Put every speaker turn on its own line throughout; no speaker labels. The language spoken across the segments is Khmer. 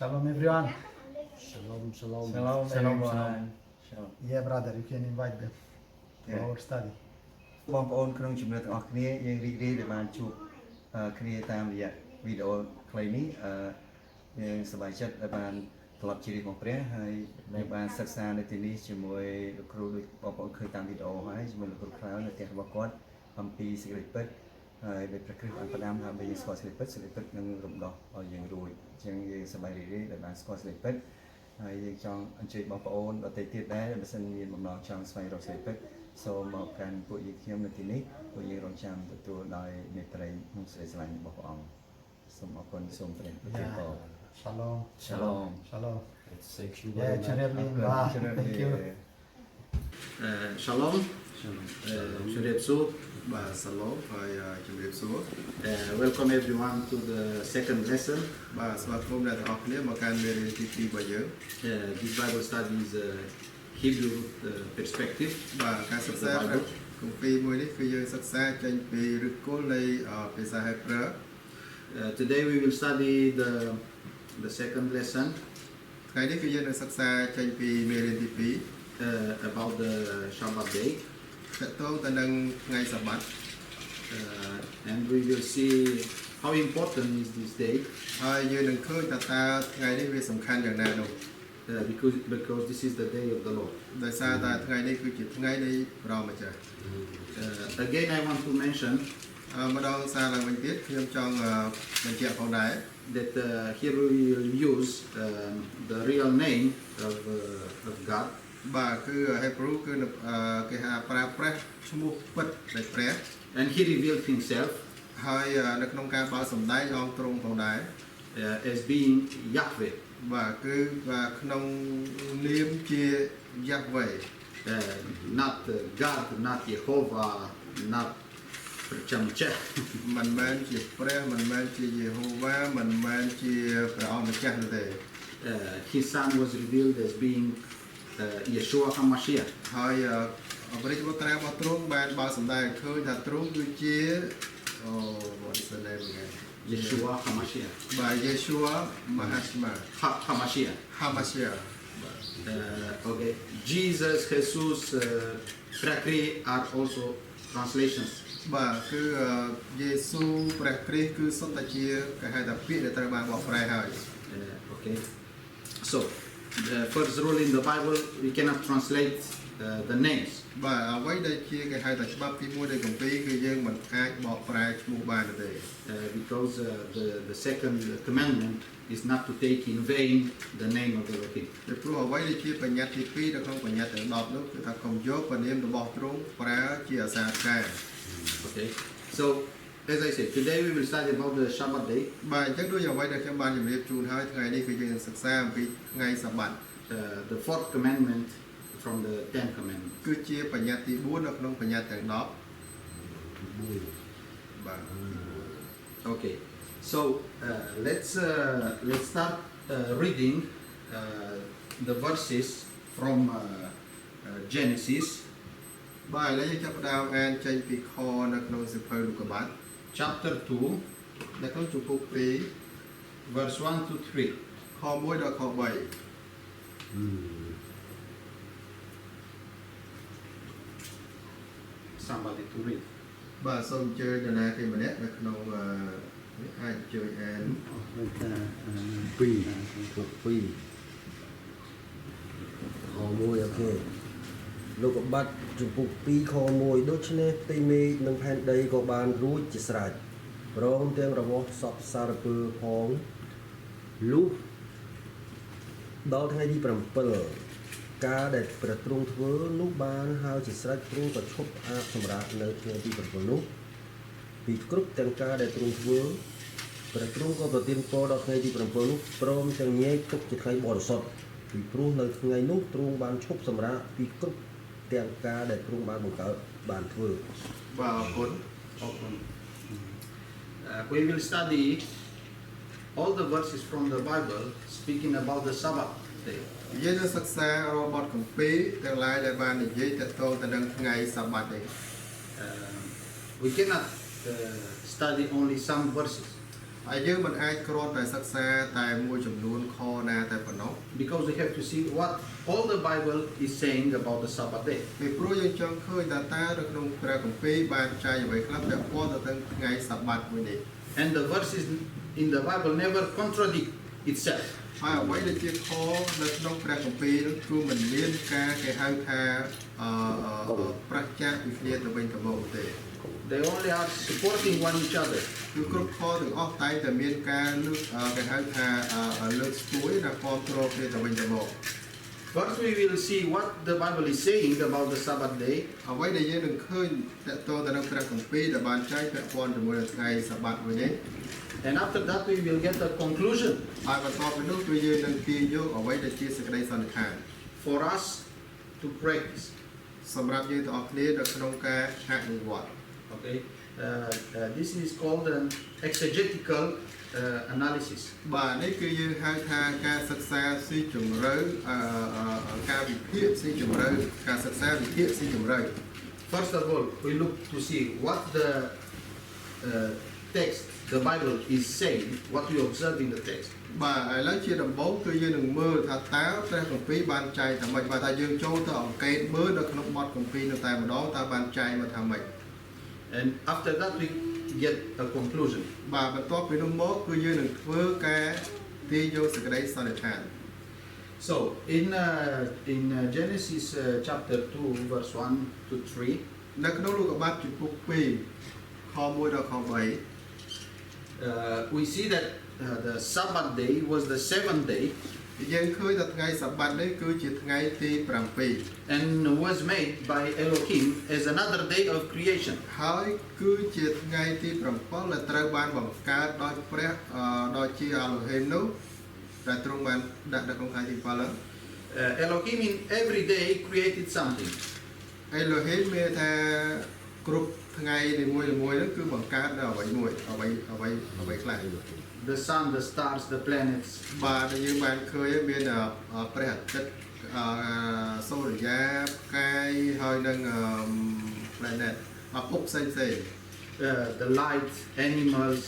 Shalom everyone.
Shalom, shalom.
Shalom,
Shalom,
everyone.
shalom.
Yeah, brother, you can invite them for
Yeah.
our study.
បងប្អូនក្នុងជំនឿទាំងអស់គ្នាយើងរីករាយដែលបានជួបគ្នាតាមរយៈវីដេអូខ្លីនេះយើងសប្បាយចិត្តដែលបានត្រឡប់ជារាជរបស់ព្រះហើយយើងបានសិក្សានៅទីនេះជាមួយលោកគ្រូដូចបងប្អូនឃើញតាមវីដេអូហើយជាមួយលោកគ្រូខ្លៅនៅផ្ទះរបស់គាត់អំពីសេចក្តីពិតហើយដែលព្រះគ្រីស្ទបានផ្ដាំដើម្បីយើងស្គាល់សេចក្តីពិតនឹងរំដោះឲ្យយើងរួចអញ្ចឹងយើងសប្បាយរីករាយដែលបានស្គាល់សេចក្តីពិតហើយយើងចង់អញ្ជើញបងប្អូនដទៃទៀតដែរបើសិនមានបំណងចង់ស្វែងរកសេចក្តីពិតសូមមកកាន់ពួកយើងខ្ញុំនៅទីនេះពួកយើងរងចាំទទួលដោយមេត្រីក្នុងសេចក្តីស្រឡាញ់របស់ព្រះអង្គសូមអរគុណសូមព្រះប្រទានពរ
Shalom.
Shalom.
Shalom.
Thank you
Yeah,
very much.
Cherevlin.
អរ
Wow,
គុណ
thank you.
Shalom,
Shalom.
Shurepsu.
Shalom,ជំរាបសួរ
Welcome everyone to the second lesson.
បាទស្វាគមន៍អ្នកទាំងអស់គ្នាមកកាន់មេរៀនទី2របស់យើង
This Bible study is Hebrew perspective.
បាទការសិក្សាគម្ពីរមួយនេះគឺយើងសិក្សាចេញពីឫសគល់នៃភាសាហេប្រឺ
Today we will study the second lesson
ថ្ងៃនេះគឺយើងនឹងសិក្សាចេញពីមេរៀនទី
about the Shabbat day.
2តកតងទៅនឹងថ្ងៃសបាត
And we will see how important is this day
ហើយយើងនឹងឃើញថាតើថ្ងៃនេះវាសំខាន់យ៉ាងណានោះ
because this is the day of the Lord.
ដោយសារតែថ្ងៃនេះគឺជាថ្ងៃនៃព្រះម្ចាស់
Again I want to mention
ម្ដងសារឡើងវិញទៀតខ្ញុំចង់បញ្ជាក់ផងដែរ
that here we will use the real name of God.
បាទគឺ Hebrew គឺគេហៅប្រើប្រាស់ឈ្មោះពិតនៃព្រះ
And he revealed himself
ហើយនៅក្នុងការបើសម្ដែងអងទ្រង់ផងដែរ
as being Yahweh,
បាទគឺក្នុងនាមជា Yahweh
not God, not Jehovah, not Prachamcha.
មិនមែនជាព្រះមិនមែនជាយេហូវ៉ាមិនមែនជាព្រះអង្គម្ចាស់នោះទេ
His son was revealed as being Yeshua HaMashiach.
ហើយព្រះរាជបុត្រារបស់ទ្រង់បានបើសម្ដែងឃើញថាទ្រង់គឺជាwhat is the name again
Yeshua HaMashiach.
បាទ Yeshua Mahashma
HaMashiach.
Hamashiach
Okay. Jesus, Jesus, Prakri are also translations.
បាទគឺយេស៊ូព្រះគ្រីស្ទគឺសុទ្ធតែជាគេហៅថាពាក្យដែលត្រូវបានបកប្រែហើយ
Okay. So, the first rule in the Bible, we cannot translate the names.
បាទអ្វីដែលជាគេហៅថាច្បាប់ទី1នៃគម្ពីរគឺយើងមិនអាចបកប្រែឈ្មោះបានទេ
Because the second commandment is not to take in vain the name of the Lord.
ពីព្រោះអ្វីដែលជាបញ្ញត្តិទី2នៅក្នុងបញ្ញត្តិទាំង10នោះគឺថាកុំយកព្រះនាមរបស់ទ្រង់ប្រើជាអាសាខែ
Okay. So, as I said, today we will study about the Shabbat day.
បាទអញ្ចឹងដូចអ្វីដែលខ្ញុំបានជម្រាបជូនហើយថ្ងៃនេះគឺយើងនឹងសិក្សាអំពីថ្ងៃសបាត
The fourth commandment from the Ten Commandments.
គឺជាបញ្ញត្តិទី4នៅក្នុងបញ្ញត្តិទាំង10បាទ
Okay. So let's start reading the verses from Genesis
បាទឥឡូវយើងចាប់ផ្ដើមអានចេញពីខនៅក្នុងសៀវភៅលោកុបាទ
chapter 2
នៅក្នុងជំពូក
verse 1 to 3.
2ខ1ដល់ខ3
Somebody to read.
បាទសូមអញ្ជើញនរណាគេម្នាក់នៅក្នុងនេះអាចអញ្ជើញអាន
2ខ1អូខេលោកកបាត់ជំពូក2ខ1ដូច្នេះផ្ទៃមេឃនិងផែនដីក៏បានរួចជាស្រេចព្រមទាំងរបស់សពសារពើផងលុះដល់ថ្ងៃទី7ការដែលព្រះទ្រង់ធ្វើនោះបានហើយជាស្រេចទ្រង់ក៏ឈប់អាបសម្រាប់នៅថ្ងៃទី7នោះពីគ្រប់ទាំងការដែលទ្រង់ធ្វើព្រះទ្រង់ក៏ប្រទានពរដល់ថ្ងៃទី7នោះព្រមទាំងញែកទុកជាថ្ងៃបរិសុទ្ធពីព្រោះនៅថ្ងៃនោះទ្រង់បានឈប់សម្រាប់ពីគ្រប់ទាំងការដែលទ្រង់បានបង្កើតបានធ្វើ
បាទអរគុណ
We will study all the verses from the Bible speaking about the Sabbath day.
យើងនឹងសិក្សារាល់បទគម្ពីរទាំងឡាយដែលបាននិយាយទាក់ទងទៅនឹងថ្ងៃសបាតនេះ
We cannot study only some verses.
ហើយយើងមិនអាចគ្រាន់តែសិក្សាតែមួយចំនួនខណាតែប៉ុណ្ណោះ
because we have to see what all the Bible is saying about the Sabbath day.
ពីព្រោះយើងចង់ឃើញថាតើនៅក្នុងព្រះគម្ពីរបានចែកអ្វីខ្លះពាក់ព័ន្ធទៅនឹងថ្ងៃសបាតមួយនេះ
And the verses in the Bible never contradict itself.
ហើយអ្វីដែលជាខនៅក្នុងព្រះគម្ពីរនោះគឺមិនមានការគេហៅថាប្រឆាំងពីគ្នាទៅវិញទៅមកទេ
They only are supporting one each other.
គឺគ្រប់ខទាំងអស់តែងតែមានការលើកគេហៅថាលើកស្ទួយនិងគ្រប់គ្រងគ្នាទៅវិញទៅមក
First we will see what the Bible is saying about the Sabbath day.
អ្វីដែលយើងនឹងឃើញតកតទៅនឹងព្រះគម្ពីរដែលបានចែកពាក់ព័ន្ធជាមួយនឹងថ្ងៃសបាតមួយនេះ
And after that we will get a conclusion
ហើយបន្ទាប់ពីនោះគឺយើងនឹងទាញយកអ្វីដែលជាសេចក្តីសន្និដ្ឋាន
for us to practice.
សម្រាប់យើងទាំងអស់គ្នានៅក្នុងការអនុវត្ត
Okay, this is called an exegetical analysis.
បាទនេះគឺយើងហៅថាការសិក្សាស៊ីជម្រៅការវិភាគស៊ីជម្រៅការសិក្សាវិភាគស៊ីជម្រៅ
First of all, we look to see what the text, the Bible is saying, what we observe in the text.
បាទឥឡូវជាដំបូងគឺយើងនឹងមើលថាតើព្រះគម្ពីរបានចែកថាម៉េចបាទថាយើងចូលទៅអង្កេតមើលនៅក្នុងបទគម្ពីរនោះតែម្ដងតើបានចែកមកថាម៉េច
And after that we get a conclusion.
បាទបន្ទាប់ពីនោះមកគឺយើងនឹងធ្វើការទាញយកសេចក្តីសន្និដ្ឋាន
So in Genesis chapter 2 verse 1 to 3,
នៅក្នុងលោកុបាទជំពូក2ខ1ដល់ខ3
we see that the Sabbath day was the seventh day
យើងឃើញថាថ្ងៃសបាតនេះគឺជាថ្ងៃទី7
and was made by Elohim as another day of creation.
ហើយគឺជាថ្ងៃទី7ដែលត្រូវបានបង្កើតដោយព្រះដោយជាអាឡូហេមនោះដែលទ្រង់បានដាក់នៅក្នុងថ្ងៃទី7ហ្នឹង
Elohim in every day created something.
អេឡូហេមមានថាគ្រប់ថ្ងៃនីមួយៗហ្នឹងគឺបង្កើតនៅអ្វីមួយអ្វីខ្លះ
The sun, the stars, the planets.
បាទយើងបានឃើញមានព្រះអាទិត្យសូរិយាផ្កាយហើយនឹង planet ពុកផ្សេងៗ
The light, animals,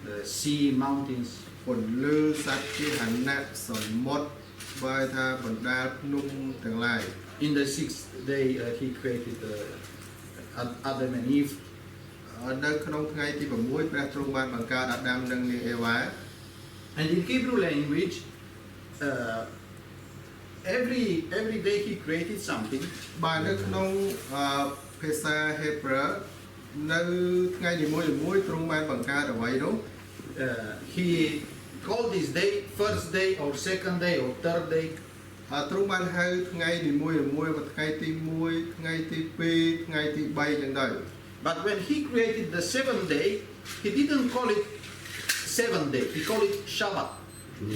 the sea, mountains.
ពន្លឺសត្វជាហណៈសមុទ្របើថាបណ្ដាលភ្នំទាំងឡាយ
In the sixth day, he created Adam and Eve.
នៅក្នុងថ្ងៃទី6ព្រះទ្រង់បានបង្កើតអាដាមនិងនាងអេវ៉ា
And in Hebrew language, every day he created something.
បាទនៅក្នុងភាសាហេប្រឺនៅថ្ងៃនីមួយៗទ្រង់បានបង្កើតអ្វីនោះ
He called this day first day or second day or third day.
ទ្រង់បានហៅថ្ងៃនីមួយៗថ្ងៃទី1ថ្ងៃទី2ថ្ងៃទី3ចឹងទៅ
But when he created the seventh day, he didn't call it seventh day. He called it Shabbat.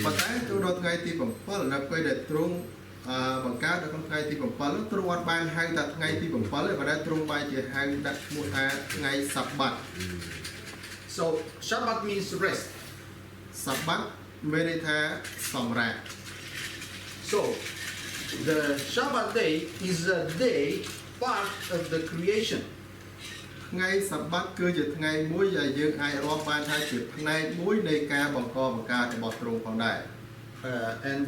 ប៉ុន្តែទៅដល់ថ្ងៃទី7នៅពេលដែលទ្រង់បង្កើតនៅក្នុងថ្ងៃទី7ទ្រង់អត់បានហៅថាថ្ងៃទី7ទេប៉ុន្តែទ្រង់បានជាហៅដាក់ឈ្មោះថាថ្ងៃសបាត
So Shabbat means rest.
សបាតមានន័យថាសម្រាក
So the Shabbat day is a day part of the creation.
ថ្ងៃសបាតគឺជាថ្ងៃមួយដែលយើងអាចរាប់បានថាជាផ្នែកមួយនៃការបង្កបង្កើតរបស់ទ្រង់ផងដែរ
And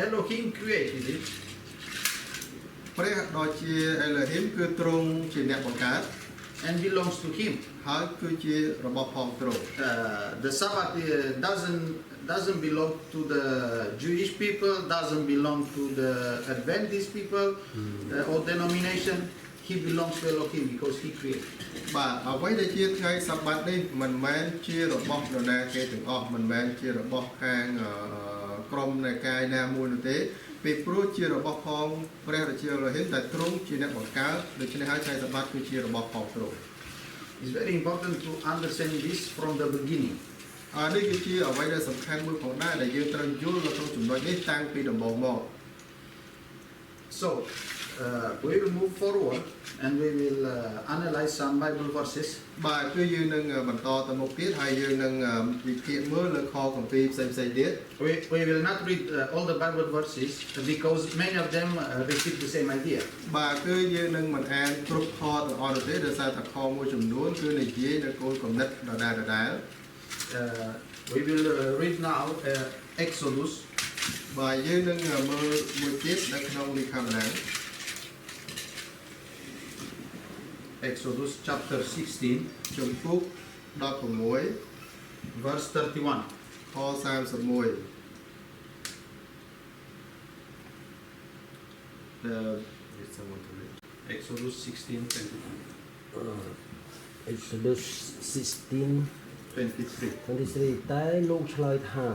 Elohim created it.
ព្រះដ៏ជាអេឡូហ៊ីមគឺទ្រង់ជាអ្នកបង្កើត
And belongs to him.
ហើយគឺជារបស់ផងទ្រង់
The Sabbath doesn't belong to the Jewish people, doesn't belong to the Adventist people or denomination. He belongs to Elohim because he created.
បាទអ្វីដែលជាថ្ងៃសបាតនេះមិនមែនជារបស់នរណាគេទាំងអស់មិនមែនជារបស់ខាងក្រុមនៃកាយណាមួយនោះទេពីព្រោះជារបស់ផងព្រះរាជាអេឡូហ៊ីមតែទ្រង់ជាអ្នកបង្កើតដូច្នេះហើយថ្ងៃសបាតគឺជារបស់ផងទ្រង់
It's very important to understand this from the beginning.
នេះគឺជាអ្វីដែលសំខាន់មួយផងដែរដែលយើងត្រូវយល់នៅក្នុងចំណុចនេះតាំងពីដំបូងមក
So we will move forward and we will analyze some Bible verses.
បាទគឺយើងនឹងបន្តទៅមុខទៀតហើយយើងនឹងវិភាគមើលលើខគម្ពីរផ្សេងៗទៀត
We will not read all the Bible verses because many of them repeat the same idea.
បាទគឺយើងនឹងមិនអានគ្រប់ខទាំងអស់នោះទេដោយសារតែខមួយចំនួនគឺនិយាយនៅគោលគំនិតដដែលៗ
we will read now Exodus
បាទយើងនឹងមើលមួយទៀតនៅក្នុងលិខិតបណ្ណាំ
Exodus chapter 16
ជំពូក16
verse 31.
ខ31
Exodus 16:21.
Exodus 16
23.
23តែលោកឆ្លើយថា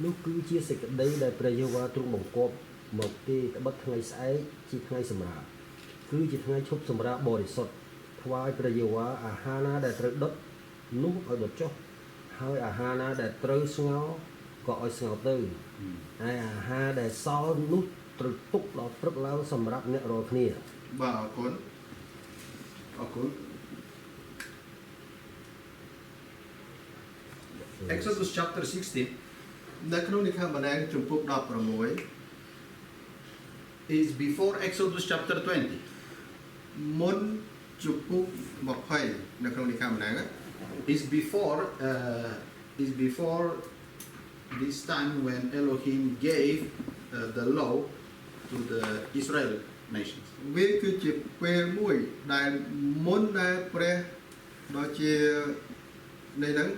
នោះគឺជាសេចក្តីដែលព្រះយេហូវ៉ាទ្រង់បង្គាប់មកទេត្បិតថ្ងៃស្អែកជាថ្ងៃសម្រាកគឺជាថ្ងៃឈប់សម្រាកបរិសុទ្ធថ្វាយព្រះយេហូវ៉ាអាហារណាដែលត្រូវដុតនោះឲ្យដុតចុះហើយអាហារណាដែលត្រូវស្ងោរក៏ឲ្យស្ងោរទៅហើយអាហារដែលសល់នោះត្រូវទុកដល់ព្រឹកឡើងសម្រាប់អ្នករាល់គ្នា
បាទអរគុណ
Okay. Exodus chapter 16
នៅក្នុងលិខិតបណ្ណាំជំពូក16
is before Exodus chapter 20.
មុនជំពូក20នៅក្នុងលិខិតបណ្ណាំ
Is before this time when Elohim gave the law to the Israel nations.
វាគឺជាពេលមួយដែលមុនដែលព្រះដូចជានៃហ្នឹង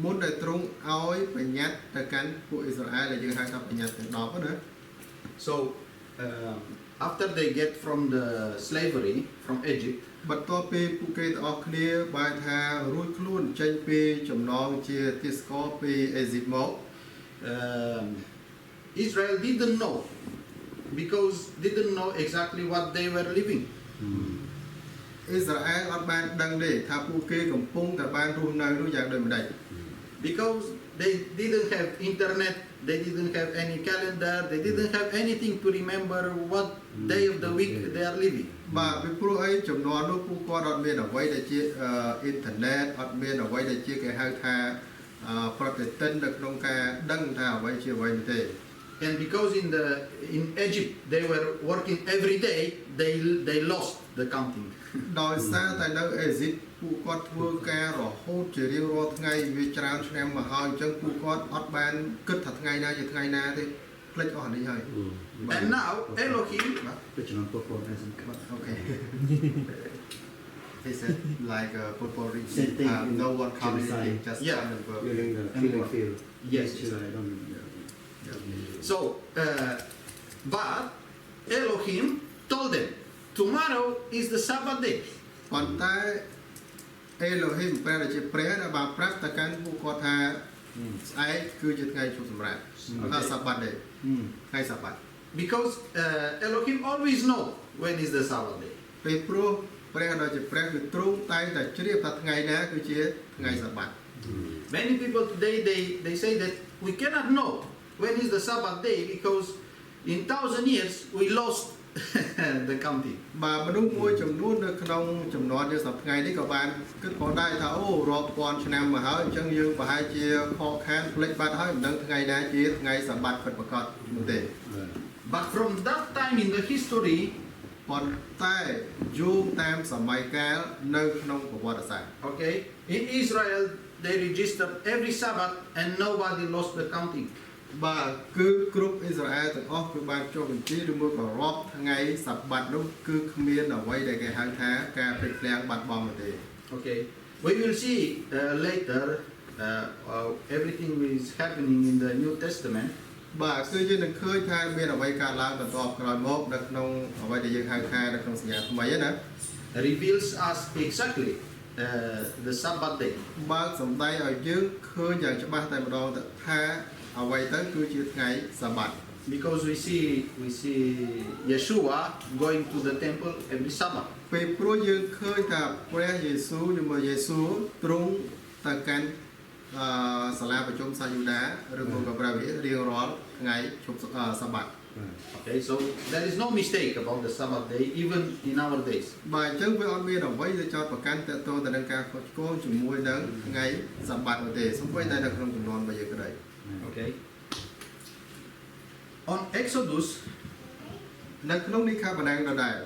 មុនដែលទ្រង់ឲ្យបញ្ញត្តិទៅកាន់ពួកអ៊ីស្រាអែលដែលយើងហៅថាបញ្ញត្តិទាំង10ណា
So after they get from the slavery from Egypt,
បន្ទាប់ពីពួកគេទាំងអស់គ្នាបានថារួចខ្លួនចេញពីចំណងជាទាសករពីអេស៊ីបមក
Israel didn't know because didn't know exactly what they were living.
អ៊ីស្រាអែលអត់បានដឹងទេថាពួកគេកំពុងតែបានរស់នៅនោះយ៉ាងដូចម្ដេច
Because they didn't have internet, they didn't have any calendar, they didn't have anything to remember what day of the week they are living.
បាទពីព្រោះអីចំនួននោះពួកគាត់អត់មានអ្វីដែលជាអ៊ីនធឺណិតអត់មានអ្វីដែលជាគេហៅថាប្រតិទិននៅក្នុងការដឹងថាអ្វីជាអ្វីនោះទេ
And because in Egypt they were working every day, they lost the counting.
ដោយសារតែនៅអេស៊ីបពួកគាត់ធ្វើការរហូតជារៀងរាល់ថ្ងៃវាច្រើនឆ្នាំមកហើយអញ្ចឹងពួកគាត់អត់បានគិតថាថ្ងៃណាជាថ្ងៃណាទេភ្លេចអស់នេះហើយ
And now Elohim,
ពីចំនួនពលរដ្ឋ
Okay. They said like football reach.
Same thing in
No one coming
genocide.
in, just
Yeah.
come and work.
during the killing field.
yes.
I don't
So, but Elohim told them, tomorrow is the Sabbath day.
ប៉ុន្តែអេឡូហ៊ីមព្រះដែលជាព្រះដែលបានប្រាប់ទៅកាន់ពួកគាត់ថាស្អែកគឺជាថ្ងៃឈប់សម្រាកសាបាតទេថ្ងៃសាបាត
Because Elohim always know when is the Sabbath day.
ពេលព្រោះព្រះដែលជាព្រះគឺទ្រង់តែងតែជ្រាបថាថ្ងៃណាគឺជាថ្ងៃសាបាត
Many people today they say that we cannot know when is the Sabbath day because in 1,000 years we lost the counting.
បាទមនុស្សមួយចំនួននៅក្នុងចំនួនយើងសប្តាហ៍ថ្ងៃនេះក៏បានគិតផងដែរថាអូរាប់ពាន់ឆ្នាំមកហើយអញ្ចឹងយើងប្រហែលជាខកខានភ្លេចបាត់ហើយមិនដឹងថ្ងៃណាជាថ្ងៃសាបាតពិតប្រាកដនោះទេ
But from that time in the history,
ប៉ុន្តែយោងតាមសម័យកាលនៅក្នុងប្រវត្តិសាស្ត្រ
okay, in Israel they registered every Sabbath and nobody lost the counting.
បាទគឺគ្រប់អ៊ីស្រាអែលទាំងអស់គឺបានចុះបញ្ជីឬមួយក៏រាប់ថ្ងៃសាបាតនោះគឺគ្មានអ្វីដែលគេហៅថាការភ្លេចភ្លាំងបាត់បង់នោះទេ
Okay, we will see later everything is happening in the New Testament.
បាទគឺយើងនឹងឃើញថាមានអ្វីកើតឡើងបន្ទាប់ក្រោយមកនៅក្នុងអ្វីដែលយើងហៅថានៅក្នុងសញ្ញាថ្មីណា
Reveals us exactly the Sabbath day.
បើសំដែងឲ្យយើងឃើញយ៉ាងច្បាស់តែម្ដងទៅថាអ្វីទៅគឺជាថ្ងៃសាបាត
Because we see Yeshua going to the temple every Sabbath.
ពេលព្រោះយើងឃើញថាព្រះយេស៊ូវជាមួយយេស៊ូវទ្រង់ទៅកាន់សាលាប្រជុំសាយូដាឬមកក៏ប្រាវិរៀងរាល់ថ្ងៃជប់សាបាត
Okay, so there is no mistake about the Sabbath day even in our days.
បាទអញ្ចឹងវាអត់មានអ្វីដែលចោទប្រកាន់ទាក់ទងទៅនឹងការខុសឆ្គងជាមួយនឹងថ្ងៃសាបាតនោះទេសូម្បីតែនៅក្នុងចំនួនរបស់យើងក្តី
Okay. On Exodus
នៅក្នុងនិកាបណ្ណាំដដែល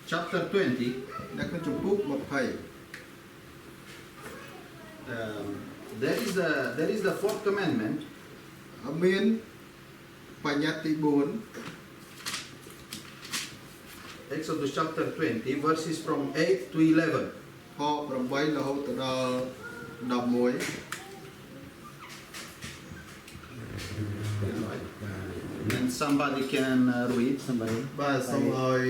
chapter 20,
នៅក្នុងជំពូក20
there is the fourth commandment.
មានបញ្ញត្តិទី
Exodus chapter 20, verses from 8 to 11.
4 ខ 8 រហូតទៅដល់ 11
And somebody can read. Somebody.
បាទសូមឲ្យ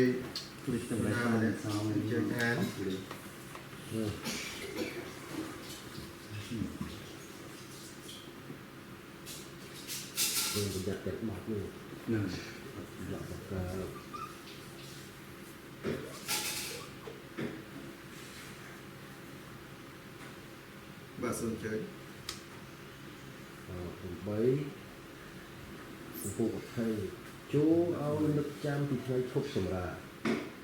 Please the black
ណាម្នាក់
sound.
ជើងអាន
Tôi bây giờ đẹp bọt luôn. Dọn bọt
បាទសូមជើញ
bấy phụ thầy chú ao nước chăm thì thay khúc sầm ra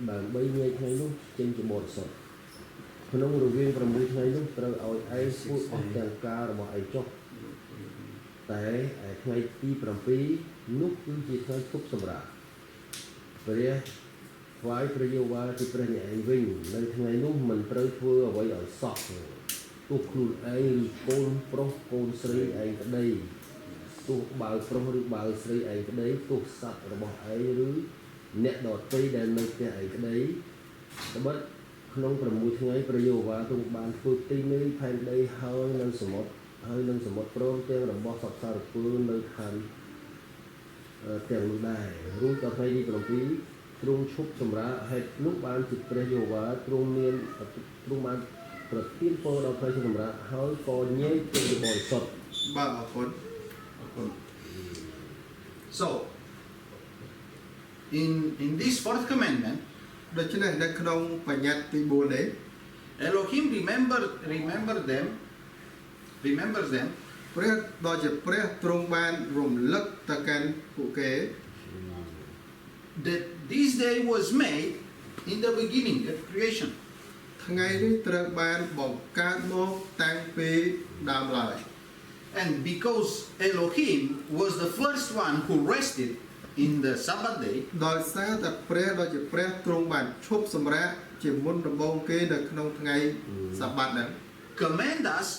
bạn bấy ngay thay lúc trên cái bột sọt nông đồ viên và mũi thay lúc từ ao ai phụ ở đằng ca rồi mọi ai chọc tại thay ti bằng pi lúc cứ chỉ thay khúc sầm ra vậy vàiประโยชน์ว่าที่ประเดี๋ยววิ่งในทั้งไงนู้มันประเทือไว้ở sọtตุกลุ่นไอ้โกนโปรโกนสรีไอ้ก็ได้ตุกบ่าวโปรหรือบ่าวสรีไอ้ก็ได้ตุกสัตว์ระบบไอ้หรือเน็ตดอทตีแดนในแก่ไอ้ก็ได้แต่บัดขนมประมุยทั้งไงประโยชน์ว่าตุกบานฝึกตีนี้ภายในเฮานั่งสมมติโปรเตียงระบบสัตว์สารพื้นในคันเตียงได้รู้ต่อไปดีประมุยตรงชุบสำราให้ลูกบานจิตประโยชน์ว่าตรงเนียนตรงบานประเทียนโปรเราเคยสำราให้ก่อนเงี้ยเป็นบริสุทธิ์
បាទអរគុណ
So, in this fourth commandment,
ដូច្នេះនៅក្នុងបញ្ញត្តិទី 4 នេះ
Elohim remembers them
ព្រះដ៏ជាព្រះទ្រង់បានរំលឹកទៅកាន់ពួកគេ
that this day was made in the beginning at creation.
ថ្ងៃនេះត្រូវបានបង្កើតមកតាំងពីដើមឡើយ
And because Elohim was the first one who rested in the Sabbath day,
ដោយសារតែព្រះដ៏ជាព្រះទ្រង់បានឈប់សម្រាកជាមុនដំបូងគេនៅក្នុងថ្ងៃសបាតហ្នឹង
command us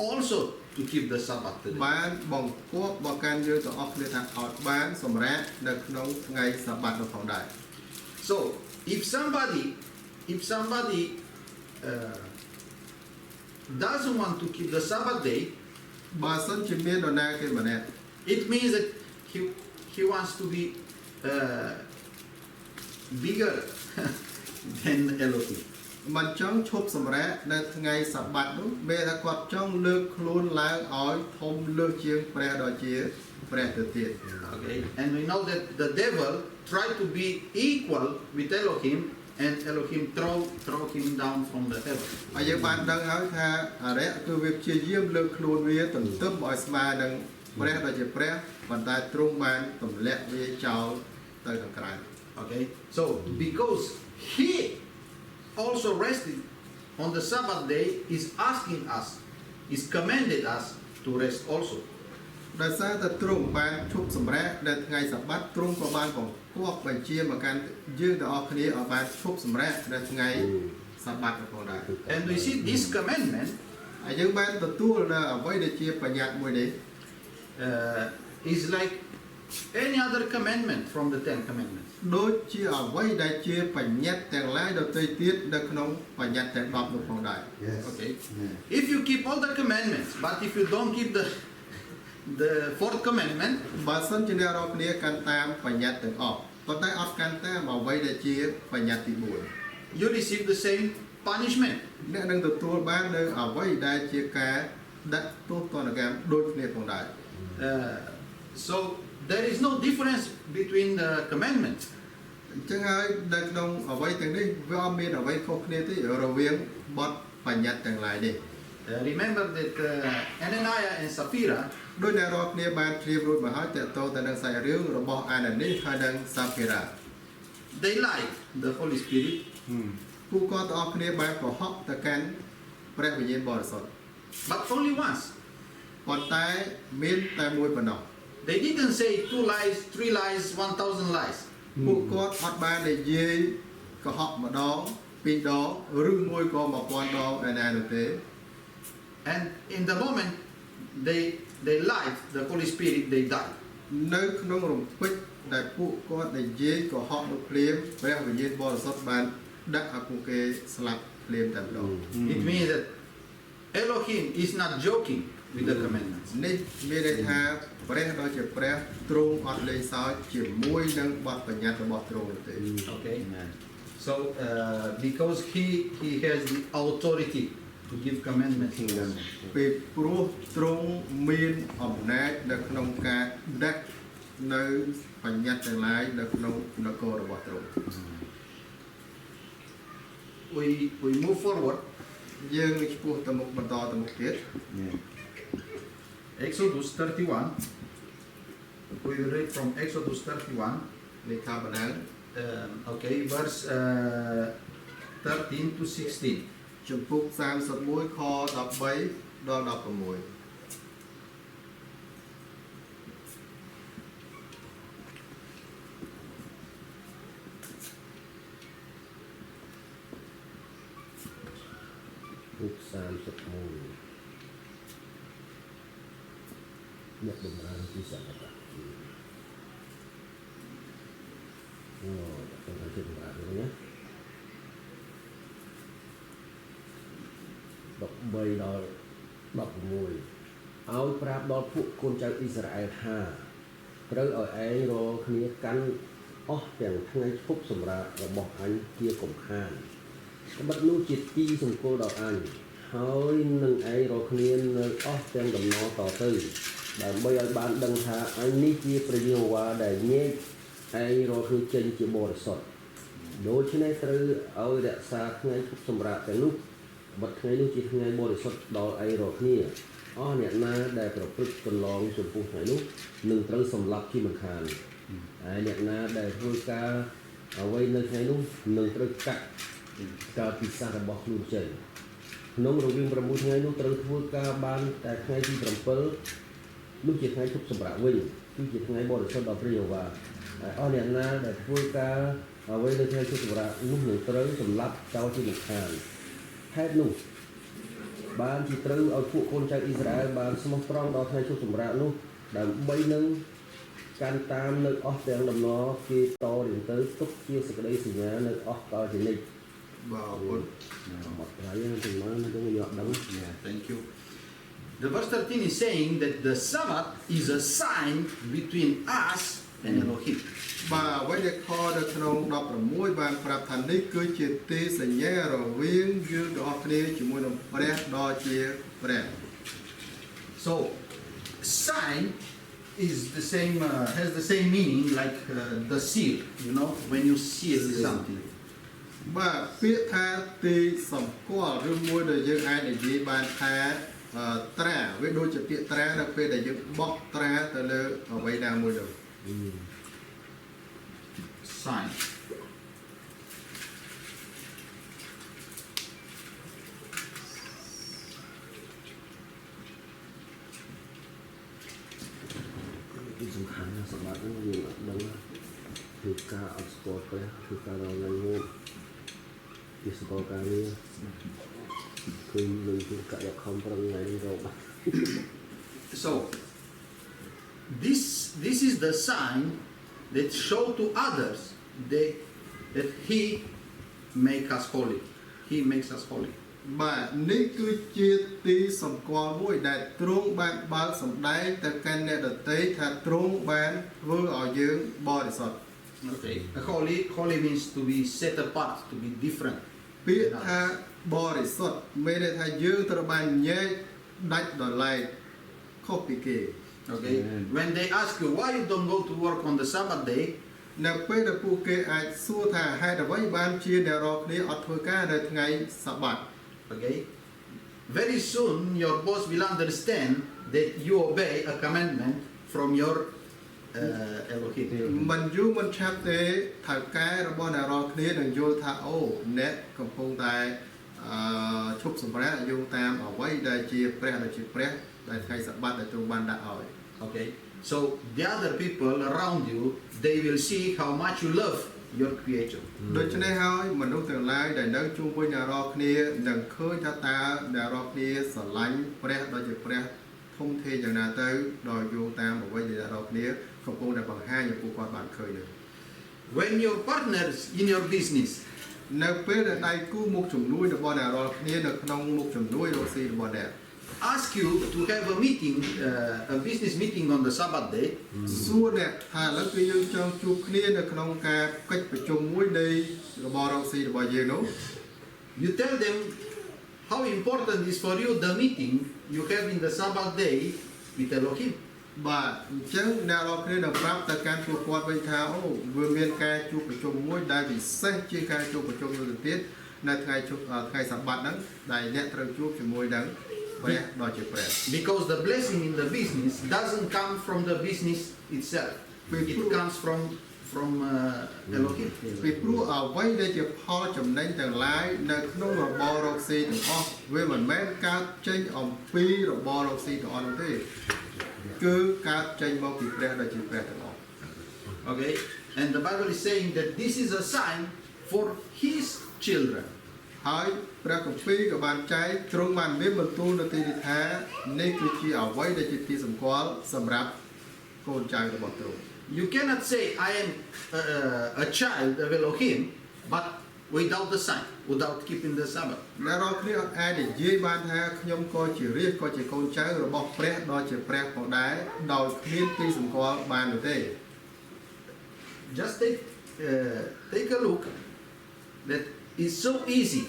also to keep the Sabbath day.
បានបង្គាប់មកកាន់យើងទាំងអស់គ្នាថាឲ្យបានសម្រាកនៅក្នុងថ្ងៃសបាតនោះផងដែរ
So, if somebody doesn't want to keep the Sabbath day,
បើសិនជាមាននរណាគេម្នាក់
it means that he wants to be bigger than Elohim.
មិនចង់ឈប់សម្រាកនៅថ្ងៃសបាតនោះមានថាគាត់ចង់លើកខ្លួនឡើងឲ្យធំលើសជាងព្រះដ៏ជាព្រះទៅទៀត
Okay, and we know that the devil tried to be equal with Elohim, and Elohim throw him down from the heaven.
ហើយយើងបានដឹងហើយថាអរិយគឺវាព្យាយាមលើកខ្លួនវាទន្ទឹមឲ្យស្មើនឹងព្រះដ៏ជាព្រះប៉ុន្តែទ្រង់បានទម្លាក់វាចោលទៅខាងក្រៅ
Okay, so because he also rested on the Sabbath day, is asking us, is commanded us to rest also.
ដោយសារតែទ្រង់បានឈប់សម្រាកនៅថ្ងៃសបាតទ្រង់ក៏បានបង្គាប់បញ្ជាមកកាន់យើងទាំងអស់គ្នាឲ្យបានឈប់សម្រាកនៅថ្ងៃសបាតផងដែរ
And we see this commandment
ហើយយើងបានទទួលនៅអ្វីដែលជាបញ្ញត្តិមួយនេះ
is like any other commandment from the 10 commandments.
ដូចជាអ្វីដែលជាបញ្ញត្តិទាំងឡាយដទៃទៀតនៅក្នុងបញ្ញត្តិទាំង10នោះផងដែរ
Yes.
Okay,
Yeah.
if you keep all the commandments, but if you don't keep the fourth commandment,
បើសិនជាអ្នករាល់គ្នាកាន់តាមបញ្ញត្តិទាំងអស់ប៉ុន្តែអត់កាន់តាមអ្វីដែលជាបញ្ញត្តិទី
you receive the same punishment.
4អ្នកនឹងទទួលបាននៅអ្វីដែលជាការដាក់ទោសទណ្ឌកម្មដូចគ្នាផងដែរ
So there is no difference between the commandments.
អញ្ចឹងហើយនៅក្នុងអ្វីទាំងនេះវាអត់មានអ្វីខុសគ្នាទេរវាងបទបញ្ញត្តិទាំងឡាយនេះ
Remember that Ananias and Sapphira,
ដោយអ្នករាល់គ្នាបានជ្រាបរួចមកហើយតើតើទៅនឹងសាច់រឿងរបស់អាណានីហើយនិងសាភីរ៉ា
they lied the Holy Spirit,
ពួកគាត់ទាំងអស់គ្នាបានកុហកទៅកាន់ព្រះវិញ្ញាណបរិសុទ្ធ
but only once.
ប៉ុន្តែមានតែមួយប៉ុណ្ណោះ
They didn't say 2 lies, 3 lies, 1,000 lies.
ពួកគាត់អត់បាននិយាយកុហកម្ដងពីរដងឬមួយក៏1000ដងឯណានោះទេ
And in the moment they light the Holy Spirit, they die.
នៅក្នុងរំពេចដែលពួកគាត់និយាយក៏ហក់នៅភ្លាមព្រះវិញ្ញាណបរិសុទ្ធបានដាក់ឲ្យពួកគេស្លាប់ភ្លាមតែម្ដង
It means that Elohim is not joking with the commandments.
នេះមានន័យថាព្រះដ៏ជាព្រះទ្រង់អត់លេងសើចជាមួយនឹងបទបញ្ញត្តិរបស់ទ្រង់នោះទេ
Okay. So because he has the authority to give commandments to them.
ពេលព្រោះទ្រង់មានអំណាចនៅក្នុងការដាក់នៅបញ្ញត្តិទាំងឡាយនៅក្នុងនគររបស់ទ្រង់
We move forward.
យើងនឹងឆ្ពោះទៅមុខបន្តទៅមុខទៀត
Exodus 31. We will read from Exodus 31.
លេខាបណ្ដាល
Okay, verse 13 to 16.
ជំពូក31ខ13ដល់16
ពុក31អ្នកបំរើទីសក្តិអូទៅដល់ទីបំរើនេះណា13ដល់16ឲ្យប្រាប់ដល់ពួកកូនចៅអ៊ីស្រាអែលថាត្រូវឲ្យឯងរកគ្នាកាន់អស់ទាំងថ្ងៃឈប់សម្រាករបស់អញជាកំខានក្បិតនោះជាទីសង្គល់ដល់អញហើយនឹងឯងរកគ្នានៅអស់ទាំងដំណរតទៅដើម្បីឲ្យបានដឹងថាអញនេះជាព្រះយេហូវ៉ាដែលញែកឯងរកគ្នាចេញជាបរិសុទ្ធដូច្នេះត្រូវឲ្យរក្សាថ្ងៃឈប់សម្រាកទាំងនោះក្បិតថ្ងៃនោះជាថ្ងៃបរិសុទ្ធដល់ឯងរកគ្នាអស់អ្នកណាដែលប្រព្រឹត្តកន្លងចំពោះថ្ងៃនោះនឹងត្រូវសម្លាប់ជាមិនខានហើយអ្នកណាដែលធ្វើការអ្វីនៅថ្ងៃនោះនឹងត្រូវកាត់ការពិសារបស់ខ្លួនចេញក្នុងរវាង6ថ្ងៃនោះត្រូវធ្វើការបានតែថ្ងៃទី7នោះជាថ្ងៃឈប់សម្រាកវិញគឺជាថ្ងៃបរិសុទ្ធដល់ព្រះយេហូវ៉ាហើយអស់អ្នកណាដែលធ្វើការអ្វីនៅថ្ងៃឈប់សម្រាកនោះនឹងត្រូវសម្លាប់ចោលជាមិនខានហេតុនោះបានជាត្រូវឲ្យពួកកូនចៅអ៊ីស្រាអែលបានស្មោះត្រង់ដល់ថ្ងៃឈប់សម្រាកនោះដើម្បីនឹងកាន់តាមនៅអស់ទាំងដំណរគេតរៀងទៅទុកជាសេចក្តីសញ្ញានៅអស់កលជានិច្ចបាទអរគុណមកហើយនឹងទៅមកយើងយកដឹង
Thank you. The verse 13 is saying that the Sabbath is a sign between us and Elohim.
បាទអ្វីដែលខនៅក្នុង16បានប្រាប់ថានេះគឺជាទីសញ្ញារវាងយើងទាំងអស់គ្នាជាមួយនឹងព្រះដ៏ជាព្រះ
So sign is the same has the same meaning like the seal, you know, when you seal something.
បាទពាក្យថាទីសម្គាល់ឬមួយដែលយើងអាចនិយាយបានថាត្រាវាដូចជាពាក្យត្រានៅពេលដែលយើងបោះត្រាទៅលើអ្វីណាមួយនោះ
Sign.
Cáiសំខាន់ណាស់សម្រាប់ហ្នឹងយើងអត់ដឹងគឺការអត់ស្គាល់ព្រះគឺការរងនៅងពីស្គាល់ការនេះគឺនឹងគឺកាក់ខំប្រឹងថ្ងៃនេះរកបាទ
So this is the sign that show to others that he make us holy. He makes us holy.
បាទនេះគឺជាទីសម្គាល់មួយដែលទ្រង់បានបើកសម្ដែងទៅកាន់អ្នកដទៃថាទ្រង់បានធ្វើឲ្យយើងបរិសុទ្ធ
Okay. Holy means to be set apart, to be different.
ពាក្យថាបរិសុទ្ធមានន័យថាយើងត្រូវបានញែកដាច់ដោយឡែកខុសពីគេ
Okay. When they ask you why you don't go to work on the Sabbath day,
នៅពេលដែលពួកគេអាចសួរថាហេតុអ្វីបានជាអ្នករាល់គ្នាអត់ធ្វើការនៅថ្ងៃសបាត
okay, very soon your boss will understand that you obey a commandment from your Elohim.
មិនយូរមិនឆាប់ទេថៅកែរបស់អ្នករាល់គ្នានឹងយល់ថាអូអ្នកកំពុងតែឈប់សម្រាកយោងតាមអ្វីដែលជាព្រះដែលជាព្រះដែលថ្ងៃសបាតដែលទ្រង់បានដាក់ឲ្យ
Okay. So the other people around you, they will see how much you love your Creator.
ដូច្នេះហើយមនុស្សទាំងឡាយដែលនៅជុំវិញអ្នករាល់គ្នានឹងឃើញថាតើអ្នករាល់គ្នាស្រឡាញ់ព្រះដ៏ជាព្រះធំធេងយ៉ាងណាទៅដោយយោងតាមអ្វីដែលអ្នករាល់គ្នាកំពុងតែបង្ហាញឲ្យពួកគាត់បានឃើញនេះ
When your partners in your business
នៅពេលដែលដៃគូមុខជំនួយរបស់អ្នករាល់គ្នានៅក្នុងមុខជំនួយរកស៊ីរបស់អ្នក
ask you to have a meeting, a business meeting on the Sabbath day,
សួរអ្នកថាឥឡូវគឺយើងចង់ជួបគ្នានៅក្នុងការកិច្ចប្រជុំមួយនៃរបស់រកស៊ីរបស់យើងនោះ
you tell them how important is for you the meeting you have in the Sabbath day with Elohim.
បាទអញ្ចឹងអ្នករាល់គ្នានឹងប្រាប់ទៅកាន់ពួកគាត់វិញថាអូវាមានការជួបប្រជុំមួយដែលពិសេសជាការជួបប្រជុំមួយទៅទៀតនៅថ្ងៃសប្បាតហ្នឹងដែលអ្នកត្រូវជួបជាមួយនឹងព្រះដ៏ជាព្រះ
Because the blessing in the business doesn't come from the business itself. It comes from Elohim.
ពីព្រោះអ្វីដែលជាផលចំណេញទាំងឡាយនៅក្នុងរបររកស៊ីទាំងអស់វាមិនមែនកើតចេញអំពីរបររកស៊ីទាំងអស់នោះទេគឺកើតចេញមកពីព្រះដ៏ជាព្រះទាំងអស់
Okay? And the Bible is saying that this is a sign for His children.
ហើយព្រះគម្ពីរក៏បានចែកទ្រង់បានមានបន្ទូលនៅទីនេះថានេះគឺជាអ្វីដែលជាទីសម្គាល់សម្រាប់កូនចៅរបស់ទ្រង់
You cannot say I am a child of Elohim, but without the sign, without keeping the Sabbath.
អ្នករាល់គ្នាអត់អាចនិយាយបានថាខ្ញុំក៏ជារាជក៏ជាកូនចៅរបស់ព្រះដ៏ជាព្រះផងដែរដោយគ្មានទីសម្គាល់បាននោះទេ
Just take a look. That is so easy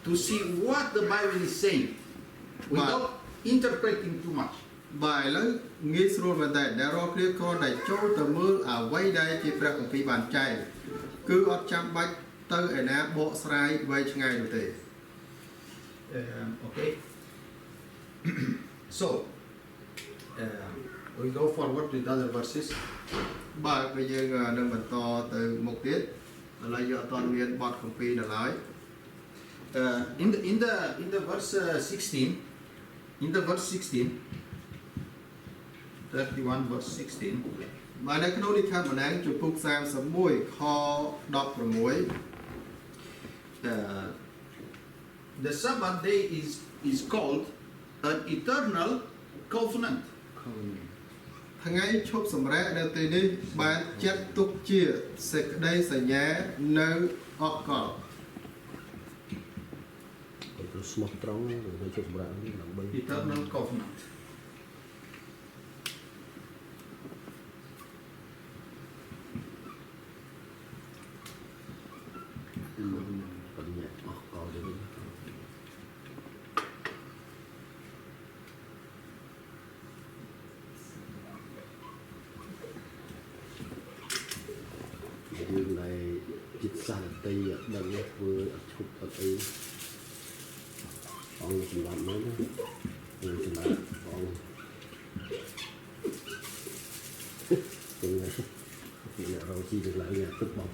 to see what the Bible is saying without interpreting too much.
បាទឥឡូវងាយស្រួលមែនតើអ្នករាល់គ្នាគ្រាន់តែចូលទៅមើលអ្វីដែលជាព្រះគម្ពីរបានចែកគឺអត់ចាំបាច់ទៅឯណាបកស្រាយវែងឆ្ងាយនោះទេ
Okay. So we go forward with other verses.
បាទគឺយើងនឹងបន្តទៅមុខទៀតឥឡូវយើងអត់ទាន់មានបទគម្ពីរនៅឡើយ
In the verse 16, in the verse 16, 31 verse 16.
បាទនៅក្នុងលិខិតបណ្ដាញជំពូក31ខ16
The Sabbath day is called an eternal covenant.
ថ្ងៃឈប់សម្រាកនៅទីនេះបានចាត់ទុកជាសេចក្តីសញ្ញានៅអកល
ស្មោះត្រង់ទៅជប់សម្រាប់នេះដើម្បី
Eternal covenant.
Điều này chích xa tây đang vừa chụp ở đây ông chỉ làm nó rồi chỉ là ông từng ngày thì là rồi chi được lại nhà tức bọc.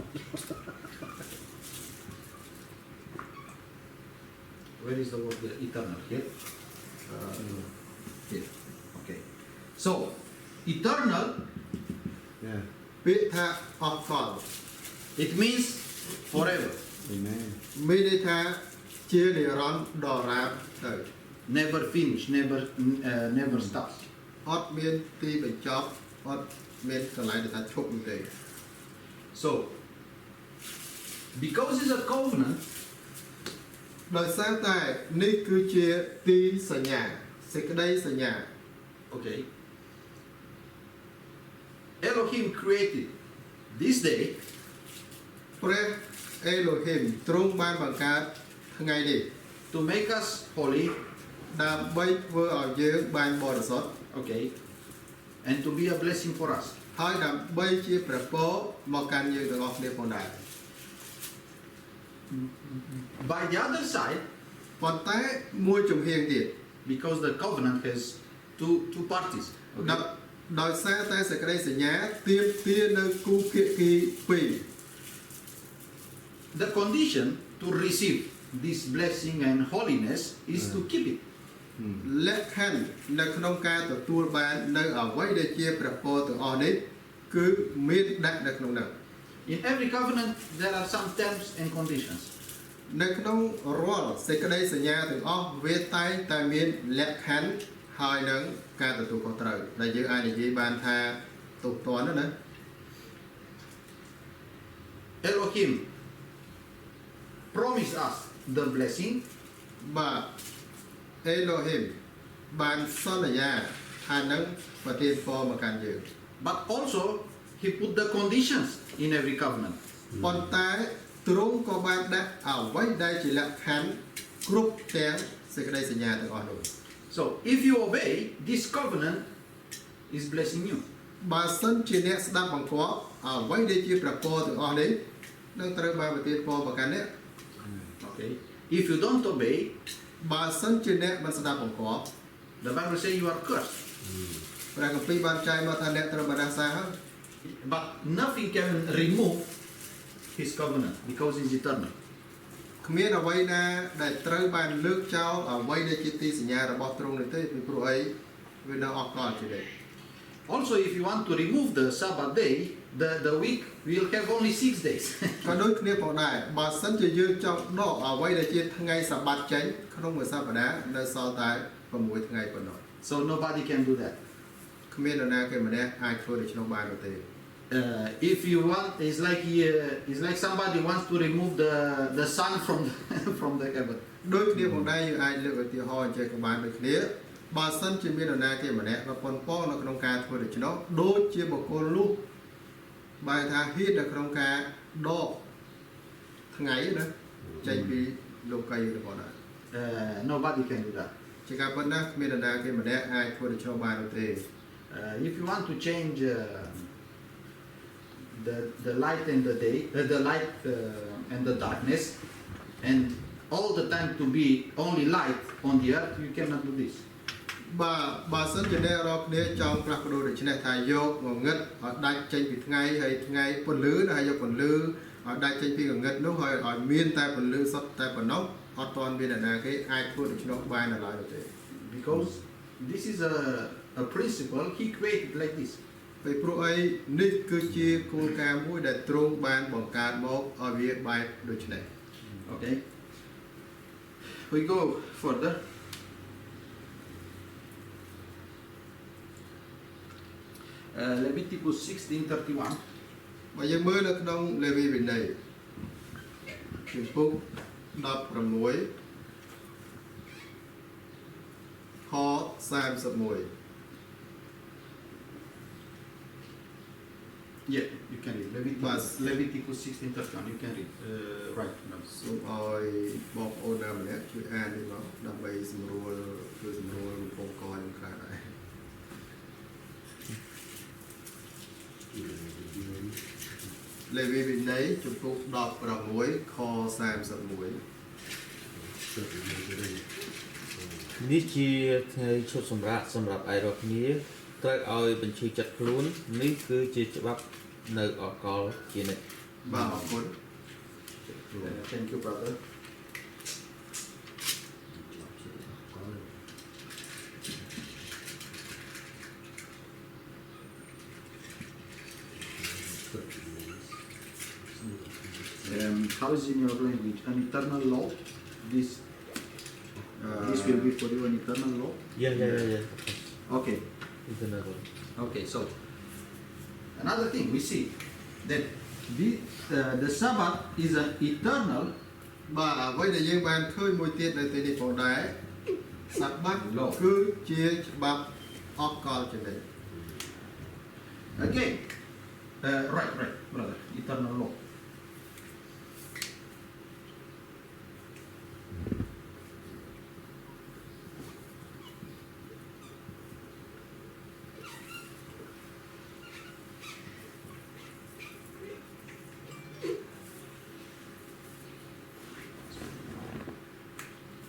Where is the word eternal? Here? Here. Okay. So, eternal,
ពាក្យថាអកល
it means forever.
Amen.
មានន័យថាជានិរន្តរ៍ដរាបទៅ
Never finish, never stops.
អត់មានទីបញ្ចប់អត់មានកន្លែងដែលថាឈប់នោះទេ
So, because it's a covenant,
ដោយសារតែនេះគឺជាទីសញ្ញាសេចក្តីសញ្ញា
okay, Elohim created this day
ព្រះអេឡូហ៊ីមទ្រង់បានបង្កើតថ្ងៃនេះ
to make us holy,
ដើម្បីធ្វើឲ្យយើងបានបរិសុទ្ធ
okay, and to be a blessing for us.
ហើយដើម្បីជាព្រះពរមកកាន់យើងទាំងអស់គ្នាផងដែរ
By the other side,
ប៉ុន្តែមួយជំហានទៀត
because the covenant has two parties,
ដោយសារតែសេចក្តីសញ្ញាទាមទារនៅគូភាគីពីរ
the condition to receive this blessing and holiness is to keep it.
លក្ខខណ្ឌនៅក្នុងការទទួលបាននៅអ្វីដែលជាព្រះពរទាំងអស់នេះគឺមានដាក់នៅក្នុងនោះ
In every covenant, there are some terms and conditions.
នៅក្នុងរាល់សេចក្តីសញ្ញាទាំងអស់វាតែងតែមានលក្ខខណ្ឌហើយនឹងការទទួលខុសត្រូវដែលយើងអាចនិយាយបានថាទុកតន់ណា
Elohim promised us the blessing,
បាទ Elohim បានសន្យាថានឹងប្រទានពរមកកាន់យើង
but also he put the conditions in every covenant.
ប៉ុន្តែទ្រង់ក៏បានដាក់អ្វីដែលជាលក្ខខណ្ឌគ្រប់ទាំងសេចក្តីសញ្ញាទាំងអស់នោះ
So if you obey, this covenant is blessing you.
បើសិនជាអ្នកស្ដាប់បង្គាប់អ្វីដែលជាប្រព័ន្ធទាំងអស់នេះនឹងត្រូវបានប្រទានពរមកកាន់អ្នក
Okay. If you don't obey,
បើសិនជាអ្នកមិនស្ដាប់បង្គាប់
the Bible says you are cursed.
ព្រះគម្ពីរបានចែងមកថាអ្នកត្រូវបានដាសាហើយ
But nothing can remove his covenant because it's eternal.
គ្មានអ្វីណាដែលត្រូវបានលើកចោលអ្វីដែលជាទីសញ្ញារបស់ទ្រង់នេះទេពីព្រោះអីវានៅអកលជានិច្ច
Also, if you want to remove the Sabbath day, the week will have only 6 days.
ក៏ដូចគ្នាផងដែរបើសិនជាយើងចង់ដកអ្វីដែលជាថ្ងៃសបាត់ចេញក្នុងមួយសប្តាហ៍នៅសល់តែ6ថ្ងៃប៉ុណ្ណោះ
So nobody can do that.
គ្មាននរណាគេម្នាក់អាចធ្វើដូច្នោះបានទេ
If you want, it's like somebody wants to remove the sun from from the heaven.
ដូចគ្នាផងដែរយើងអាចលើកឧទាហរណ៍អញ្ចឹងក៏បានដូចគ្នាបើសិនជាមាននរណាគេម្នាក់ក៏ប៉ុនប៉នៅក្នុងការធ្វើដូច្នោះដូចជាបុគ្គលនោះបែរថាហ៊ាននៅក្នុងការដកថ្ងៃណាចេញពីលោកីរបស់ដែរ
Nobody can do that.
ជាការប៉ុណ្ណាគ្មាននរណាគេម្នាក់អាចធ្វើដូច្នោះបានទេ
If you want to change the light and the day, the light and the darkness, and all the time to be only light on the earth, you cannot do this.
បើសិនជាអ្នករាល់គ្នាចង់ផ្លាស់ប្ដូរដូច្នេះថាយកងងឹតឲ្យដាច់ចេញពីថ្ងៃហើយថ្ងៃពន្លឺហើយយកពន្លឺឲ្យដាច់ចេញពីងងឹតនោះហើយឲ្យមានតែពន្លឺសុទ្ធតែប៉ុណ្ណោះអត់ទាន់មាននរណាគេអាចធ្វើដូច្នោះបាននៅឡើយទេ
Because this is a principle he created like this.
ពីព្រោះអីនេះគឺជាគោលការណ៍មួយដែលទ្រង់បានបង្កើតមកឲ្យវាបែបដូចនេះ
Okay. We go further. Leviticus 16:31.
បើយើងមើលនៅក្នុងលេវីវិន័យជំពូក16ខ31
Yeah, you can read. Leviticus 16:31. You can read. Right now.
សូមឲ្យបងប្អូនណាម្នាក់ជួយអាននេះមកដើម្បីសម្រួលជួយសម្រួលពងកខ្ញុំខ្លះដែរលេវីវិន័យជំពូក16ខ31
នេះជាថ្ងៃឈប់សម្រាកសម្រាប់ឯរកគ្នាត្រូវឲ្យបញ្ឈឺចិត្តខ្លួននេះគឺជាច្បាប់នៅអកលជានិច្ច
បាទអរគុណ
Thank you, brother. How is in your language? An eternal law? This will be for you an eternal law?
Yeah.
Okay. Okay, so another thing we see that the Sabbath is an eternal
បាទអ្វីដែលយើងបានឃើញមួយទៀតនៅទីនេះផងដែរសបាត់គឺជាច្បាប់អកលជានិច្ច
again. Right, brother. Eternal law.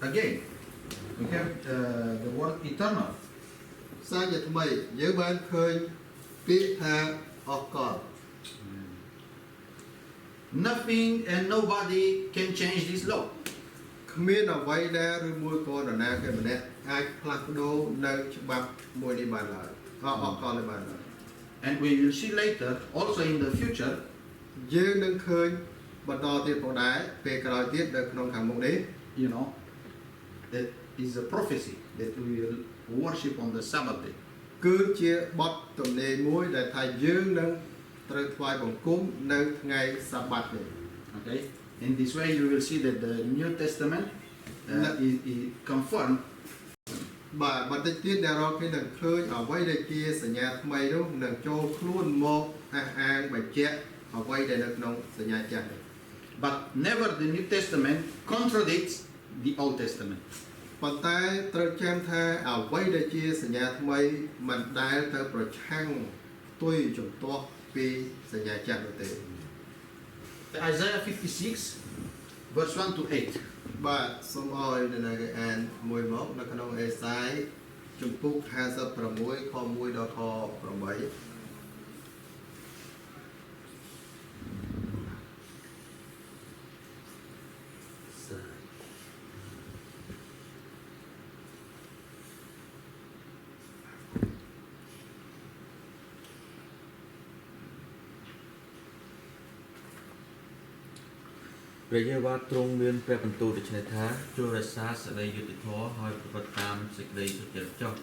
Again, we have the word eternal.
សារជាថ្មីយើងបានឃើញពាក្យថាអកល
Nothing and nobody can change this law.
គ្មានអ្វីដែរឬមួយក៏នរណាគេម្នាក់អាចផ្លាស់ប្ដូរនៅច្បាប់មួយនេះបានឡើយអកលនេះបានឡើយ
And we will see later, also in the future,
យើងនឹងឃើញបន្តទៀតផងដែរពេលក្រោយទៀតនៅក្នុងខាងមុខនេះ
you know, that is a prophecy that we will worship on the Sabbath day.
គឺជាបទទំនេរមួយដែលថាយើងនឹងត្រូវថ្វាយបង្គំនៅថ្ងៃសាបាតនេះ
Okay, in this way you will see that the New Testament is confirmed.
បាទបន្តិចទៀតអ្នករកគ្នានឹងឃើញអ្វីដែលជាសញ្ញាថ្មីនោះនឹងចូលខ្លួនមកអះអាងបញ្ជាក់អ្វីដែលនៅក្នុងសញ្ញាចាស់នេះ
But never the New Testament contradicts the Old Testament.
ប៉ុន្តែត្រូវចាំថាអ្វីដែលជាសញ្ញាថ្មីមិនដែលទៅប្រឆាំងផ្ទុយជំទាស់ពីសញ្ញាចាស់នោះទេ
Isaiah 56, verse 1 to 8.
បាទសូមឲ្យអ្នកគេអានមួយមកនៅក្នុងអេសាយជំពូក56ខ1ដល់ខ8
ព្រះយេហូវ៉ាទ្រង់មានព្រះបន្ទូលដូច្នេះថាចូលរក្សាសេចក្តីយុត្តិធម៌ហើយប្រព្រឹត្តតាមសេចក្តីសុចរិតចុះ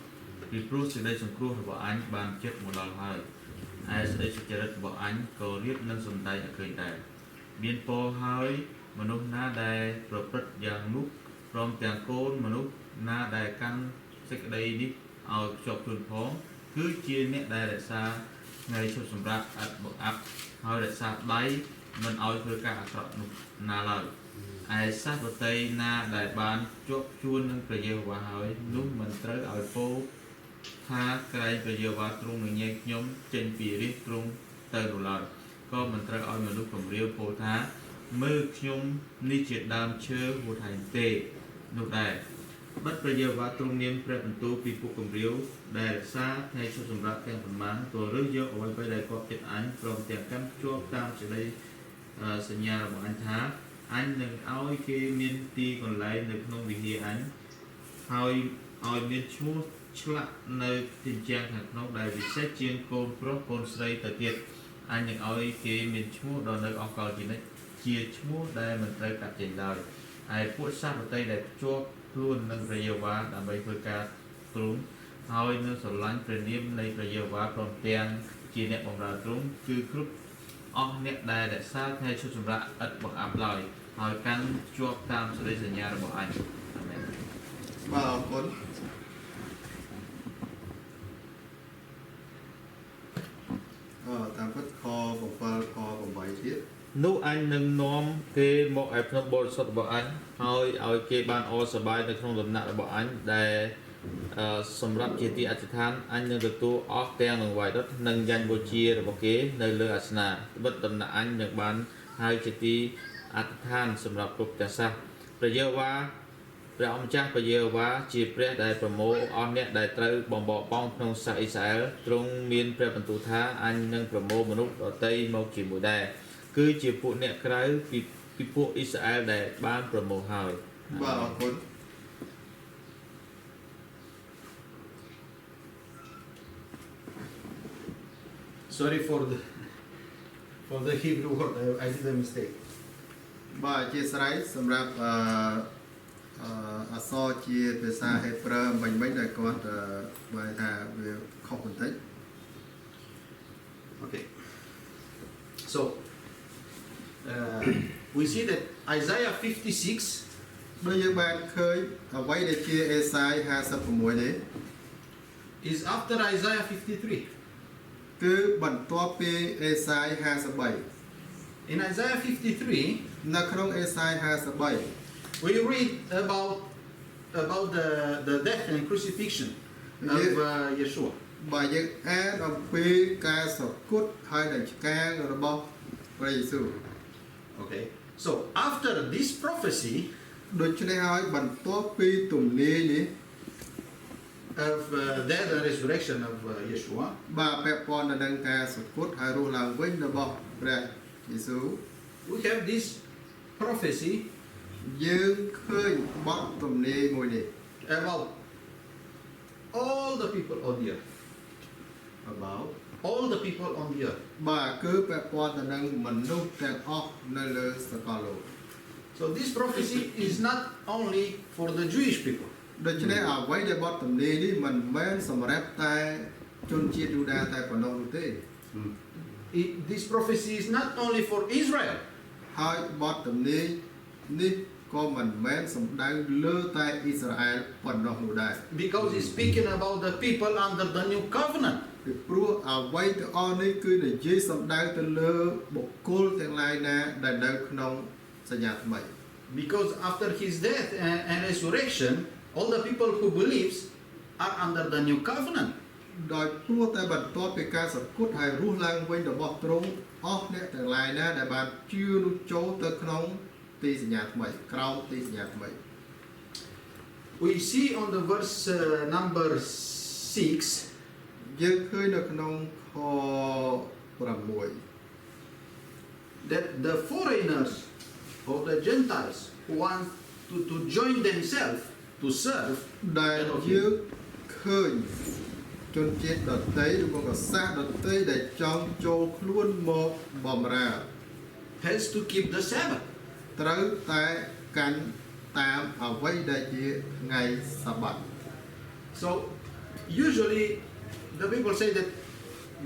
ពីព្រោះសេចក្តីសង្គ្រោះរបស់អញបានជិតមកដល់ហើយឯសេចក្តីសុចរិតរបស់អញក៏រៀបនឹងសំដែងឲ្យឃើញដែរមានពរហើយមនុស្សណាដែលប្រព្រឹត្តយ៉ាងនោះព្រមទាំងកូនមនុស្សណាដែលកាន់សេចក្តីនេះឲ្យខ្ជាប់ខ្លួនផងគឺជាអ្នកដែលរក្សាថ្ងៃឈប់សម្រាកឥតបង្អាប់ហើយរក្សាដៃមិនឲ្យធ្វើការអាក្រក់នោះណាឡើយឯសាសប្រតិណាដែលបានជាប់ជួននឹងព្រះយេហូវ៉ាហើយនោះមិនត្រូវឲ្យពោលថាក្រែងព្រះយេហូវ៉ាទ្រង់នឹងញែកខ្ញុំចេញពីរាជទ្រង់ទៅនោះឡើយក៏មិនត្រូវឲ្យមនុស្សគំរាមពោលថាមើលខ្ញុំនេះជាដើមឈើហួតហែងទេនោះដែរបិទព្រះយេហូវ៉ាទ្រង់មានព្រះបន្ទូលពីពួកគំរាមដែលរក្សាថ្ងៃឈប់សម្រាកទាំងប៉ុន្មានក៏រើសយកអ្វីដែលគាត់ចិត្តអញព្រមទាំងកាន់ជាប់តាមសេចក្តីសញ្ញារបស់អញថាអញនឹងឲ្យគេមានទីកន្លែងនៅក្នុងវិហារអញហើយឲ្យមានឈ្មោះឆ្លាក់នៅទីជាងខាងក្នុងដែលពិសេសជាងកូនប្រុសកូនស្រីទៅទៀតអញនឹងឲ្យគេមានឈ្មោះដល់នៅអកលជានិច្ចជាឈ្មោះដែលមិនត្រូវកាត់ចេញឡើយឯពួកសាសប្រតិដែលជាប់ខ្លួននឹងព្រះយេហូវ៉ាដើម្បីធ្វើការទ្រង់ហើយនឹងស្រឡាញ់ព្រះនាមនៃព្រះយេហូវ៉ាព្រមទាំងជាអ្នកបម្រើទ្រង់គឺគ្រប់អស់អ្នកដែលរក្សាថ្ងៃឈប់សម្រាកឥតបង្អាប់ឡើយហើយកាន់ជាប់តាមសេចក្តីសញ្ញារបស់អញអាមែន
បាទអរគុណតាមពិតខ7ខ8ទៀត
នោះអញនឹងនាំគេមកឯភ្នំបរិសុទ្ធរបស់អញហើយឲ្យគេបានអរសប្បាយនៅក្នុងដំណាក់របស់អញដែលសម្រាប់ជាទីអធិដ្ឋានអញនឹងទទួលអស់ទាំងនឹងវាយដុតនិងយ៉ាញ់បូជារបស់គេនៅលើអាសនៈត្បិតដំណាក់អញនឹងបានហើយជាទីអធិដ្ឋានសម្រាប់គ្រប់ទាំងសាសព្រះយេហូវ៉ាព្រះអង្គម្ចាស់ព្រះយេហូវ៉ាជាព្រះដែលប្រមូលអស់អ្នកដែលត្រូវបំបកប៉ងក្នុងសាសអ៊ីស្រាអែលទ្រង់មានព្រះបន្ទូលថាអញនឹងប្រមូលមនុស្សដទៃមកជាមួយដែរគឺជាពួកអ្នកក្រៅពីពួកអ៊ីស្រាអែលដែលបានប្រមូលហើយ
បាទអរគុណ
Sorry for the Hebrew word. I did a mistake.
បាទអធិស្ឋានសម្រាប់អក្សរជាភាសាហេប្រឺមិញដែលគាត់បែរថាវាខុសបន្តិច
Okay. So we see that Isaiah 56
ដូចយើងបានឃើញអ្វីដែលជាអេសាយ56នេះ
is after Isaiah 53.
គឺបន្ទាប់ពីអេសាយ53
In Isaiah 53,
នៅក្នុងអេសាយ53
we read about the death and crucifixion of Yeshua.
បាទយើងអានអំពីការសគត់ហើយនឹងឆ្កាងរបស់ព្រះយេស៊ូវ
Okay. So after this prophecy
ដូច្នេះហើយបន្ទាប់ពីទំនាយនេះ
of death and resurrection of Yeshua,
បាទពាក់ព័ន្ធទៅនឹងការសគត់ហើយរស់ឡើងវិញរបស់ព្រះយេស៊ូវ
we have this prophecy
យើងឃើញបទទំនាយមួយនេះ
about all the people on the earth.
about
all the people on the earth.
បាទគឺពាក់ព័ន្ធទៅនឹងមនុស្សទាំងអស់នៅលើសកលលោក
So this prophecy is not only for the Jewish people.
ដូច្នេះអ្វីដែលបទទំនាយនេះមិនមែនសម្រាប់តែជនជាតិយូដាតែប៉ុណ្ណោះនោះទេ
This prophecy is not only for Israel.
ហើយបទទំនាយនេះក៏មិនមែនសំដៅលើតែអ៊ីស្រាអែលប៉ុណ្ណោះនោះដែរ
Because it's speaking about the people under the new covenant.
ពីព្រោះអ្វីទាំងអស់នេះគឺនិយាយសំដៅទៅលើបុគ្គលទាំងឡាយណាដែលនៅក្នុងសញ្ញាថ្មី
Because after his death and resurrection, all the people who believes are under the new covenant.
ដោយព្រោះតែបន្ទាប់ពីការសគត់ហើយរស់ឡើងវិញរបស់ទ្រង់អស់អ្នកទាំងឡាយណាដែលបានជឿនោះចូលទៅក្នុងទីសញ្ញាថ្មីក្រោមទីសញ្ញាថ្មី
We see on the verse number 6
យើងឃើញនៅក្នុងខ6
that the foreigners or the Gentiles who want to join themselves to serve
ដែលយើងឃើញជនជាតិដទៃឬក៏សាសដទៃដែលចង់ចូលខ្លួនមកបម្រើ
has to keep the Sabbath.
ត្រូវតែកាន់តាមអ្វីដែលជាថ្ងៃសបាត់
So usually the people say that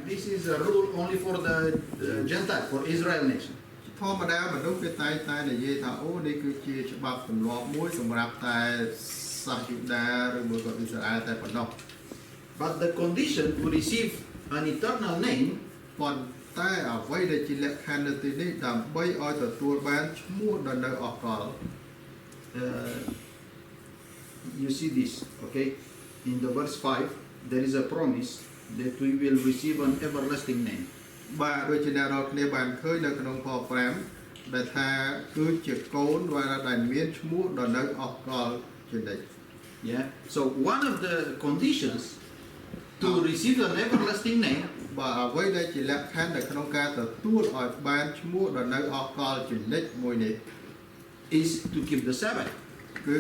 this is a rule only for the Gentile, for Israel nation.
ធម្មតាមនុស្សគេតែងតែនិយាយថាអូនេះគឺជាច្បាប់ទម្លាប់មួយសម្រាប់តែសាសយូដាឬមួយក៏អ៊ីស្រាអែលតែប៉ុណ្ណោះ
But the condition to receive an eternal name
ប៉ុន្តែអ្វីដែលជាលក្ខខណ្ឌនៅទីនេះដើម្បីឲ្យទទួលបានឈ្មោះដ៏នៅអកល
you see this, okay? In the verse 5, there is a promise that we will receive an everlasting name.
បាទដូចជាអ្នករាល់គ្នាបានឃើញនៅក្នុងខ5ដែលថាគឺជាកូនដែលមានឈ្មោះដ៏នៅអកលជានិច្ច
Yeah. So one of the conditions to receive an everlasting name
បាទអ្វីដែលជាលក្ខខណ្ឌនៅក្នុងការទទួលឲ្យបានឈ្មោះដ៏នៅអកលជានិច្ចមួយនេះ
is to keep the Sabbath.
គឺ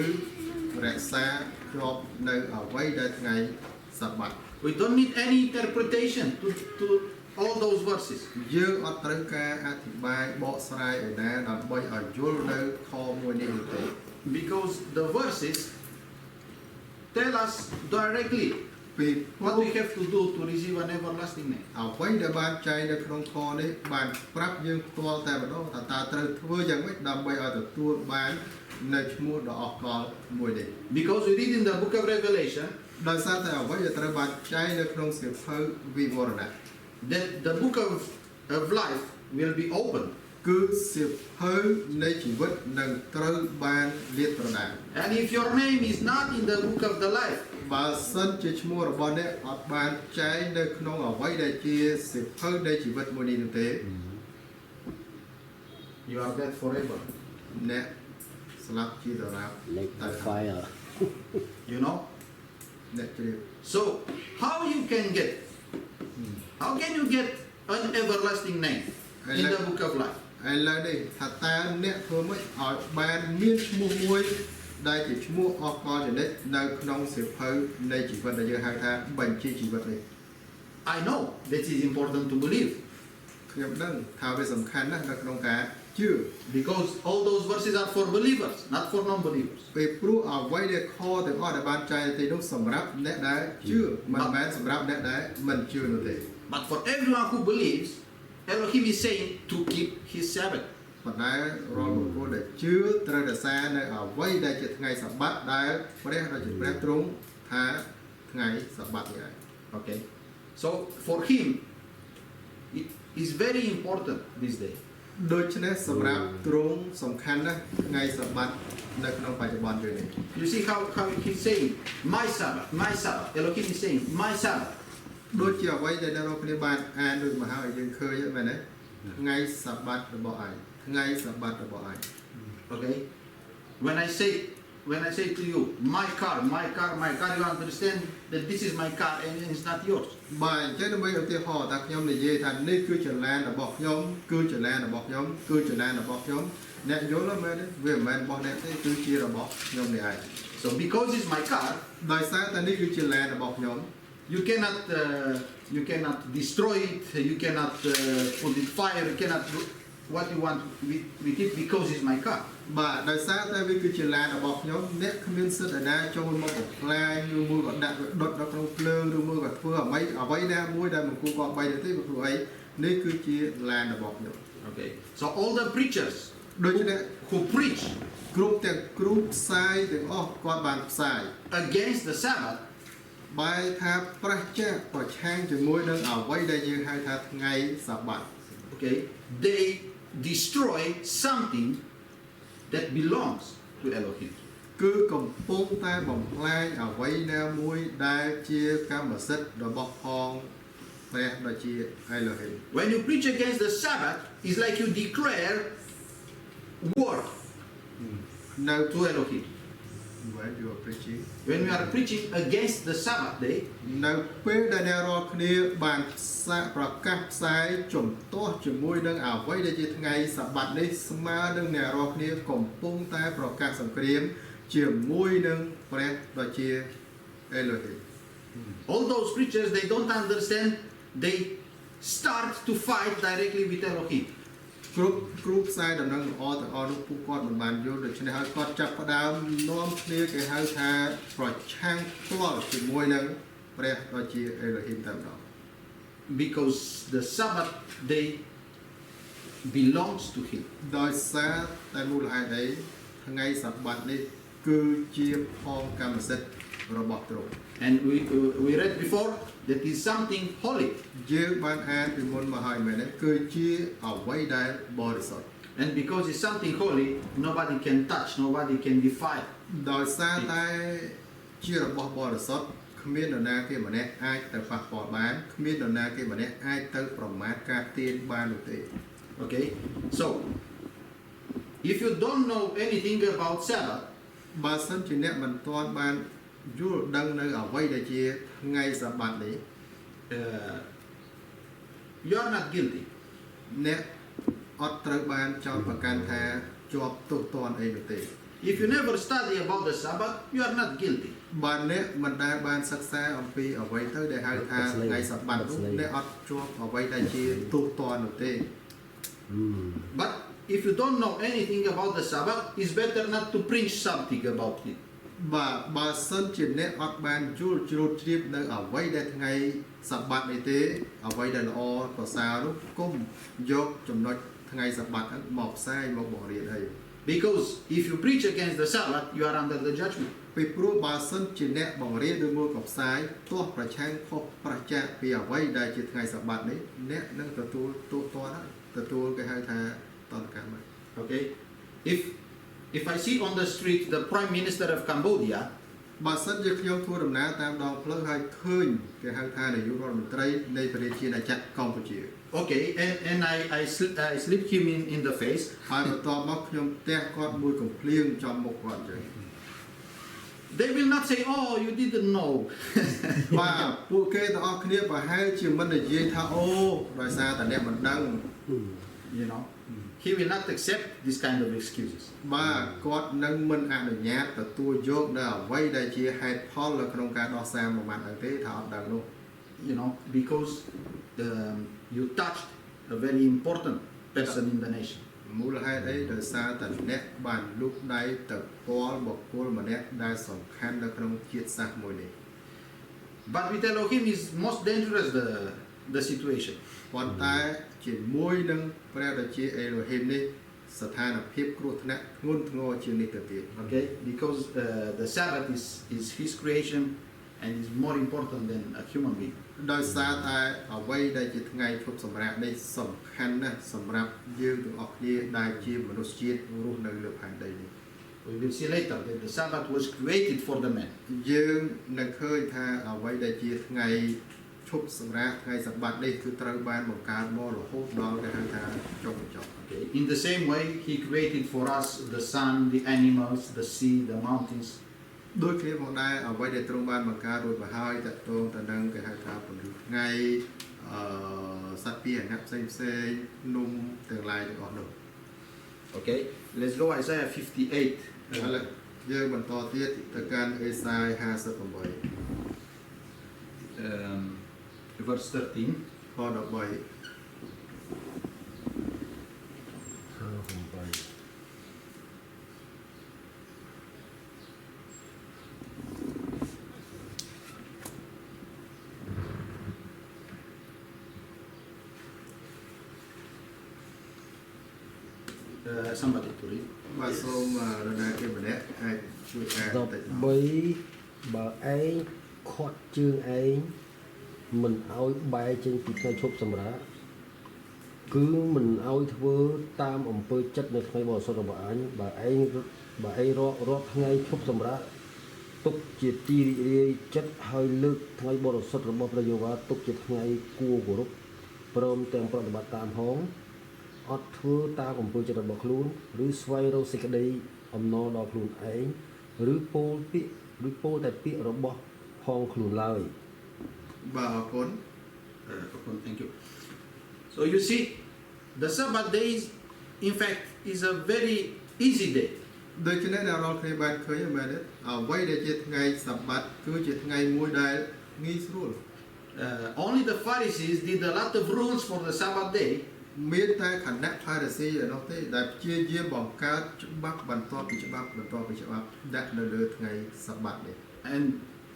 រក្សាជាប់នៅអ្វីដែលថ្ងៃសបាត់
We don't need any interpretation to all those verses.
យើងអត់ត្រូវការអធិប្បាយបកស្រាយឯណាដើម្បីឲ្យយល់នៅខមួយនេះនោះទេ
Because the verses tell us directly
ពី
what we have to do to receive an everlasting name.
អ្វីដែលបានចែងនៅក្នុងខនេះបានប្រាប់យើងផ្ទាល់តែម្ដងថាតើត្រូវធ្វើយ៉ាងម៉េចដើម្បីឲ្យទទួលបាននៅឈ្មោះដ៏អកលមួយនេះ
Because we read in the book of Revelation
ដោយសារតែអ្វីដែលត្រូវបានចែងនៅក្នុងសៀវភៅវិវរណៈ
that the book of life will be open.
គឺសៀវភៅនៃជីវិតនឹងត្រូវបានលាតត្រដាង
And if your name is not in the book of the life,
បើសិនជាឈ្មោះរបស់អ្នកអត់បានចែងនៅក្នុងអ្វីដែលជាសៀវភៅនៃជីវិតមួយនេះនោះទេ
you are dead forever.
អ្នកស្លាប់ជាដរាប
Like the fire.
You know?
អ្នកជ្រាប
So how you can get an everlasting name in the book of life?
ឥឡូវនេះថាតើអ្នកធ្វើម៉េចឲ្យបានមានឈ្មោះមួយដែលជាឈ្មោះអកលជានិច្ចនៅក្នុងសៀវភៅនៃជីវិតដែលយើងហៅថាបញ្ជីជីវិតនេះ
I know that is important to believe
ខ្ញុំដឹងថាវាសំខាន់ណាស់នៅក្នុងការជឿ
because all those verses are for believers, not for non-believers.
ពេលព្រោះអ្វីដែលខទាំងអស់ដែលបានចែងទីនោះសម្រាប់អ្នកដែលជឿមិនមែនសម្រាប់អ្នកដែលមិនជឿនោះទេ
But for everyone who believes, Elohim is saying to keep his Sabbath.
ប៉ុន្តែរាល់បុគ្គលដែលជឿត្រូវរក្សានៅអ្វីដែលជាថ្ងៃសបាតដែលព្រះដ៏ជាព្រះទ្រង់ថាថ្ងៃសបាតនេះឯង
Okay. So for him, it is very important this day.
ដូច្នេះសម្រាប់ទ្រង់សំខាន់ណាស់ថ្ងៃសបាតនៅក្នុងបច្ចុប្បន្នយើងនេះ
You see how he's saying, my Sabbath, my Sabbath. Elohim is saying, my Sabbath.
ដូចជាអ្វីដែលអ្នករាល់គ្នាបានអានដូចមកហើយយើងឃើញមែនទេថ្ងៃសបាតរបស់ឯងថ្ងៃសបាតរបស់ឯង
Okay. When I say to you, my car, you understand that this is my car and it's not yours.
បាទអញ្ចឹងដើម្បីឧទាហរណ៍ថាខ្ញុំនិយាយថានេះគឺជាឡានរបស់ខ្ញុំគឺជាឡានរបស់ខ្ញុំគឺជាឡានរបស់ខ្ញុំអ្នកយល់មែនទេវាមិនមែនរបស់អ្នកទេគឺជារបស់ខ្ញុំនេះឯង
So because it's my car,
ដោយសារតែនេះគឺជាឡានរបស់ខ្ញុំ
you cannot destroy it, you cannot put it fire, you cannot do what you want with it because it's my car.
បាទដោយសារតែវាគឺជាឡានរបស់ខ្ញុំអ្នកគ្មានសិទ្ធិឯណាចូលមកបំផ្លាញឬមួយក៏ដាក់ដុតនៅក្នុងភ្លើងឬមួយក៏ធ្វើអ្វីណាមួយដែលមិនគួរគប្បីទេព្រោះអីនេះគឺជាឡានរបស់ខ្ញុំ
Okay. So all the preachers
ដូច្នេះ
who preach
គ្រប់ទាំងគ្រូផ្សាយទាំងអស់គាត់បានផ្សាយ
against the Sabbath,
បែរថាប្រឆាំងប្រឆាំងជាមួយនឹងអ្វីដែលយើងហៅថាថ្ងៃសាបាត
okay, they destroy something that belongs to Elohim.
គឺកំពុងតែបំផ្លាញអ្វីណាមួយដែលជាកម្មសិទ្ធិរបស់ផងព្រះដ៏ជា Elohim
When you preach against the Sabbath, it's like you declare war
នៅ
to Elohim.
when you are preaching
When we are preaching against the Sabbath day,
នៅពេលដែលអ្នករាល់គ្នាបានប្រកាសផ្សាយជំទាស់ជាមួយនឹងអ្វីដែលជាថ្ងៃសាបាតនេះស្មើនឹងអ្នករាល់គ្នាកំពុងតែប្រកាសសង្គ្រាមជាមួយនឹងព្រះដ៏ជា Elohim
all those preachers, they don't understand, they start to fight directly with Elohim.
គ្រប់គ្រូផ្សាយដំណឹងល្អទាំងអស់នោះពួកគាត់មិនបានយល់ដូច្នេះហើយគាត់ចាប់ផ្ដើមនាំគ្នាគេហៅថាប្រឆាំងផ្ទាល់ជាមួយនឹងព្រះដ៏ជា Elohim តែម្ដង
Because the Sabbath day belongs to him.
ដោយសារតែមូលហេតុអីថ្ងៃសាបាតនេះគឺជាផងកម្មសិទ្ធិរបស់ទ្រង់
And we read before that is something holy.
យើងបានអានពីមុនមកហើយមែនទេគឺជាអ្វីដែលបរិសុទ្ធ
And because it's something holy, nobody can touch, nobody can defile.
ដោយសារតែជារបស់បរិសុទ្ធគ្មាននរណាគេម្នាក់អាចទៅប៉ះពាល់បានគ្មាននរណាគេម្នាក់អាចទៅប្រមាថការទានបាននោះទេ
Okay? So, if you don't know anything about Sabbath,
បើសិនជាអ្នកមិនទាន់បានយល់ដឹងនៅអ្វីដែលជាថ្ងៃសាបាតនេះ
you are not guilty.
អ្នកអត់ត្រូវបានចោទប្រកាន់ថាជាប់ទោសទណ្ឌអីនោះទេ
If you never study about the Sabbath, you are not guilty.
បើអ្នកមិនដែលបានសិក្សាអំពីអ្វីទៅដែលហៅថាថ្ងៃសាបាតនោះអ្នកអត់ជាប់អ្វីដែលជាទោសទណ្ឌនោះទេ
But if you don't know anything about the Sabbath, it's better not to preach something about it.
បើសិនជាអ្នកអត់បានយល់ជ្រួតជ្រាបនៅអ្វីដែលថ្ងៃសាបាតនេះទេអ្វីដែលល្អប្រសើរនោះគុំយកចំណុចថ្ងៃសាបាតហ្នឹងមកផ្សាយមកបង្រៀនអី
Because if you preach against the Sabbath, you are under the judgment.
ពីព្រោះបើសិនជាអ្នកបង្រៀនឬមួយក៏ផ្សាយទាស់ប្រឆាំងខុសប្រឆាំងពីអ្វីដែលជាថ្ងៃសាបាតនេះអ្នកនឹងទទួលទោសទណ្ឌហើយទទួលគេហៅថាតន្តកម្ម
Okay? If I see on the street the Prime Minister of Cambodia,
បើសិនជាខ្ញុំធ្វើដំណើរតាមដងផ្លូវហើយឃើញគេហៅថានាយករដ្ឋមន្ត្រីនៃព្រះរាជាណាចក្រកម្ពុជា
okay, and I slip him in the face,
ហើយបន្ទាប់មកខ្ញុំផ្ទះគាត់មួយកំភ្លៀងចំមុខគាត់អញ្ចឹង
they will not say, oh, you didn't know.
បាទពួកគេទាំងអស់គ្នាប្រហែលជាមិននិយាយថាអូដោយសារតែអ្នកមិនដឹង
You know, he will not accept this kind of excuses.
បាទគាត់នឹងមិនអនុញ្ញាតទទួលយកនៅអ្វីដែលជាហេតុផលនៅក្នុងការដោះសារមួយម៉ាត់ហ្នឹងទេថាអត់ដឹងនោះ
You know, because you touched a very important person in the nation.
មូលហេតុអីដោយសារតែអ្នកបានលូកដៃទៅពាល់បុគ្គលម្នាក់ដែលសំខាន់នៅក្នុងជាតិសាសន៍មួយនេះ
But with Elohim is most dangerous the situation.
ប៉ុន្តែជាមួយនឹងព្រះដ៏ជា Elohim នេះស្ថានភាពគ្រោះថ្នាក់ធ្ងន់ធ្ងរជាងនេះទៅទៀត
Okay, because the Sabbath is his creation and is more important than a human being.
ដោយសារតែអ្វីដែលជាថ្ងៃឈប់សម្រាកនេះសំខាន់ណាស់សម្រាប់យើងទាំងអស់គ្នាដែលជាមនុស្សជាតិរស់នៅលើផែនដីនេះ
We will see later that the Sabbath was created for the man.
យើងនឹងឃើញថាអ្វីដែលជាថ្ងៃឈប់សម្រាកថ្ងៃសបាតនេះគឺត្រូវបានបង្កើតមករហូតដល់គេហៅថាចុងបញ្ចប់
Okay. In the same way, he created for us the sun, the animals, the sea, the mountains.
ដូចគ្នាផងដែរអ្វីដែលទ្រង់បានបង្កើតរួចមកហើយតកតងទៅនឹងគេហៅថាពន្លឺថ្ងៃសត្វពាហនៈផ្សេងនំទាំងឡាយទាំងអស់នោះ
Okay. Let's go Isaiah 58.
ឥឡូវយើងបន្តទៀតទៅកាន់អេសាយ58
verse 13.
ខ13
Somebody to read.
បាទសូមរណាគេម្នាក់អាចជួយអានបន្តិច
13បើឯងខាត់ជើងឯងមិនឲ្យបែរចេញពីថ្ងៃឈប់សម្រាកគឺមិនឲ្យធ្វើតាមអំពើចិត្តនៅថ្ងៃបរិសុទ្ធរបស់អញបើឯងរាល់ថ្ងៃឈប់សម្រាកទុកជាទីរីករាយចិត្តហើយលើកថ្ងៃបរិសុទ្ធរបស់ព្រះយេហូវ៉ាទុកជាថ្ងៃគួរគោរពព្រមទាំងប្រតិបត្តិតាមហងអត់ធ្វើតាមអំពើចិត្តរបស់ខ្លួនឬស្វែងរកសេចក្តីអំណរដល់ខ្លួនឯងឬពោលតែពាក្យរបស់ផងខ្លួនឡើយ
បាទអរគុណ
Okay, thank you. So you see, the Sabbath day, in fact, is a very easy day.
ដូច្នេះអ្នករាល់គ្នាបានឃើញហើយមែនទេអ្វីដែលជាថ្ងៃសបាតគឺជាថ្ងៃមួយដែលងាយស្រួល
Only the Pharisees did a lot of rules for the Sabbath day.
មានតែគណៈផារ៉ាស៊ីឯនោះទេដែលព្យាយាមបង្កើតច្បាប់បន្តពីច្បាប់ដាក់នៅលើថ្ងៃសបាតនេះ
And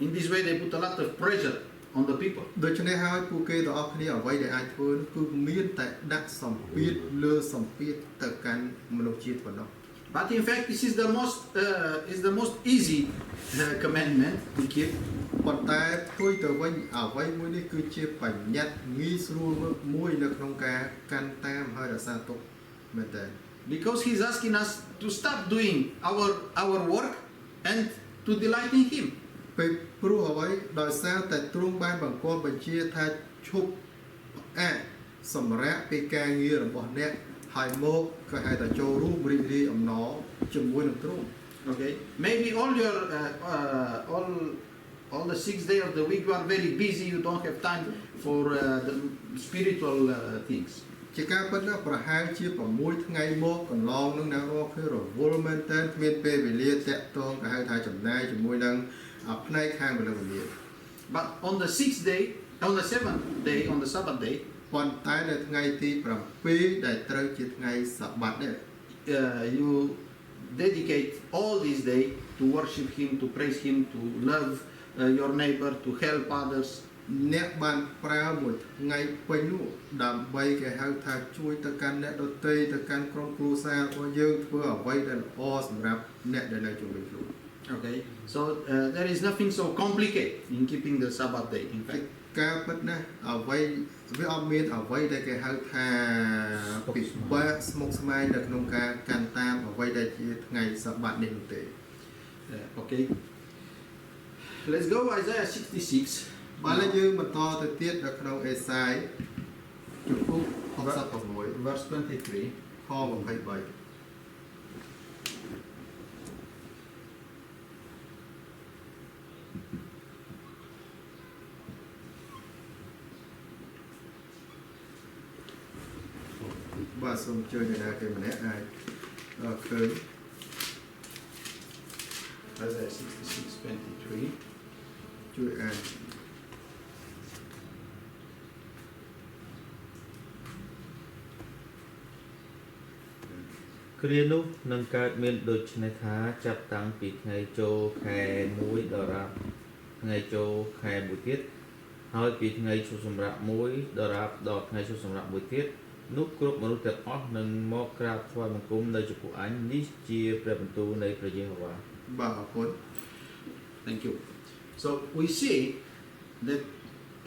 in this way, they put a lot of pressure on the people.
ដូច្នេះហើយពួកគេទាំងអស់គ្នាអ្វីដែលអាចធ្វើនោះគឺមានតែដាក់សម្ពាធលើសម្ពាធទៅកាន់មនុស្សជាតិប៉ុណ្ណោះ
But in fact, this is the most easy commandment to keep.
ប៉ុន្តែផ្ទុយទៅវិញអ្វីមួយនេះគឺជាបញ្ញត្តិងាយស្រួលមួយនៅក្នុងការកាន់តាមហើយរក្សាទុកមែនទេ
Because he's asking us to stop doing our work and to delight in him.
ពេលព្រោះអ្វីដោយសារតែទ្រង់បានបង្គាប់បញ្ជាថាឈប់អាចសម្រាប់ពីការងាររបស់អ្នកហើយមកក៏ហៅថាចូលរួមរីករាយអំណរជាមួយនឹងទ្រង់
Okay, maybe all the 6 days of the week you are very busy. You don't have time for the spiritual things.
ជាការពិតណាស់ប្រហែលជា6ថ្ងៃមកកន្លងនឹងអ្នករាល់គ្នារវល់មែនតើគ្មានពេលវេលាតាក់ទងក៏ហៅថាចំណាយជាមួយនឹងផ្នែកខាងមនុស្សវិញ្ញាណ
But on the 6th day, on the 7th day, on the Sabbath day,
ប៉ុន្តែនៅថ្ងៃទី7ដែលត្រូវជាថ្ងៃសបាតនេះ
you dedicate all this day to worship Him, to praise Him, to love your neighbor, to help others.
អ្នកបានប្រើមួយថ្ងៃពេញនោះដើម្បីគេហៅថាជួយទៅកាន់អ្នកដទៃទៅកាន់ក្រុមគ្រួសាររបស់យើងធ្វើអ្វីដែលល្អសម្រាប់អ្នកដែលនៅជុំវិញខ្លួន
Okay, so there is nothing so complicated in keeping the Sabbath day. In fact,
ការពិតណាស់អ្វីវាអត់មានអ្វីដែលគេហៅថាពិបាកស្មុគស្មាញនៅក្នុងការកាន់តាមអ្វីដែលជាថ្ងៃសបាតនេះនោះទេ
okay. Let's go Isaiah 66.
បើឡើយយើងបន្តទៅទៀតនៅក្នុងអេសាយជំពូក66
verse 23.
ខ23 បាទសូមជួយអ្នកណាគេម្នាក់អាចឃើញ
Isaiah 66:23.
ជួយអាន
គ្រានោះនឹងកើតមានដូចនេះថាចាប់តាំងពីថ្ងៃចូលខែ1ដល់រាប់ថ្ងៃចូលខែ1ទៀតហើយពីថ្ងៃឈប់សម្រាក1ដល់រាប់ដល់ថ្ងៃឈប់សម្រាក1ទៀតនោះគ្រប់មនុស្សទាំងអស់នឹងមកក្រាបថ្វាយបង្គំនៅចំពោះអញនេះជាព្រះបន្ទូលនៃព្រះយេហូវ៉ា
បាទអរគុណ
Thank you. So we see that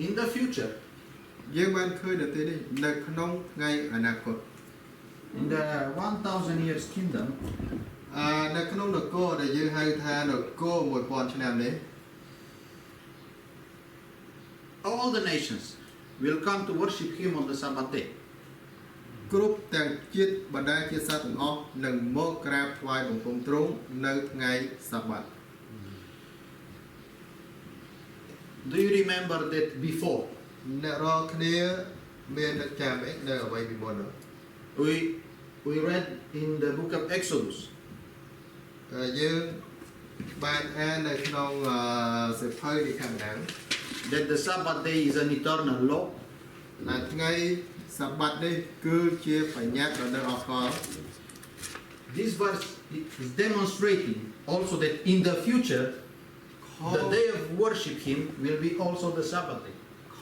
in the future,
យើងបានឃើញនៅទីនេះនៅក្នុងថ្ងៃអនាគត
in the 1,000 years kingdom,
នៅក្នុងនគរដែលយើងហៅថានគរ 1000 ឆ្នាំនេះ
all the nations will come to worship Him on the Sabbath day.
គ្រប់ទាំងជាតិបណ្ដាជាសត្វទាំងអស់នឹងមកក្រាបថ្វាយបង្គំទ្រង់នៅថ្ងៃសបាត
Do you remember that before?
អ្នករាល់គ្នាមាននឹកចាំអីនៅអ្វីពីមុននោះ
We read in the book of Exodus.
យើងបានអាននៅក្នុងសៀវភៅនៃខាងដើម
that the Sabbath day is an eternal law.
តែថ្ងៃសបាតនេះគឺជាបញ្ញត្តិដ៏នៅអកល
This verse is demonstrating also that in the future, the day of worship Him will be also the Sabbath day.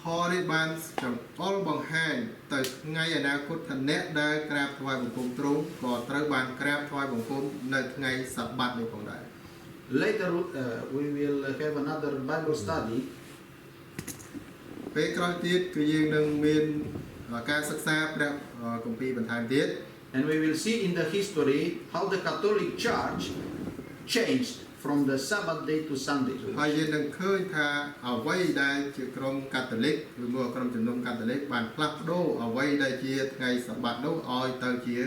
ខនេះបានចង្អុលបង្ហាញទៅថ្ងៃអនាគតថាអ្នកដែលក្រាបថ្វាយបង្គំទ្រង់ក៏ត្រូវបានក្រាបថ្វាយបង្គំនៅថ្ងៃសបាតនេះផងដែរ
Later, we will have another Bible study.
ពេលក្រោយទៀតគឺយើងនឹងមានការសិក្សាព្រះគម្ពីរបន្ថែមទៀត
And we will see in the history how the Catholic Church changed from the Sabbath day to Sunday.
ហើយយើងនឹងឃើញថាអ្វីដែលជាក្រុមកាតូលិកឬមួយក្រុមជំនុំកាតូលិកបានផ្លាស់ប្ដូរអ្វីដែលជាថ្ងៃសបាតនោះឲ្យទៅជា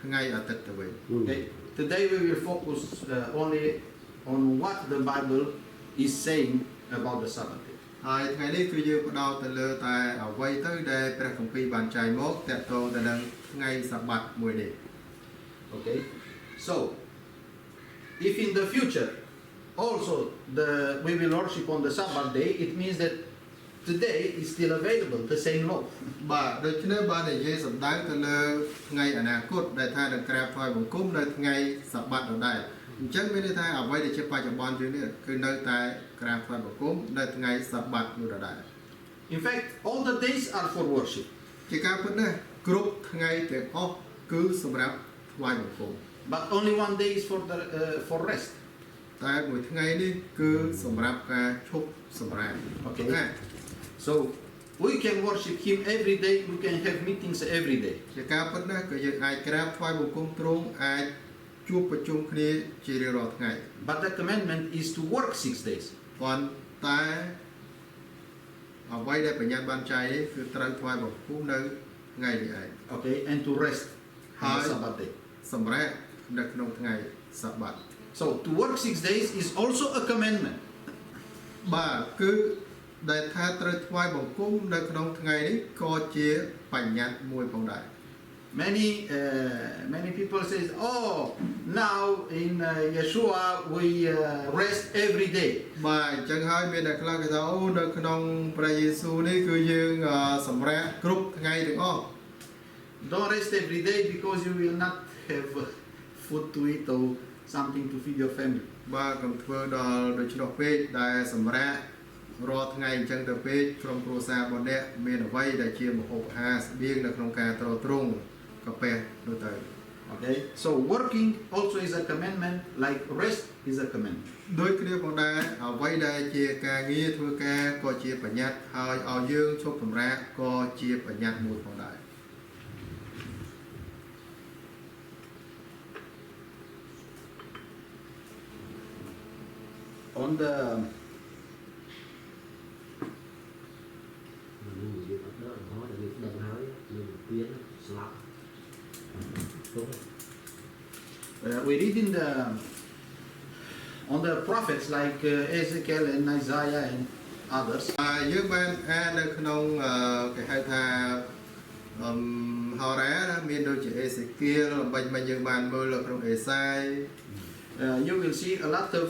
ថ្ងៃអាទិត្យទៅវិញ
Okay. Today we will focus only on what the Bible is saying about the Sabbath day.
ហើយថ្ងៃនេះគឺយើងផ្ដោតទៅលើតែអ្វីទៅដែលព្រះគម្ពីរបានចែងមកទាក់ទងទៅនឹងថ្ងៃសបាតមួយនេះ
Okay. So, if in the future also we will worship on the Sabbath day, it means that today is still available, the same law.
បាទដូច្នេះបាននិយាយសម្ដៅទៅលើថ្ងៃអនាគតដែលថានឹងក្រាបថ្វាយបង្គំនៅថ្ងៃសបាតដដែលអញ្ចឹងមានន័យថាអ្វីដែលជាបច្ចុប្បន្នយើងនេះគឺនៅតែក្រាបថ្វាយបង្គំនៅថ្ងៃសបាតនោះដដែល
In fact, all the days are for worship.
ជាការពិតណាស់គ្រប់ថ្ងៃទាំងអស់គឺសម្រាប់ថ្វាយបង្គំ
But only one day is for rest.
តែមួយថ្ងៃនេះគឺសម្រាប់ការឈប់សម្រាក
Okay.
ណា
So we can worship Him every day. We can have meetings every day.
ជាការពិតណាស់ក៏យើងអាចក្រាបថ្វាយបង្គំទ្រង់អាចជួបប្រជុំគ្នាជារៀងរាល់ថ្ងៃ
But the commandment is to work 6 days.
ប៉ុន្តែអ្វីដែលបញ្ញត្តិបានចែងនេះគឺត្រូវថ្វាយបង្គំនៅថ្ងៃនេះឯង
Okay, and to rest on the Sabbath day.
សម្រាប់នៅក្នុងថ្ងៃសបាត
So to work 6 days is also a commandment.
បាទគឺដែលថាត្រូវថ្វាយបង្គំនៅក្នុងថ្ងៃនេះក៏ជាបញ្ញត្តិមួយផងដែរ
Many people say, oh, now in Yeshua we rest every day.
បាទអញ្ចឹងហើយមានអ្នកខ្លះគេថាអូនៅក្នុងព្រះយេស៊ូវនេះគឺយើងសម្រាប់គ្រប់ថ្ងៃទាំងអស់
Don't rest every day because you will not have food to eat or something to feed your family.
បាទកុំធ្វើដល់ដូច្នោះពេកដែលសម្រាប់រាល់ថ្ងៃអញ្ចឹងទៅពេកក្រុមគ្រួសាររបស់អ្នកមានអ្វីដែលជាម្ហូបអាហារស្បៀងនៅក្នុងការទ្រទ្រង់កាពះនោះទៅ
Okay, so working also is a commandment, like rest is a commandment.
ដូចគ្នាផងដែរអ្វីដែលជាការងារធ្វើការក៏ជាបញ្ញត្តិហើយឲ្យយើងឈប់សម្រាកក៏ជាបញ្ញត្តិមួយផងដែរ
On the we read in on the prophets like Ezekiel and Isaiah and others.
យើងបានអាននៅក្នុងគេហៅថាហោរ៉ាណាមានដូចជាអេសេគៀលបាញ់យើងបានមើលនៅក្នុងអេសាយ
You will see a lot of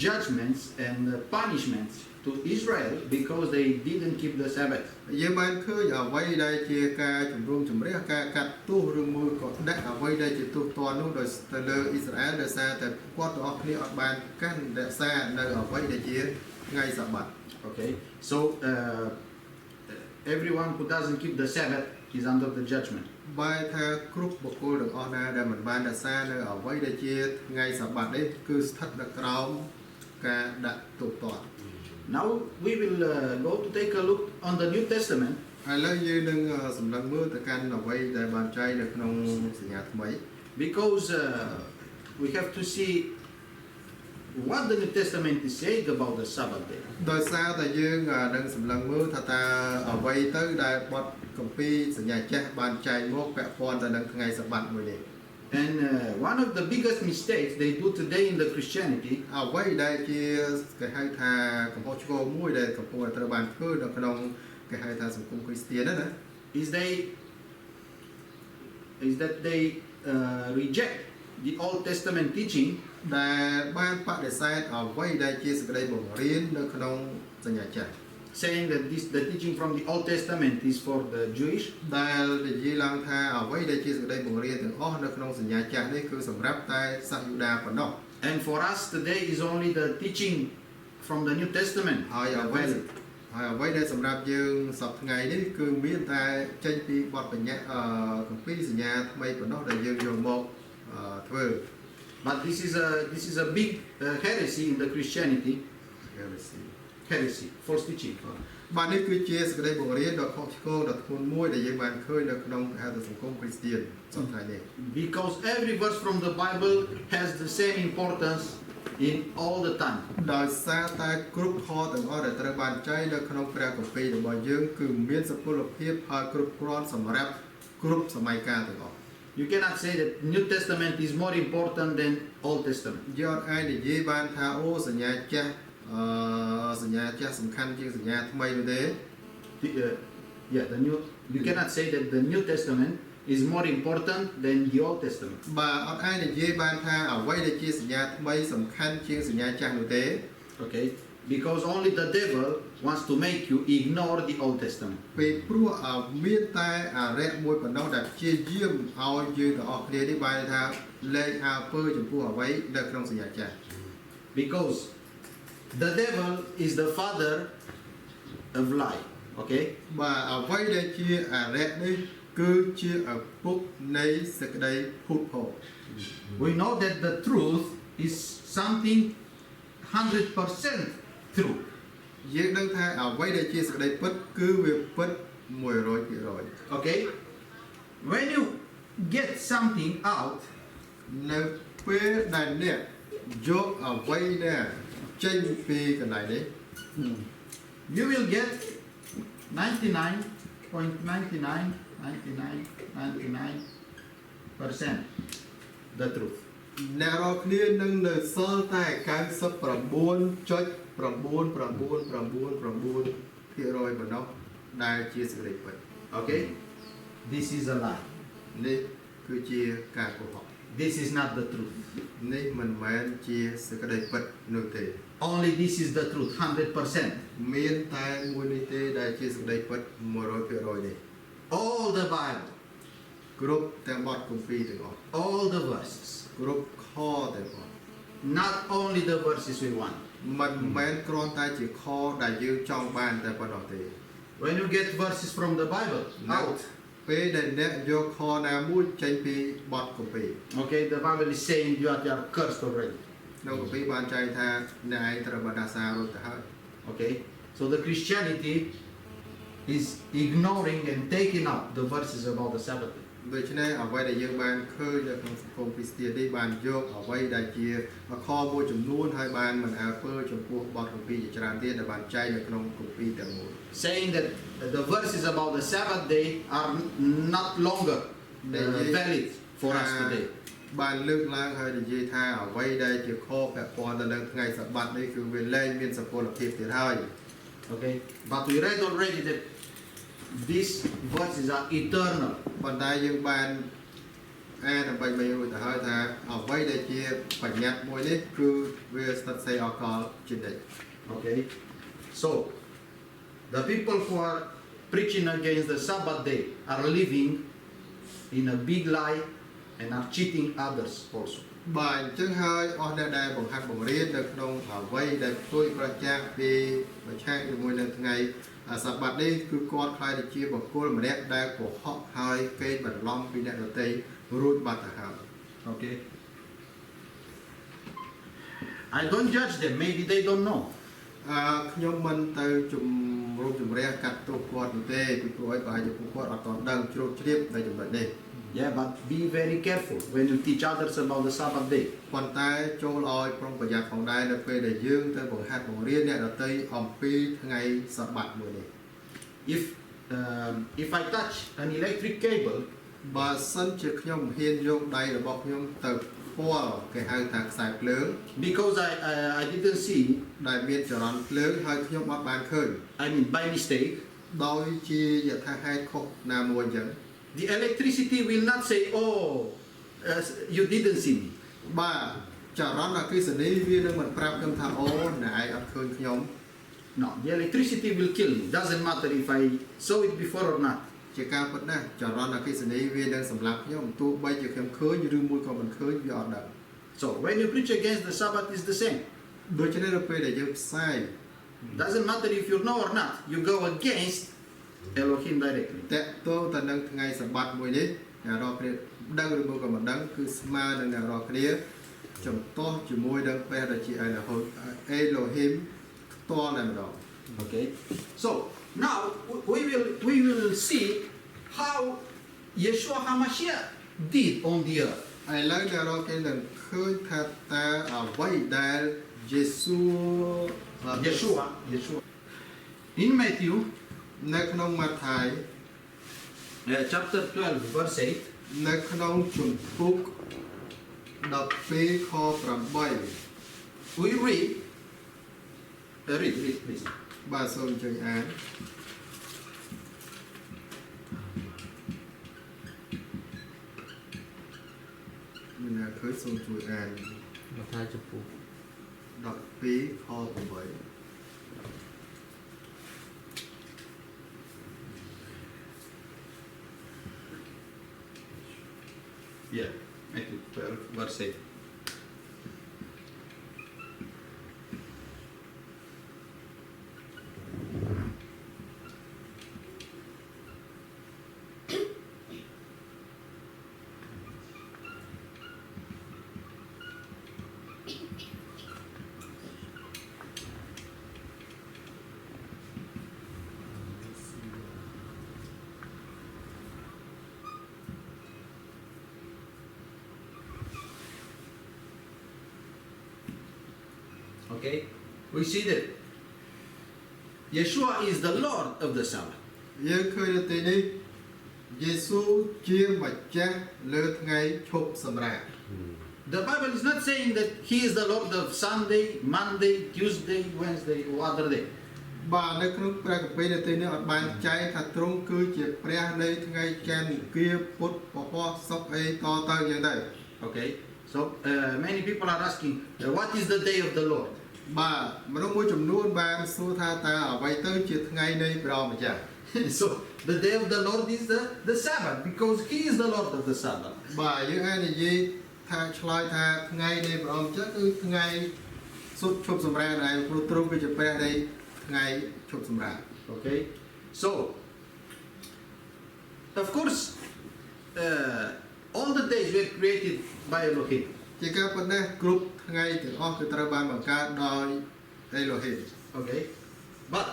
judgments and punishments to Israel because they didn't keep the Sabbath.
យើងបានឃើញអ្វីដែលជាការជំរុំជម្រះការកាត់ទោសឬមួយក៏ដាក់អ្វីដែលជាទោសទណ្ឌនោះដោយទៅលើអ៊ីស្រាអែលដោយសារតែគាត់ទាំងអស់គ្នាអត់បានកាន់រក្សានៅអ្វីដែលជាថ្ងៃសបាត
Okay, so everyone who doesn't keep the Sabbath is under the judgment.
បែរថាគ្រប់បុគ្គលទាំងអស់ណាដែលមិនបានរក្សានៅអ្វីដែលជាថ្ងៃសបាតនេះគឺស្ថិតនៅក្រោមការដាក់ទោសទណ្ឌ
Now we will go to take a look on the New Testament.
ឥឡូវយើងនឹងសម្លឹងមើលទៅកាន់អ្វីដែលបានចែងនៅក្នុងសញ្ញាថ្មី
Because we have to see what the New Testament is saying about the Sabbath day.
ដោយសារតែយើងនឹងសម្លឹងមើលថាតើអ្វីទៅដែលបទគម្ពីរសញ្ញាចាស់បានចែងមកពាក់ព័ន្ធទៅនឹងថ្ងៃសបាតមួយនេះ
And one of the biggest mistakes they do today in the Christianity
អ្វីដែលជាគេហៅថាកំហុសឆ្គងមួយដែលកំពុងតែត្រូវបានធ្វើនៅក្នុងគេហៅថាសង្គមគ្រីស្ទានណា
is that they reject the Old Testament teaching
ដែលបានបដិសេធអ្វីដែលជាសេចក្តីបង្រៀននៅក្នុងសញ្ញាចាស់
saying that the teaching from the Old Testament is for the Jewish,
ដែលនិយាយឡើងថាអ្វីដែលជាសេចក្តីបង្រៀនទាំងអស់នៅក្នុងសញ្ញាចាស់នេះគឺសម្រាប់តែសាសយូដាប៉ុណ្ណោះ
and for us today is only the teaching from the New Testament.
ហើយអ្វីដែលសម្រាប់យើងសប្តាហ៍ថ្ងៃនេះគឺមានតែចេញពីបទបញ្ញត្តិគម្ពីរសញ្ញាថ្មីប៉ុណ្ណោះដែលយើងយកមកធ្វើ
But this is a big heresy in the Christianity. Heresy, false teaching.
បាទនេះគឺជាសេចក្តីបង្រៀនដ៏ខុសឆ្គងដ៏ធ្ងន់មួយដែលយើងបានឃើញនៅក្នុងសង្គមគ្រីស្ទានសប្តាហ៍នេះ
Because every verse from the Bible has the same importance in all the time.
ដោយសារតែគ្រប់ខទាំងអស់ដែលត្រូវបានចែងនៅក្នុងព្រះគម្ពីររបស់យើងគឺមានសុពលភាពហើយគ្រប់គ្រាន់សម្រាប់គ្រប់សម័យកាលទាំងអស់
You cannot say that New Testament is more important than Old Testament.
យើងអាចនិយាយបានថាអូសញ្ញាចាស់សំខាន់ជាងសញ្ញាថ្មីនោះទេ
You cannot say that the New Testament is more important than the Old Testament.
បាទអត់អាចនិយាយបានថាអ្វីដែលជាសញ្ញាថ្មីសំខាន់ជាងសញ្ញាចាស់នោះទេ
Okay? Because only the devil wants to make you ignore the Old Testament.
ពេលព្រោះមានតែអរិយមួយប៉ុណ្ណោះដែលព្យាយាមឲ្យយើងទាំងអស់គ្នានេះបានថាលែងអើពើចំពោះអ្វីនៅក្នុងសញ្ញាចាស់
Because the devil is the father of lie. Okay?
បាទអ្វីដែលជាអរិយនេះគឺជាឪពុកនៃសេចក្តីភូតភរ
We know that the truth is something 100% true.
យើងដឹងថាអ្វីដែលជាសេចក្តីពិតគឺវាពិត 100%
Okay? When you get something out,
នៅពេលដែលអ្នកយកអ្វីណាចេញពីកន្លែងនេះ
you will get 99.99% the truth.
អ្នករាល់គ្នានឹងនៅសល់តែ 99.999% ប៉ុណ្ណោះដែលជាសេចក្តីពិត
Okay? This is a lie.
នេះគឺជាការកុហក
This is not the truth.
នេះមិនមែនជាសេចក្តីពិតនោះទេ
Only this is the truth, 100%.
មានតែមួយនេះទេដែលជាសេចក្តីពិត 100% នេះ
All the Bible,
គ្រប់ទាំងបទគម្ពីរទាំងអស់
all the verses.
គ្រប់ខទាំងអស់
Not only the verses we want.
មិនមែនគ្រាន់តែជាខដែលយើងចង់បានតែប៉ុណ្ណោះទេ
When you get verses from the Bible out,
ពេលដែលអ្នកយកខណាមួយចេញពីបទគម្ពីរ
okay, the Bible is saying you are cursed already.
ក្នុងគម្ពីរបានចែងថាអ្នកឯងត្រូវបានដាសារួចទៅហើយ
Okay, so the Christianity is ignoring and taking out the verses about the Sabbath.
ដូច្នេះអ្វីដែលយើងបានឃើញនៅក្នុងសង្គមគ្រីស្ទាននេះបានយកអ្វីដែលជាខមួយចំនួនហើយបានមិនអើពើចំពោះបទគម្ពីរជាច្រើនទៀតដែលបានចែងនៅក្នុងគម្ពីរទាំងមូល
Saying that the verses about the Sabbath day are not longer valid for us today.
បានលើកឡើងហើយនិយាយថាអ្វីដែលជាខពាក់ព័ន្ធទៅនឹងថ្ងៃសបាតនេះគឺវាលែងមានសុពលភាពទៀតហើយ
Okay, but we read already that these verses are eternal.
ប៉ុន្តែយើងបានអានដើម្បីបីរួចទៅហើយថាអ្វីដែលជាបញ្ញត្តិមួយនេះគឺវាស្ថិតស្ថេរអកលជានិច្ច
Okay, so the people who are preaching against the Sabbath day are living in a big lie and are cheating others also.
បាទអញ្ចឹងហើយអស់អ្នកដែលបង្ហាត់បង្រៀននៅក្នុងអ្វីដែលជួយប្រឆាំងពីប្រឆាំងជាមួយនឹងថ្ងៃសបាតនេះគឺគាត់ខ្លាយទៅជាបុគ្គលម្នាក់ដែលកុហកហើយកេរបន្លំពីអ្នកដទៃរួចបាត់ទៅហើយ
Okay, I don't judge them, maybe they don't know.
ខ្ញុំមិនទៅជំរះកាត់ទោសគាត់នោះទេពីព្រោះឲ្យប្រហែលជាពួកគាត់អត់ទាន់ដឹងជ្រាបជ្រាបនៅចំណុចនេះ
Yeah, but be very careful when you teach others about the Sabbath day.
ប៉ុន្តែចូលឲ្យប្រុងប្រយ័ត្នផងដែរនៅពេលដែលយើងទៅបង្ហាត់បង្រៀនអ្នកដទៃអំពីថ្ងៃសបាតមួយនេះ
If I touch an electric cable,
បើសិនជាខ្ញុំហ៊ានយកដៃរបស់ខ្ញុំទៅពាល់គេហៅថាខ្សែភ្លើង
because I didn't see,
ដែលមានចរន្តភ្លើងហើយខ្ញុំអត់បានឃើញ
I mean by mistake,
ដោយជាយថាហេតុខុសណាមួយអញ្ចឹង
the electricity will not say, oh, you didn't see me.
បាទ ចរន្តអគ្គិសនីវានឹងមិនប្រាប់ខ្ញុំថាអូណែឯងអត់ឃើញខ្ញុំ
No, the electricity will kill me. Doesn't matter if I saw it before or not.
ជាការពិតណាស់ចរន្តអគ្គិសនីវានឹងសម្លាប់ខ្ញុំទោះបីជាខ្ញុំឃើញឬមួយក៏មិនឃើញវាអត់ដឹង
So when you preach against the Sabbath, it's the same.
ដូច្នេះនៅពេលដែលយើងផ្សាយ
Doesn't matter if you know or not. You go against Elohim directly.
តកតងទៅនឹងថ្ងៃសបាត់មួយនេះអ្នករាល់គ្នាដឹងឬមួយក៏មិនដឹងគឺស្មើនឹងអ្នករាល់គ្នាចំទាស់ជាមួយនឹងព្រះដែលជាអេឡូហ៊ីមផ្ទាល់តែម្ដង
Okay. So now we will see how Yeshua HaMashiach did on the earth.
ឥឡូវអ្នករាល់គ្នានឹងឃើញថាតើអ្វីដែលយេស៊ូ
Yeshua. In Matthew
នៅក្នុងម៉ាថាយ
chapter 12, verse 8.
នៅក្នុងជំពូក12ខ8
We read, read, please.
បាទសូមជួយអានមានអ្នកឃើញសូមជួយអាន
មកថាចំពោះ
12ខ8
Yeah, Matthew 12, verse 8. Okay, we see that Yeshua is the Lord of the Sabbath.
យើងឃើញនៅទីនេះយេស៊ូជាម្ចាស់លើថ្ងៃឈប់សម្រាក
The Bible is not saying that He is the Lord of Sunday, Monday, Tuesday, Wednesday, or other day.
បាទនៅក្នុងព្រះគម្ពីរនៅទីនេះអត់បានចែងថាទ្រង់គឺជាព្រះនៃថ្ងៃច័ន្ទអង្គារពុធពហុសុក្រអីតទៅយ៉ាងដែរ
Okay, so many people are asking, what is the day of the Lord?
បាទមនុស្សមួយចំនួនបានសួរថាតើអ្វីទៅជាថ្ងៃនៃព្រះម្ចាស់
So the day of the Lord is the Sabbath, because He is the Lord of the Sabbath.
បាទយើងអាចនិយាយថាឆ្លើយថាថ្ងៃនៃព្រះម្ចាស់គឺថ្ងៃសុខឈប់សម្រាកដែរព្រោះទ្រង់គឺជាព្រះនៃថ្ងៃឈប់សម្រាក
Okay, so of course all the days were created by Elohim.
ជាការពិតណាស់គ្រប់ថ្ងៃទាំងអស់គឺត្រូវបានបង្កើតដោយអេឡូហ៊ីម
Okay, but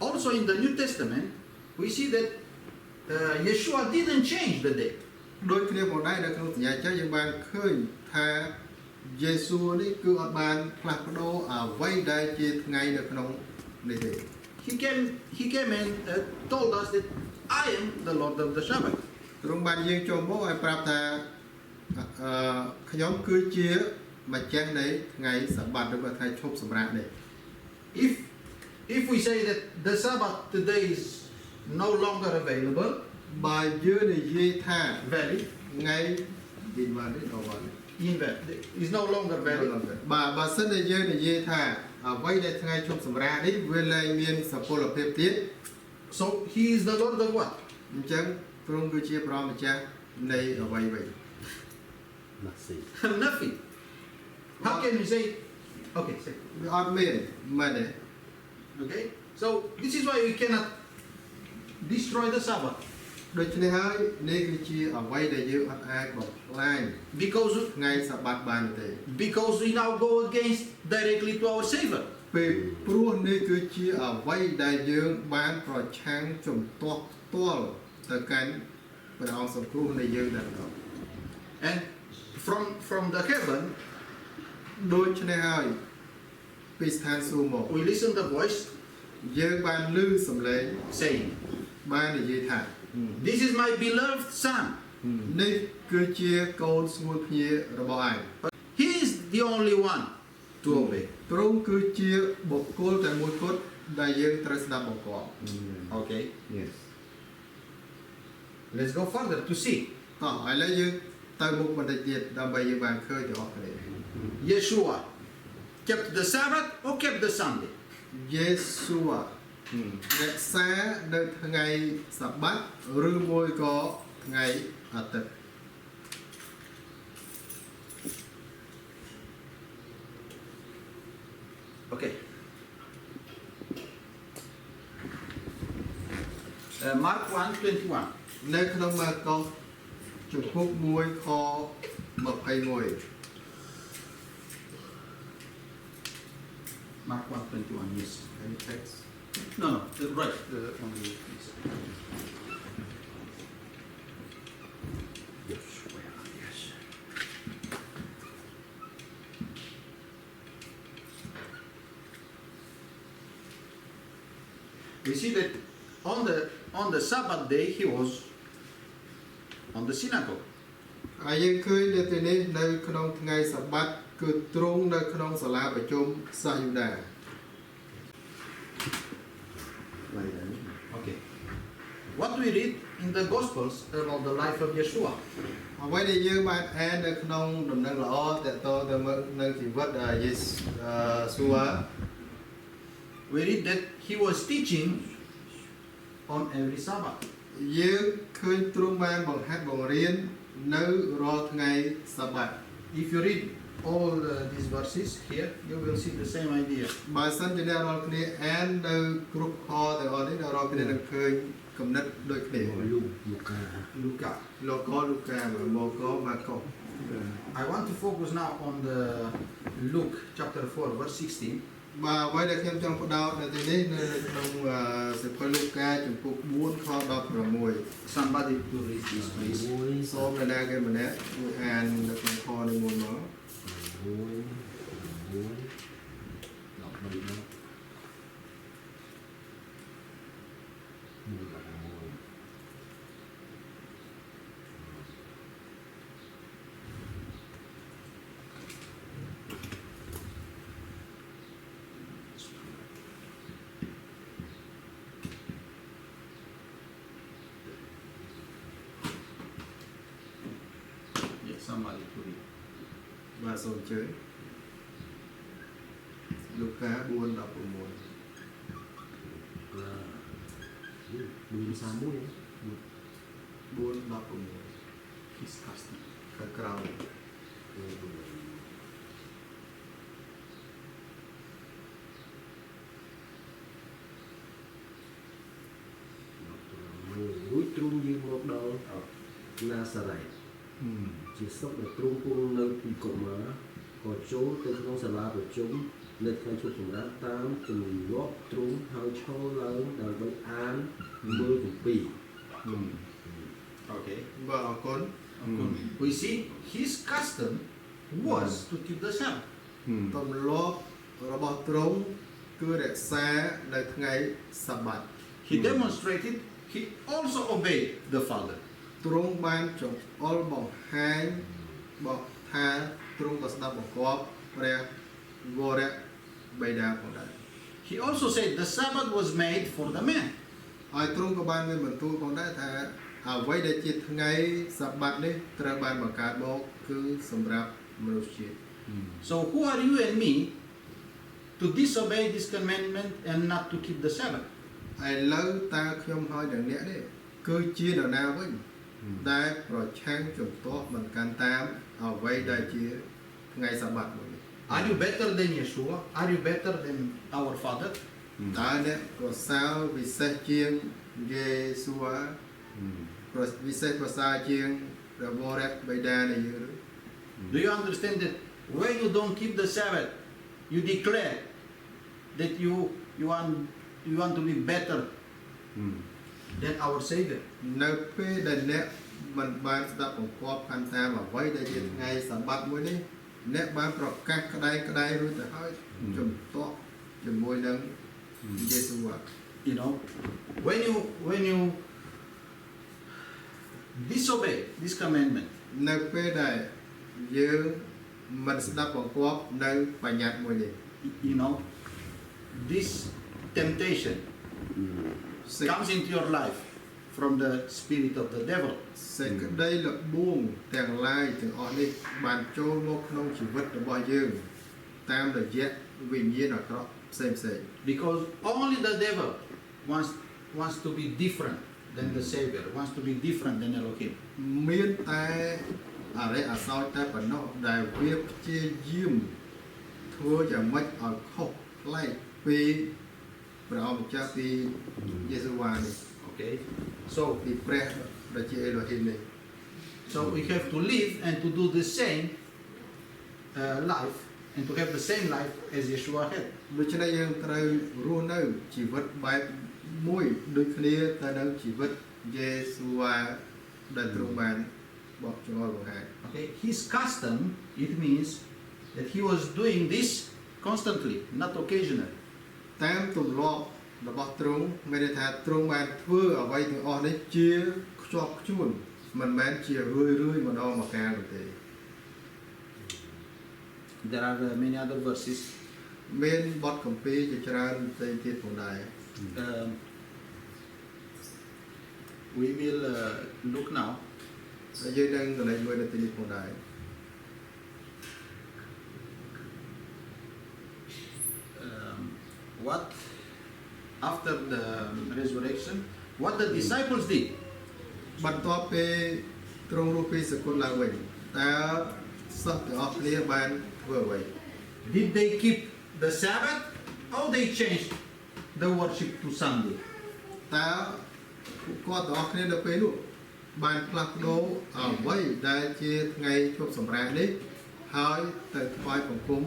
also in the New Testament we see that Yeshua didn't change the day.
ដូចគ្នាផងដែរនៅក្នុងសញ្ញាចាស់យើងបានឃើញថាយេស៊ូនេះគឺអត់បានផ្លាស់ប្ដូរអ្វីដែលជាថ្ងៃនៅក្នុងនេះទេ
He came and told us that I am the Lord of the Shabbat.
ទ្រង់បានយើងចូលមកឲ្យប្រាប់ថាខ្ញុំគឺជាម្ចាស់នៃថ្ងៃសបាតឬក៏ថ្ងៃឈប់សម្រាកនេះ
If we say that the Sabbath today is no longer available,
បើយើងនិយាយថា
valid,
ថ្ងៃទីបាននេះដល់បាន
is no longer valid.
បាទបើសិនជាយើងនិយាយថាអ្វីដែលថ្ងៃឈប់សម្រាកនេះវាលែងមានសុពលភាពទៀត
So He is the Lord of what?
អញ្ចឹងទ្រង់គឺជាព្រះម្ចាស់នៃអ្វីវិញ
Nothing.
Nothing. How can you say? Okay, say.
វាអត់មានមែនទេ
Okay. So this is why we cannot destroy the Sabbath,
ដូច្នេះហើយនេះគឺជាអ្វីដែលយើងអត់អាចបំផ្លាញ
because
ថ្ងៃសបាតបានទេ
we now go against directly to our Savior.
ពេលព្រោះនេះគឺជាអ្វីដែលយើងបានប្រឆាំងជំទាស់ផ្ទាល់ទៅកាន់ព្រះអង្គសង្គ្រោះនៃយើងដែរម្ដង
And from the heaven,
ដូច្នេះហើយពីស្ថានសួគ៌មក
we listen the voice
យើងបានឮសំឡេង
saying,
បាននិយាយថា
"This is my beloved Son.
នេះគឺជាកូនស្ងួនភ្ញារបស់ឯង
He is the only one to obey."
ទ្រង់គឺជាបុគ្គលតែមួយគត់ដែលយើងត្រូវស្ដាប់បង្គាប់
Okay.
Yes.
Let's go further to see.
តោះឥឡូវយើង ទៅមុខបន្តិចទៀតដើម្បីយើងបានឃើញទាំងអស់គ្នា
Yeshua kept the Sabbath or kept the Sunday?
យេស៊ូវរក្សានៅថ្ងៃសបាតឬមួយក៏ថ្ងៃអាទិត្យ
Okay. Mark 1:21.
នៅក្នុងម៉ាកុសជំពូក1ខ21
Mark 1:21. Yes.
Any text?
No, no. Right. Only this.
Yes, yes.
We see that on the Sabbath day he was on the synagogue.
ហើយយើងឃើញនៅទីនេះនៅក្នុងថ្ងៃសបាតគឺទ្រង់នៅក្នុងសាលាប្រជុំសាសយូដា
Okay. What we read in the Gospels about the life of Yeshua?
អ្វីដែលយើងបានអាននៅក្នុងដំណឹងល្អតទៅទៅនៅជីវិតយេស៊ូវ
We read that he was teaching on every Sabbath.
យើងឃើញទ្រង់បានបង្ហាត់បង្រៀននៅរាល់ថ្ងៃសបាត
If you read all these verses here, you will see the same idea.
បើសិនជាអ្នករាល់គ្នាអាននៅគ្រប់ខទាំងអស់នេះអ្នករាល់គ្នានឹងឃើញគំនិតដូចគ្នា
Luka.
Luca.
លោកកលូកាមកកម៉ាកុស
I want to focus now on the Luke chapter 4 verse 16.
បាទអ្វីដែលខ្ញុំចង់ផ្ដោតនៅទីនេះនៅក្នុងសិភៅលូកាជំពូក4ខ16
Somebody to read this please.
សូមអ្នកណាគេម្នាក់ជួយអាននៅក្នុងខនេះមុនមក
Yes, somebody to read.
បាទសូមអញ្ជើញលូកា4:16 4:16
His custom.
ខាងក្រោម
រួចទ្រង់យាងមកដល់ណាសារ៉េតជាស្រុកដែលទ្រង់គង់នៅពីកុមារក៏ចូលទៅក្នុងសាលាប្រជុំនៅថ្ងៃឈប់សម្រាកតាមទម្លាប់ទ្រង់ហើយឈរឡើងដើម្បីអានមើលគម្ពីរ
Okay.
បាទអរគុណ
We see his custom was to keep the Sabbath.
ទម្លាប់របស់ទ្រង់គឺរក្សានៅថ្ងៃសបាត
He demonstrated, he also obeyed the Father.
ទ្រង់បានចង្អុលបង្ហាញบอกថាទ្រង់ក៏ស្ដាប់បង្គាប់ព្រះវរៈបិតាផងដែរ
He also said the Sabbath was made for the man.
ហើយទ្រង់ក៏បានមានបន្ទូលផងដែរថាអ្វីដែលជាថ្ងៃសបាតនេះត្រូវបានបង្កើតមកគឺសម្រាប់មនុស្សជាតិ
So who are you and me to disobey this commandment and not to keep the Sabbath?
ឥឡូវតើខ្ញុំហើយនឹងអ្នកនេះគឺជានរណាវិញដែលប្រឆាំងជំទាស់មិនកាន់តាមអ្វីដែលជាថ្ងៃសបាតមួយនេះ
Are you better than Yeshua? Are you better than our Father?
តើអ្នកប្រសើរវិសេសជាងយេស៊ូវវិសេសប្រសើរជាងព្រះវរៈបិតានៃយើងឬ
Do you understand that when you don't keep the Sabbath, you declare that you want to be better than our Savior?
នៅពេលដែលអ្នកមិនបានស្ដាប់បង្គាប់កាន់តាមអ្វីដែលជាថ្ងៃសបាតមួយនេះអ្នកបានប្រកាសក្តែងរួចទៅហើយជំទាស់ជាមួយនឹងយេស៊ូវ
You know, when you disobey this commandment,
នៅពេលដែលយើងមិនស្ដាប់បង្គាប់នៅបញ្ញត្តិមួយនេះ
you know, this temptation comes into your life. from the spirit of the devil.
សេចក្តីលបួងទាំងឡាយទាំងអស់នេះបានចូលមកក្នុងជីវិតរបស់យើងតាមរយៈវិញ្ញាណអាក្រក់ផ្សេងៗ
Because only the devil wants to be different than the Savior, wants to be different than Elohim.
មានតែអរិយអសោចតែប៉ុណ្ណោះដែលវាព្យាយាមធ្វើយ៉ាងម៉េចឲ្យខុសប្លែកពីព្រះអង្គម្ចាស់ពីយេស៊ូវនេះ
Okay? So,
ពីព្រះដែលជាអេឡូហ៊ីមនេះ
so we have to live and to do the same life and to have the same life as Yeshua had.
ដូច្នេះយើងត្រូវរស់នៅជីវិតបែបមួយដូចគ្នាទៅនឹងជីវិតយេស៊ូវដែលទ្រង់បានបោះចោលបង្ហាញ
Okay? His custom, it means that he was doing this constantly, not occasionally.
តាមទម្លាប់របស់ទ្រង់មានន័យថាទ្រង់បានធ្វើអ្វីទាំងអស់នេះជាខ្ជាប់ខ្ជួនមិនមែនជារឿយៗម្ដងម្កាលនោះទេ
There are many other verses.
មានបទគម្ពីរជាច្រើនផ្សេងទៀតផងដែរ
We will look now.
ហើយយើងនឹងកន្លែងមួយនៅទីនេះផងដែរ
What after the resurrection, what the disciples did.
បន្ទាប់ពេលទ្រង់រស់ពីសកលឡើងវិញតើសិស្សទាំងអស់គ្នាបានធ្វើអ្វី
Did they keep the Sabbath or they changed the worship to Sunday?
តើពួកគាត់ទាំងអស់គ្នានៅពេលនោះបានផ្លាស់ប្ដូរអ្វីដែលជាថ្ងៃជប់សម្រាកនេះហើយទៅថ្វាយបង្គំ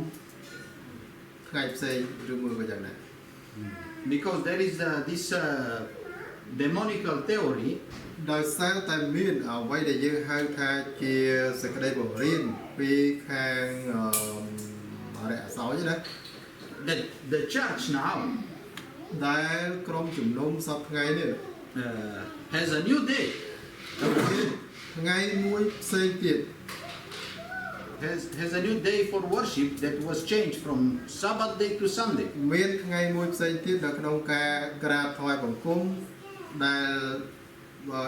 ថ្ងៃផ្សេងឬមួយក៏យ៉ាងណា
Because there is this demonical theory
ដោយសារតែមានអ្វីដែលយើងហៅថាជាសេចក្តីបង្រៀនពីខាងអរិយអសោចណា
that the church now
ដែលក្រុមជំនុំសប្តាហ៍ថ្ងៃនេះ
has a new day,
ថ្ងៃមួយផ្សេងទៀត
has a new day for worship that was changed from Sabbath day to Sunday.
មានថ្ងៃមួយផ្សេងទៀតនៅក្នុងការក្រាបថ្វាយបង្គំដែល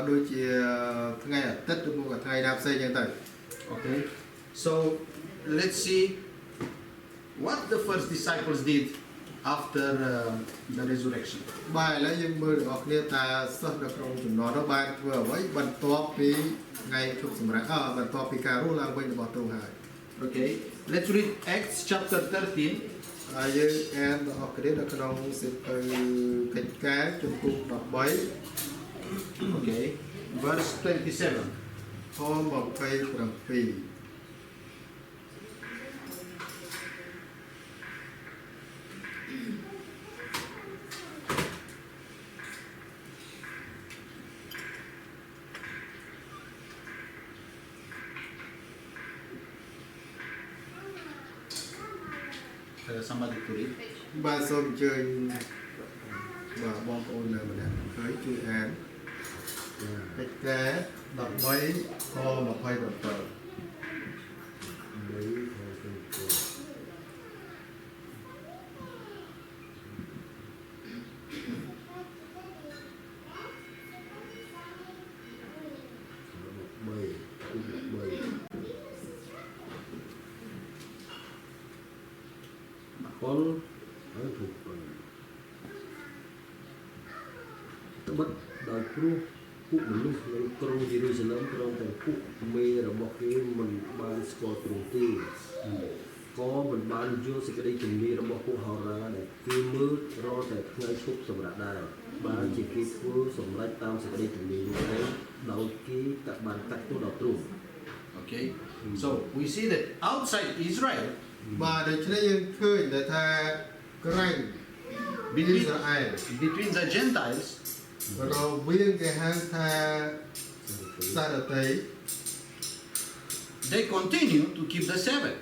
ដូចជាថ្ងៃអាទិត្យឬមួយក៏ថ្ងៃណាផ្សេងចឹងទៅ
Okay, so let's see what the first disciples did after the resurrection.
បាទឥឡូវយើងមើលបងប្អូនតើសិស្សនៅក្នុងចំណោមនោះបានធ្វើអ្វីបន្ទាប់ពីថ្ងៃជប់សម្រាប់បន្ទាប់ពីការរស់ឡើងវិញរបស់ទ្រង់ហើយ
Okay, let's read Acts chapter 13.
ហើយយើងអានបងប្អូននៅក្នុងសៀវភៅកិច្ចការជំពូក13
Okay, verse 27.
ខ27
Somebody to read.
បាទសូមអញ្ជើញបាទបងប្អូននៅម្នាក់ឃើញជួយអានកិច្ចការ13ខ27
Con ở thuộc bất đời cru cụ mình lúc trong Jerusalem trong thành cụ mê là một cái mình ban score trùng tiền có mình ban vô sẽ cái đây chuẩn bị là một cụ họ ra để khi mưa ro để ngay chúc sầm rạ đài ban chỉ khi mưa sầm rạ tam sẽ cái đây chuẩn bị như thế đầu ký các bạn cắt tôi đầu trùng.
Okay, so we see that outside Israel,
បាទដូច្នេះយើងឃើញដែលថាក្រែង
between,
អ៊ីស្រាអែល
between the Gentiles,
រវាងគេហៅថាសារតី
they continue to keep the Sabbath.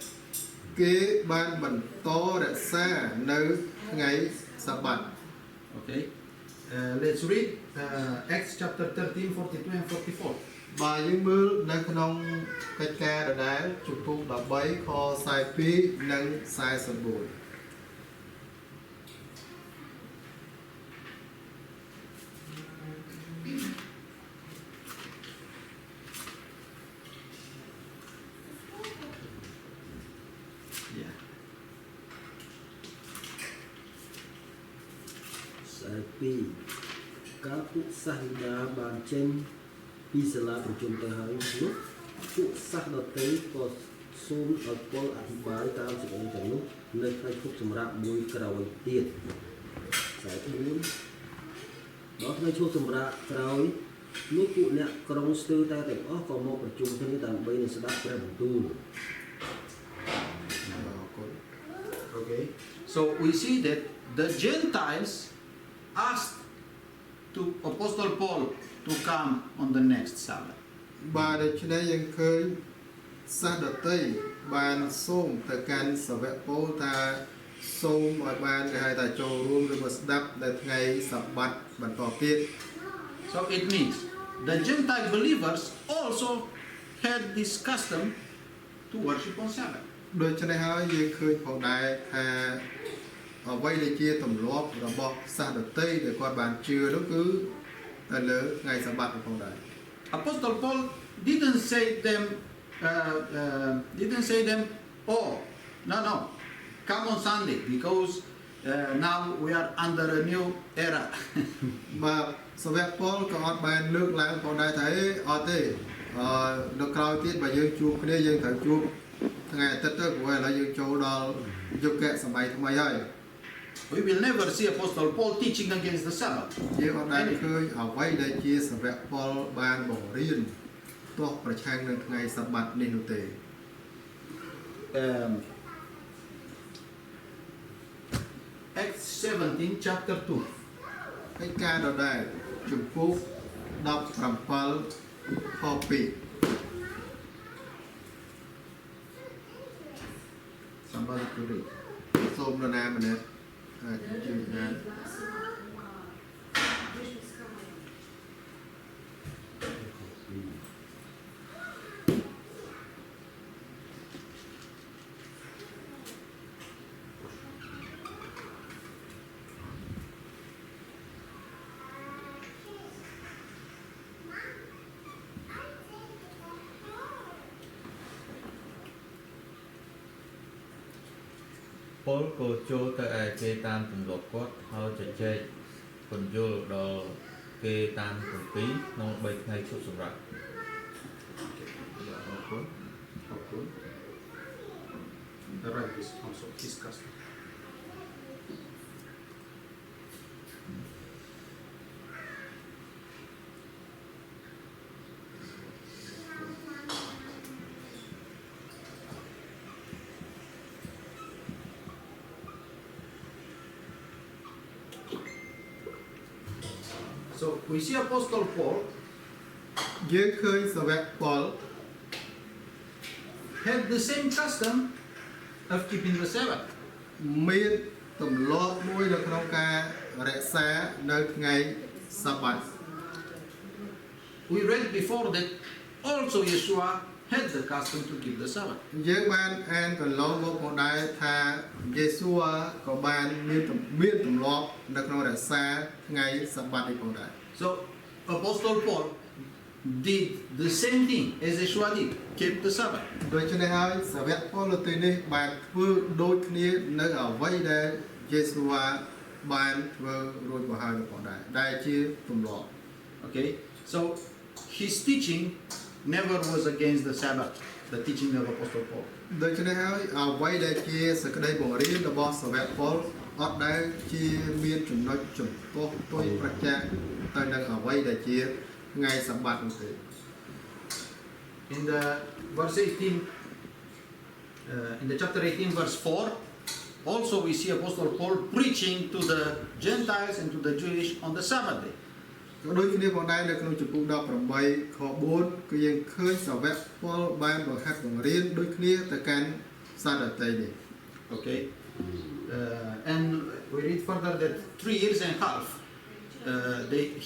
គេបានបន្តរក្សានៅថ្ងៃសាបាត់
Okay, let's read Acts chapter 13, 42 and 44.
បាទយើងមើលនៅក្នុងកិច្ចការដដែលជំពូក13ខ42និង44
Uh,
ដែល2ការពួកសាសនាបានចេញពីសាលាប្រជុំទៅហើយនោះពួកសាសដតីក៏សូមឲ្យពលអធិប្បាយតាមសេចក្តីទាំងនោះនៅថ្ងៃឈប់សម្រាកមួយក្រោយទៀតខ្សែ4ដល់ថ្ងៃឈប់សម្រាកក្រោយនោះពួកអ្នកក្រុងស្ទើរតែទាំងអស់ក៏មកប្រជុំគ្នាដើម្បីនឹងស្ដាប់ព្រះបន្ទូល
Okay, so we see that the Gentiles asked to Apostle Paul to come on the next Sabbath.
បាទដូច្នេះយើងឃើញសាសដតីបានសូមទៅកាន់សាវកពោលថាសូមឲ្យបានគេហៅថាចូលរួមឬមកស្ដាប់នៅថ្ងៃសបាតបន្តទៀត
So it means the Gentile believers also had this custom to worship on Sabbath.
ដូច្នេះហើយយើងឃើញផងដែរថាអ្វីដែលជាទម្លាប់របស់សាសដតីដែលគាត់បានជឿនោះគឺទៅលើថ្ងៃសបាតផងដែរ
Apostle Paul didn't say them, oh, no, come on Sunday because now we are under a new era.
បាទសាវកពោលក៏អត់បានលើកឡើងផងដែរថាអត់ទេនៅក្រោយទៀតបើយើងជួបគ្នាយើងត្រូវជួបថ្ងៃអាទិត្យទៅព្រោះឥឡូវយើងចូលដល់យុគសម័យថ្មីហើយ
We will never see Apostle Paul teaching against the Sabbath.
យើងអត់ដែលឃើញអ្វីដែលជាសាវកពោលបានបង្រៀនទាស់ប្រឆាំងនឹងថ្ងៃសបាតនេះនោះទេ
Acts 17 chapter 2.
ហើយការដដែលជំពូក17ខ2
Somebody to read.
សូមនរណាម្នាក់អាចជួយអាន
ពលក៏ចូលទៅឯគេតាមទម្លាប់គាត់ហើយជជែកពន្យល់ដល់គេតាមគម្ពីរក្នុង3ថ្ងៃឈប់សម្រាក
The right is also his custom. So we see Apostle Paul
យើងឃើញសាវកប៉ុល
had the same custom of keeping the Sabbath.
មានទម្លាប់មួយនៅក្នុងការរក្សានៅថ្ងៃសបាត
We read before that also Yeshua had the custom to keep the Sabbath.
យើងបានអានកន្លងមកផងដែរថាយេស៊ូវក៏បានមានទម្លាប់នៅក្នុងរក្សាថ្ងៃសបាតនេះផងដែរ
So Apostle Paul did the same thing as Yeshua did, kept the Sabbath.
ដូច្នេះហើយសាវកប៉ុលទីនេះបានធ្វើដូចគ្នានៅអ្វីដែលយេស៊ូវបានធ្វើរួចមកហើយផងដែរដែលជាទម្លាប់
Okay, so his teaching never was against the Sabbath, the teaching of Apostle Paul.
ដូច្នេះហើយអ្វីដែលជាសក្តីបង្រៀនរបស់សាវកប៉ុលអត់ដែលជាមានចំណុចចំពោះទុយប្រចាំទៅនឹងអ្វីដែលជាថ្ងៃសបាតនោះទេ
In the verse 18, in the chapter 18, verse 4, also we see Apostle Paul preaching to the Gentiles and to the Jewish on the Sabbath day.
ក៏ដូចគ្នាផងដែរនៅក្នុងជំពូក18ខ4គឺយើងឃើញសាវកប៉ុលបានបង្ហាត់បង្រៀនដូចគ្នាទៅកាន់សាសដតីនេះ
Okay, and we read further that 3 years and a half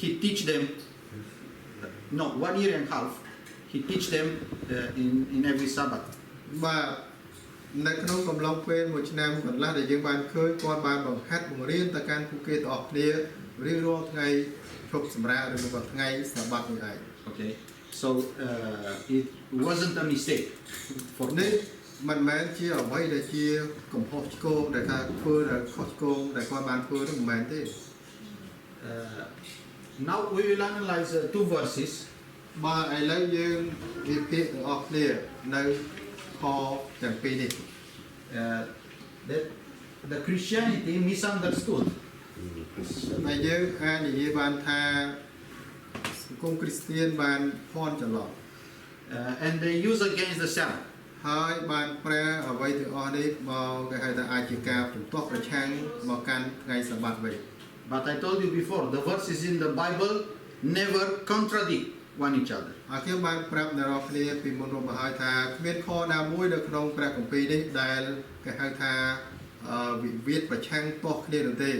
he teach them, no, 1 year and a half he teach them in every Sabbath.
បាទនៅក្នុងកំឡុងពេលមួយឆ្នាំកន្លះដែលយើងបានឃើញគាត់បានបង្ហាត់បង្រៀនទៅកាន់ពួកគេទាំងអស់គ្នារៀងរាល់ថ្ងៃឈប់សម្រាកឬក៏ថ្ងៃសបាតនេះឯង
Okay, so it wasn't a mistake for
នេះ
me.
មិនមែនជាអ្វីដែលជាកំហុសឆ្គងដែលថាធ្វើដែលខុសឆ្គងដែលគាត់បានធ្វើនោះមិនមែនទេ
now we will analyze two verses.
បាទឥឡូវយើងវិភាគទាំងអស់គ្នានៅខទាំងពីរនេះ
That the Christianity misunderstood.
ហើយយើងអាចនិយាយបានថាសង្គមគ្រីស្ទានបានភ័ន្តច្រឡំ
And they use against the Sabbath.
ហើយបានប្រើអ្វីទាំងអស់នេះមកគេហៅថាអាចជាការជំទាស់ប្រឆាំងមកកាន់ថ្ងៃសបាតវិញ
But I told you before, the verses in the Bible never contradict one each other.
ហើយខ្ញុំបានប្រាប់អ្នករាល់គ្នាពីមុនមកហើយថាគ្មានខណាមួយនៅក្នុងព្រះគម្ពីរនេះដែលគេហៅថាវិវាទប្រឆាំងទាស់គ្នានោះទេ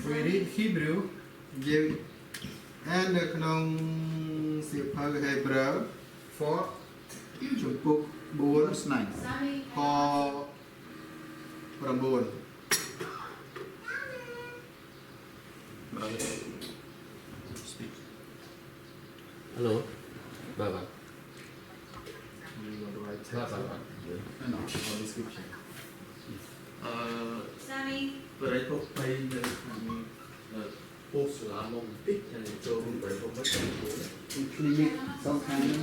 We read Hebrew
យើងអាននៅក្នុងសៀវភៅហេព្រើរ
4
ជំពូក4
verse 9.
ខ9
Speak.
Hello. Bye bye.
You want to write
Bye bye.
No.
or description.
បរិយាកាសទៅនៅខាងពោស្លាមុំតិចហើយចូលបរិយាកាសទៅ
Clinic sometimes.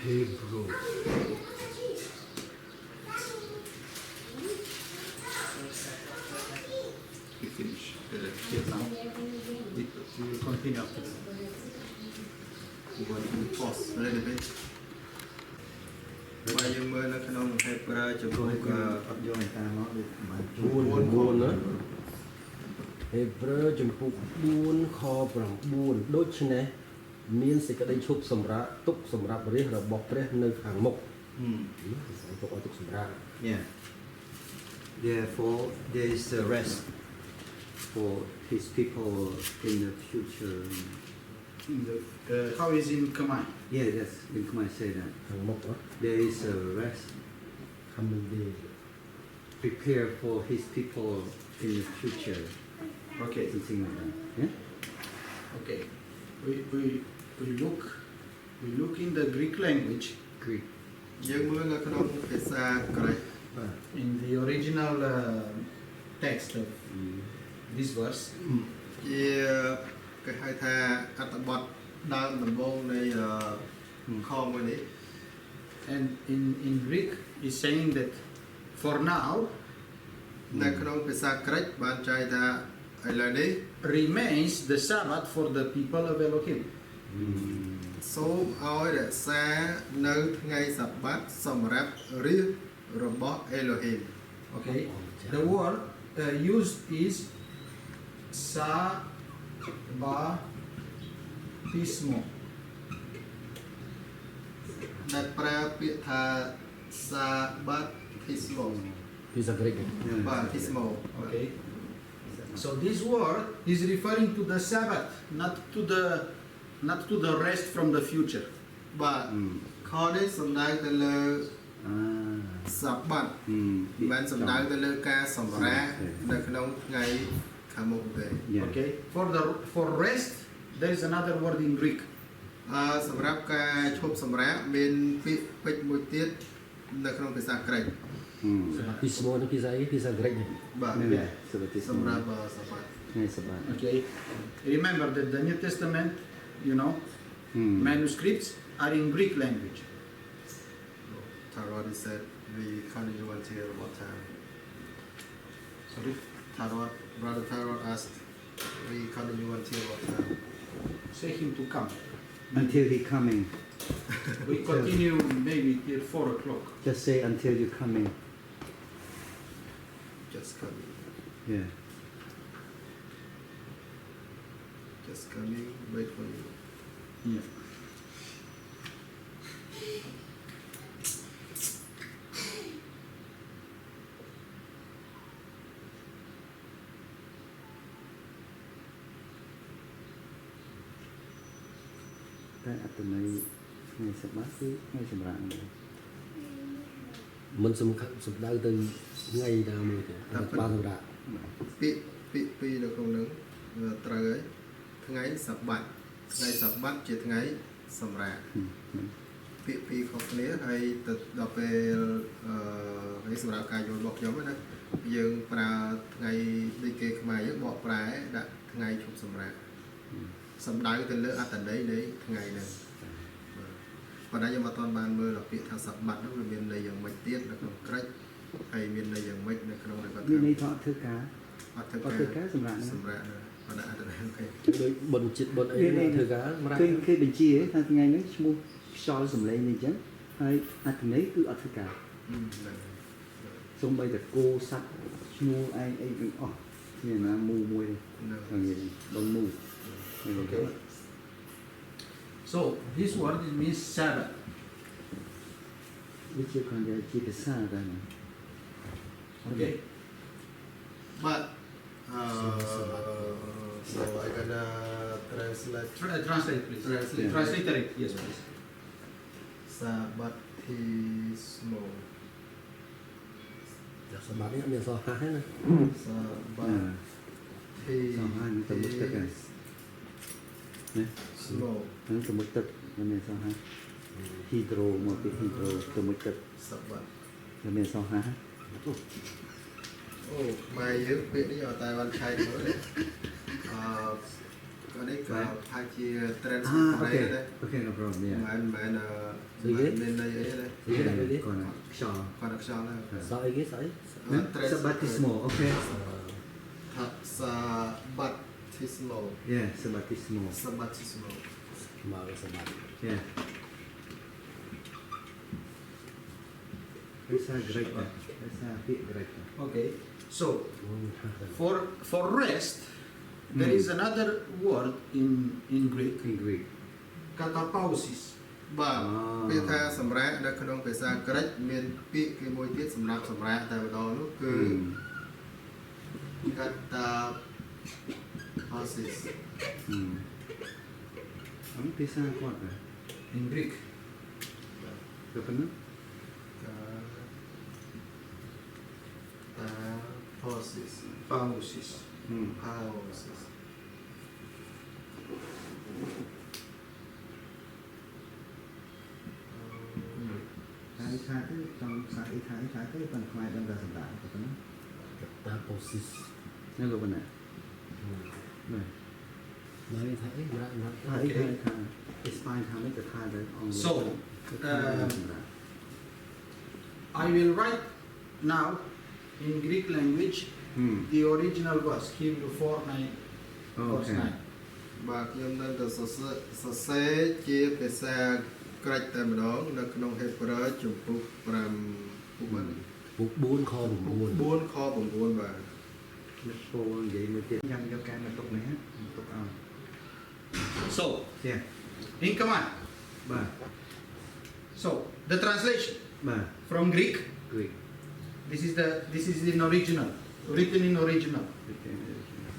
Hebrew.
We finish. Here now. We will continue after that.
You want to pause a little bit បើយើងមើលនៅក្នុងហេព្រើរជំពូក
អត់យកឯតាមកដូចប្រហែល
4 ណាហេព្រើរចំពុក4ខ9ដូច្នេះមានសេចក្តីឈប់សម្រាកទុកសម្រាប់រាជរបស់ព្រះនៅខាងមុខទុកឲ្យទុកសម្រាក
Yeah. Therefore, there is a rest for his people in the future.
How is in Khmer?
Yeah, that's in Khmer say that.
ខាងមុខ
There is a rest.
coming day
Prepare for his people in the future.
Okay.
Something like that. Yeah?
Okay. We look in the Greek language.
Greek.
យើងមើលនៅក្នុងភាសាក្រិក
In the original text of this verse,
ជាគេហៅថាអត្ថបទដើមដំបូងនៃខមួយនេះ
and in Greek is saying that for now
នៅក្នុងភាសាក្រិកបានចែកថាឥឡូវនេះ
remains the Sabbath for the people of Elohim.
សូមឲ្យរក្សានៅថ្ងៃសបាតសម្រាប់រាជរបស់អេឡូហ៊ីម
Okay. The word used is Sabbatismo.
ដែលប្រើពាក្យថាសាបាតធីស្មូ
ភាសាក្រិក
បាទធីស្មូ
Okay. So this word is referring to the Sabbath, not to the rest from the future.
បាទខនេះសំដៅទៅលើ
Ah.
សបាត មិនមែនសំដៅទៅលើការសម្រាកនៅក្នុងថ្ងៃខាងមុខទេ
Yeah.
Okay. For rest, there is another word in Greek.
សម្រាប់ការឈប់សម្រាកមានពាក្យពេចន៍មួយទៀតនៅក្នុងភាសាក្រិក
ពីស្មូនភាសាអីភាសាក្រិក
បាទ
Yeah. Seperti
សម្រាប់សបាត
ថ្ងៃសបាត
Okay. Remember that the New Testament, manuscripts are in Greek language.
Tarot said we continue until what time
Sorry.
Brother Tarot asked we continue until what time
Say him to come.
Until he coming.
We continue maybe till 4 o'clock.
Just say until you coming.
just coming
Yeah.
just coming wait for you
Yeah.
Tại ở từ này ngày sẽ bát chứ ngày sẽ rạng.
មិនសំដៅទៅថ្ងៃណាមួយទេបានសម្រាប់
ពាក្យពីរនៅក្នុងនឹងត្រូវហើយថ្ងៃសបាតថ្ងៃសបាតជាថ្ងៃសម្រាក
Ừ.
ពាក្យពីរខុសគ្នាហើយទៅដល់ពេលនេះសម្រាប់ការយល់របស់ខ្ញុំណាយើងប្រើថ្ងៃដូចគេខ្មែរយើងបកប្រែដាក់ថ្ងៃឈប់សម្រាកសំដៅទៅលើអត្ថន័យនៃថ្ងៃហ្នឹងប៉ុន្តែខ្ញុំអត់ទាន់បានមើលពាក្យថាសបាត់នោះវាមានន័យយ៉ាងម៉េចទៀតនៅក្នុងក្រិចហើយមានន័យយ៉ាងម៉េចនៅក្នុងដែលគាត់
មានន័យថាធ្វើការ
អត់ធ្វើ
អត់ធ្វើការសម្រាប់
សម្រាប់ប៉ុន្តែអត្ថន័យគេ
ដូចបុណ្យចិត្តបុណ្យអីធ្វើការម្រាប់
គេបញ្ជាថាថ្ងៃនេះឈ្មោះខ្យល់សម្លេងនេះអញ្ចឹងហើយអត្ថន័យគឺអត់ធ្វើការសូម្បីតែគោសัตว์ឈ្មោះឯងអីទាំងអស់មានណាមូមួយហ្នឹងបងមូ
Okay. So this word it means Shabbat.
វាជាគាត់ជាភាសាដែរ
Okay.
But so I gonna translate
Translate, please.
Translate.
Translate it. Yes, please.
Sabbatismo
សម្រាប់នេះមានសោះហាស់ណា
Sabbatismo
ហ្នឹងទៅមុខទឹកមានសោះហាហ៊ីដ្រូមកពីហ៊ីដ្រូទៅមុខទឹក
Sabbat
មានសោះហា
អូម៉ែយើងពាក្យនេះអត់តែបានឆែកមើលទេក៏នេះក៏ថាជា translate ដែរ
Okay no problem
មិនមានន័យអីទេ
គាត់ខ្យល់
គាត់ខ្យល់ដែរ
សោះអីគេសោះអី
Sabbatismo okay
Sabbatismo
yeah Sabbatismo
Sabbatismo
មកសម្រាប់
yeah ភាសាក្រិកភាសាពាក្យក្រិក
Okay. So for rest, there is another word in Greek,
Greek
katapausis.
បាទពាក្យថាសម្រាប់នៅក្នុងភាសាក្រិកមានពាក្យគេមួយទៀតសម្រាប់សម្រាប់តែម្ដងនោះគឺ Catapausis
ភាសាគាត់
In Greek.
ទៅប៉ុណ្ណឹង
Pausis
Pausis.
Pausis
ហើយថាទៅចង់សាអ៊ីថាទៅប៉ុន្តែខ្មែរដឹងតែសម្រាប់ទៅប៉ុណ្ណឹង
តាប៉ូស៊ីស
ហ្នឹងក៏ប៉ុណ្ណឹងបាទ
ហើយថាអីម្រាប់ម្រាប់
ហើយថាអេស្ប៉ាញថាមិនទៅថាទៅអង់គ្លេស
So I will write now in Greek language the original verse, Hebrew 4:9, verse 9.
បាទខ្ញុំនៅតែសរសេរជាភាសាក្រិចតែម្ដងនៅក្នុងហេប្រឺជំពូក5ពុកបាន
ពុក4ខ9
4ខ9បាទ
លោកពូនិយាយមួយទៀតខ្ញុំយកការមកទុកនេះទុកឲ្យ
So,
Yeah.
in command.
បាទ
So, the translation
បាទ
from Greek,
Greek
this is in original, written in original.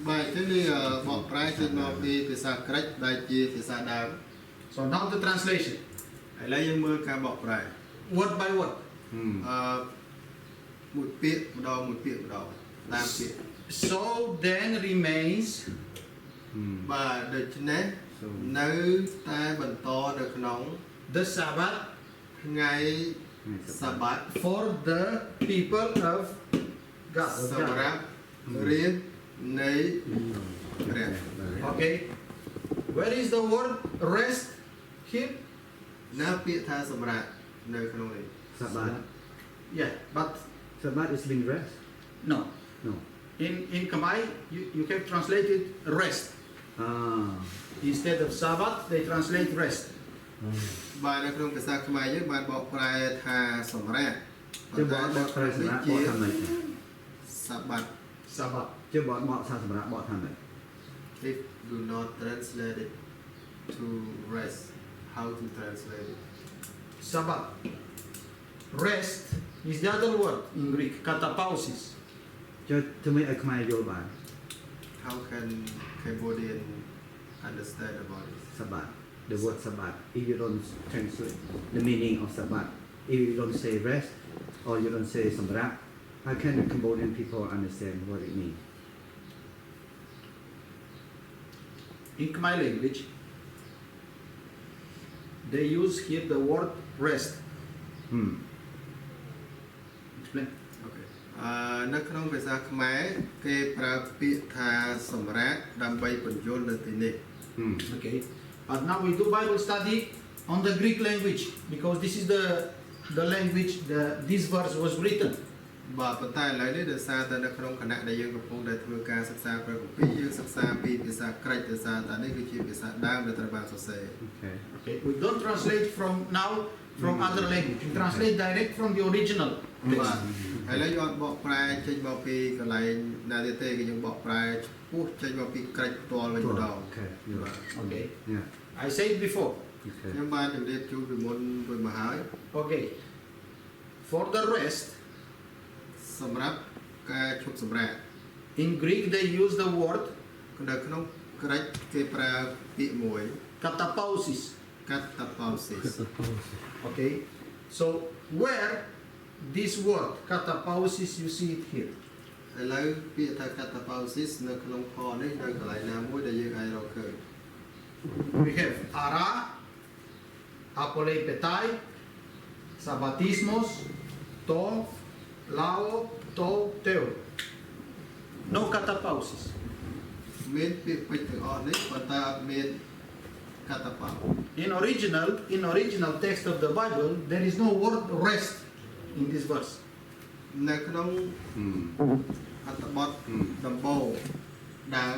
បាទទីនេះបកប្រែចេញមកពីភាសាក្រិចដែលជាភាសាដើម
So now the translation,
ឥឡូវយើងមើលការបកប្រែ
word by word.
មួយពាក្យម្ដងមួយពាក្យម្ដងតាមពាក្យ
So then remains
បាទដូច្នេះនៅតែបន្តនៅក្នុង
the Sabbath
ថ្ងៃសបាត
for the people of God.
សម្រាប់រៀបនៃព្រះ
Okay. Where is the word rest here?
ណាពាក្យថាសម្រាប់នៅក្នុងនេះ
Sabbath
Yeah, but
Sabbath is being rest
no.
no
In Khmer, you have translated rest. Instead of Sabbath, they translate rest.
បាទនៅក្នុងភាសាខ្មែរយើងបានបកប្រែថាសម្រាប់
chứ bỏប្រែសម្រាប់បកថាម៉េច
សបាត
Sabbath.
chứ bỏថាសម្រាប់បកថាម៉េច
if do not translate it to rest how to translate it
Sabbath. Rest is the other word in Greek, katapausis.
chứធ្វើម៉េចឲ្យខ្មែរយល់បាន
how can Cambodian understand about it
Sabbath the word Sabbath if you don't translate the meaning of Sabbath if you don't say rest or you don't say សម្រាប់ how can the Cambodian people understand what it means
In Khmer language, they use here the word rest.
อืม
Explain.
អូខេនៅក្នុងភាសាខ្មែរគេប្រើពាក្យថាសម្រាប់ដើម្បីបញ្យល់នៅទីនេះ
อืม
Okay. But now we do Bible study on the Greek language because this is the language this verse was written.
បាទប៉ុន្តែឥឡូវនេះដោយសារតែនៅក្នុងគណៈដែលយើងកំពុងតែធ្វើការសិក្សាព្រះគម្ពីរយើងសិក្សាពីភាសាក្រិចដោយសារតែនេះគឺជាភាសាដើមដែលត្រូវបានសរសេរ
โอเค
Okay. We don't translate from other language. We translate direct from the original
បាទ
text.
ឥឡូវយើងអត់បកប្រែចេញមកពីកន្លែងណាទៀតទេគឺយើងបកប្រែឆ្ពោះចេញមកពីក្រិចផ្ទាល់វិញម្ដង
โอเคอยู่
បាទ
Okay.
เนี่ย
I said before.
โอเค
ខ្ញុំបានជម្រាបជូនពីមុនវិញមកហើយ
Okay. For the rest,
សម្រាប់ការឈប់សម្រាក
in Greek they use the word
នៅក្នុងក្រិចគេប្រើពាក្យមួយ
katapausis.
កាត់តាប៉ោស៊ីស
Okay. So where this word katapausis you see it here.
ឥឡូវពាក្យថាកាត់តាប៉ោស៊ីសនៅក្នុងខនេះនៅកន្លែងណាមួយដែលយើងអាចរកឃើញ
We have ara, apoleipetai, sabbatismos, to, lao, to, teo. No katapausis.
មានពាក្យពេចន៍ទាំងអស់នេះប៉ុន្តែអត់មានកាត់តាប៉ោ
In original text of the Bible, there is no word rest in this verse.
នៅក្នុង
อืม
អត្ថបទដំបូងដើម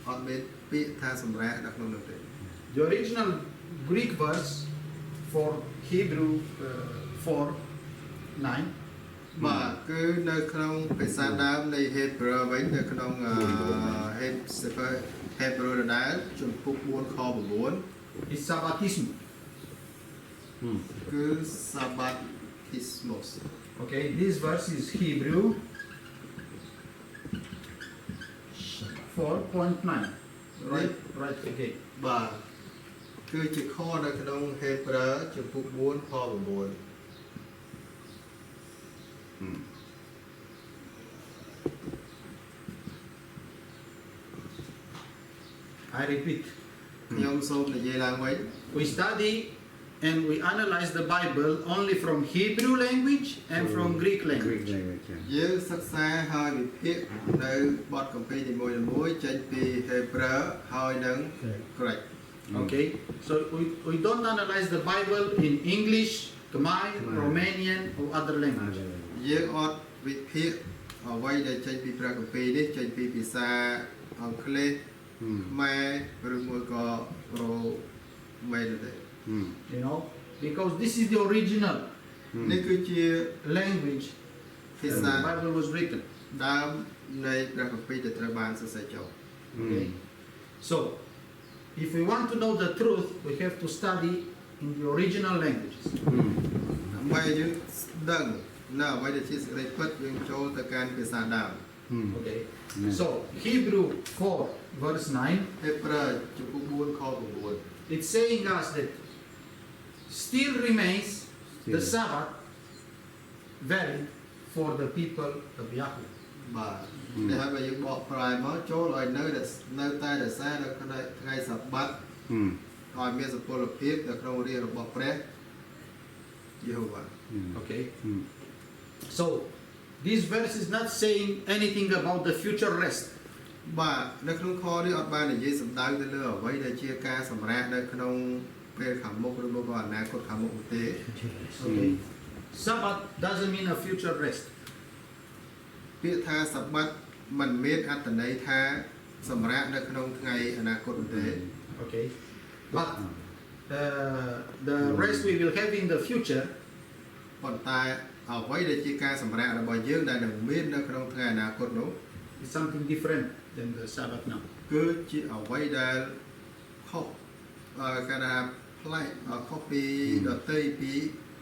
អត់មានពាក្យថាសម្រាប់នៅក្នុងនោះទេ
The original Greek verse for Hebrew 4:9
បាទគឺនៅក្នុងភាសាដើមនៃ Hebrew វិញនៅក្នុង Hebrew ដដែលជំពូក4ខ9
is sabbatism.
อืม
គឺ Sabbatismos
Okay, this verse is Hebrew 4:9. Right. Okay.
បាទគឺជាខនៅក្នុង Hebrew ជំពូក4ខ9
อืม
I repeat.
ខ្ញុំសូមនិយាយឡើងវិញ
We study and we analyze the Bible only from Hebrew language and from Greek
กรีก
language.
เลยใช่
យើងសិក្សាហើយវិភាគនៅបទគម្ពីរនីមួយៗចេញពី Hebrew ហើយនឹង Greek
Okay, so we don't analyze the Bible in English, Khmer, Romanian or other
มา
language.
เลย
យើងអត់វិភាគអ្វីដែលចេញពីព្រះគម្ពីរនេះចេញពីភាសាអង់គ្លេស
อืม
ខ្មែរឬមួយក៏រ៉ូម៉េនទេ
อืม
You know, because this is the original
នេះគឺជា
language
ភា
that
សា
the Bible was written.
ដើមនៃព្រះគម្ពីរដែលត្រូវបានសរសេរចុះ
อืม
Okay, so if we want to know the truth, we have to study in the original languages.
อืม
ដើម្បីយើងដឹងនៅអ្វីដែលជាសេចក្តីពិតយើងចូលទៅកាន់ភាសាដើម
อืม
Okay,
Yeah.
so Hebrew 4 verse 9,
ហេព្រើរជំពូក4ខ9
it's saying us that still remains the
Still.
Sabbath valid for the people of Yahweh.
បាទតែហើយបើយើងបកប្រែមកចូលឲ្យនៅតែរក្សានៅក្នុងថ្ងៃសបាត់
อืม
ឲ្យមានសុពលភាពនៅក្នុងរាជរបស់ព្រះយេហូវ៉ា
อืม
Okay,
อืม
so this verse is not saying anything about the future rest.
បាទនៅក្នុងខនេះអត់បាននិយាយសំដៅទៅលើអ្វីដែលជាការសម្រាកនៅក្នុងពេលខាងមុខឬមកក៏អនាគតខាងមុខនោះទេ
Okay, Sabbath doesn't mean a future rest.
ពាក្យថាសបាត់មិនមានអត្ថន័យថាសម្រាកនៅក្នុងថ្ងៃអនាគតនោះទេ
Okay, but the rest we will have in the future
ប៉ុន្តែអ្វីដែលជាការសម្រាករបស់យើងដែលនឹងមាននៅក្នុងថ្ងៃអនាគតនោះ
is something different than the Sabbath now.
គឺជាអ្វីដែលខុសគេថាប្លែកខុសពីដទៃពី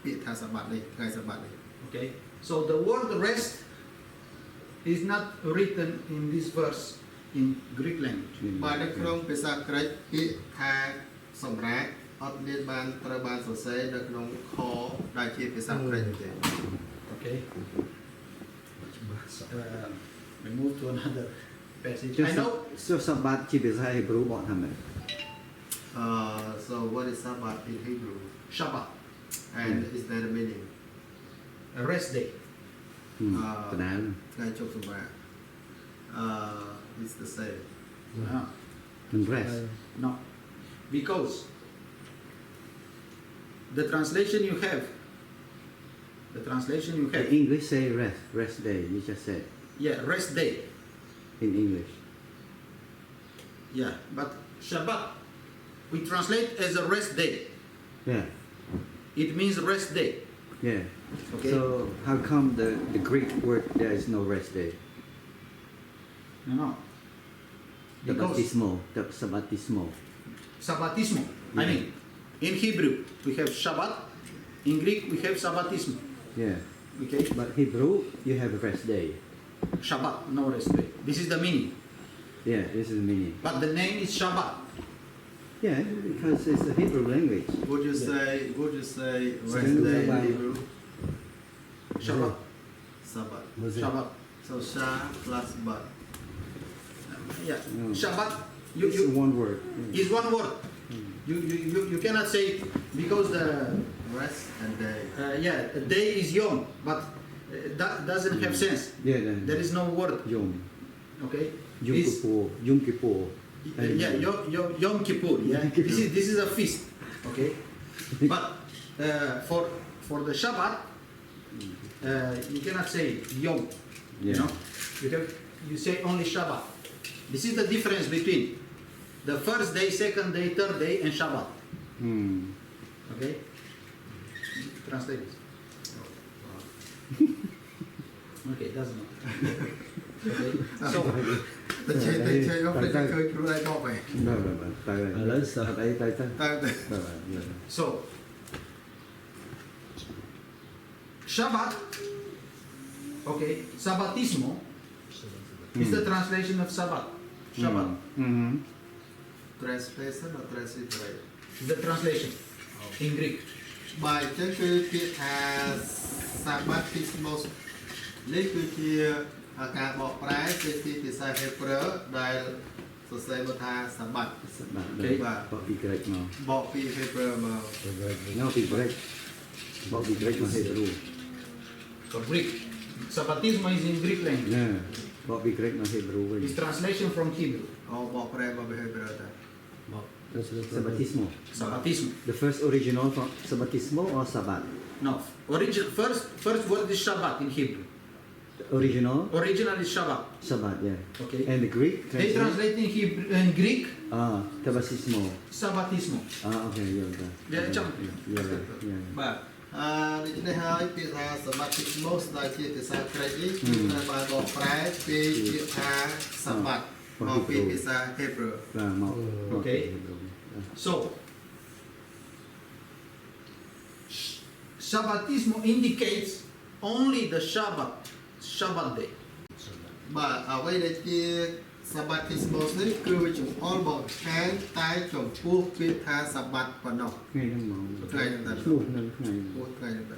ពាក្យថាសបាត់នេះថ្ងៃសបាត់នេះ
Okay, so the word rest is not written in this verse in Greek language.
បាទនៅក្នុងភាសាក្រិចពាក្យថាសម្រាកអត់មានបានត្រូវបានសរសេរនៅក្នុងខដែលជាភាសាក្រិចទេ
Okay, we move to another passage.
จะ
I know
สับบัตที่ภาษาฮีบรูบอกทำไม
so what is Sabbath in Hebrew
Shabbat.
and is that the meaning
A rest day.
កណ្ដាល
ថ្ងៃជប់សម្រាប់ it's the same
No.
មិន rest
No. Because the translation you have,
in English say rest day you just said
yeah, rest day.
in English
Yeah, but Shabbat we translate as a rest day.
yeah
It means rest day.
yeah
Okay.
so how come the Greek word there is no rest day
No. Because
sabbatismo
Sabbatismo. I mean, in Hebrew we have Shabbat. In Greek we have Sabbatismo.
yeah
Okay.
but Hebrew you have a rest day
Shabbat, no rest day. This is the meaning.
yeah this is the meaning
But the name is Shabbat.
yeah because it's a Hebrew language
would you say rest
Shabbat.
day in Hebrew
Shabbat.
Sabbath
Shabbat.
so sha plus bat
Yeah.
No.
Shabbat.
it's one word
Is one word. You cannot say because the
rest and day
yeah, a day is yom, but that doesn't have sense.
yeah
There is no word.
Yom
Okay.
Yom
This-
Kippur
yeah, Yom Kippur. Yeah. This is a feast. Okay. But for the Shabbat, you cannot say Yom. You
Yeah.
know, you say only Shabbat. This is the difference between the first day, second day, third day, and Shabbat. Okay. Translate this. Okay, doesn't matter. Okay. So
តែជិះទៅជិះមកព្រឹកឃើញគ្រូឯងបកไป
ទៅ
ឥឡូវសោះ
អីទៅ
ទៅ
So, Shabbat, okay, Sabbatismo is the translation of Sabbat. Shabbat,
translation or transliterate
is the translation in Greek.
បាទអញ្ចឹងគឺពាក្យថា Sabbatismos នេះគឺជាការបកប្រែពីភាសា Hebrew ដែលសរសេរមកថា Sabbat
បាទបកពីក្រិចមក
បកពី Hebrew មក
នៅពីក្រិចបកពីក្រិចមកហេបរូ
So Greek. Sabbatismo is in Greek language.
ណាបកពីក្រិចមកហេបរូវិញ
It's translation from Hebrew.
អូបកប្រែមកពី Hebrew តា
Sabbatismo
Sabbatismo.
the first original from Sabbatismo or Sabbat
No. First word is Shabbat in Hebrew.
original
Original is Shabbat.
Sabbat yeah
Okay.
and the Greek
They translate in Hebrew in Greek
Sabbatismo
Sabbatismo.
okay
Yeah, jump.
yeah
បាទដូច្នេះហើយពាក្យថា Sabbatismos ដែលជាភាសាក្រិចនេះគឺត្រូវបានបកប្រែពីពាក្យថា Sabbat មកពីភាសា Hebrew
បាទមក
Okay. So, Shabbatismo indicates only the Shabbat day.
បាទអ្វីដែលជា Sabbatismos នេះគឺវាចំអល់បង្ហាញតែចំពោះពាក្យថា Sabbat ប៉ុណ្ណោះ
ថ្ងៃហ្នឹងមក
ថ្ងៃហ្នឹងតែ
ឈ្មោះនៅថ្ងៃ
ពោះថ្ងៃហ្នឹងតែ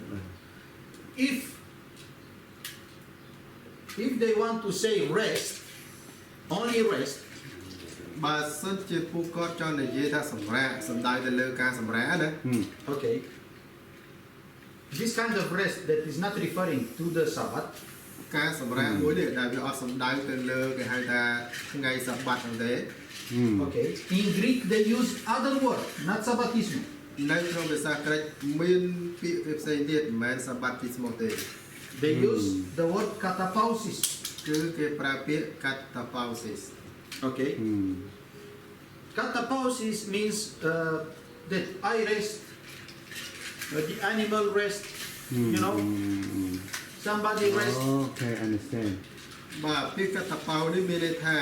If they want to say rest, only rest,
បើសិនជាពួកគាត់ចង់និយាយថាសម្រាកសំដៅទៅលើការសម្រាកណា
okay. This kind of rest that is not referring to the Sabbath,
ការសម្រាកមួយនេះដែលវាអត់សំដៅទៅលើគេហៅថាថ្ងៃសបាត់ហ្នឹងទេ
okay. In Greek they use other word, not Sabbatismo.
នៅក្នុងភាសាក្រិចមានពាក្យផ្សេងទៀតមិនមែន Sabbatismos ទេ
They use the word katapausis.
គឺគេប្រើពាក្យ Katapausis
Okay. Katapausis means that I rest, the animal rest, you know, somebody rest.
okay understand
បាទពាក្យ Katapau នេះមានន័យថា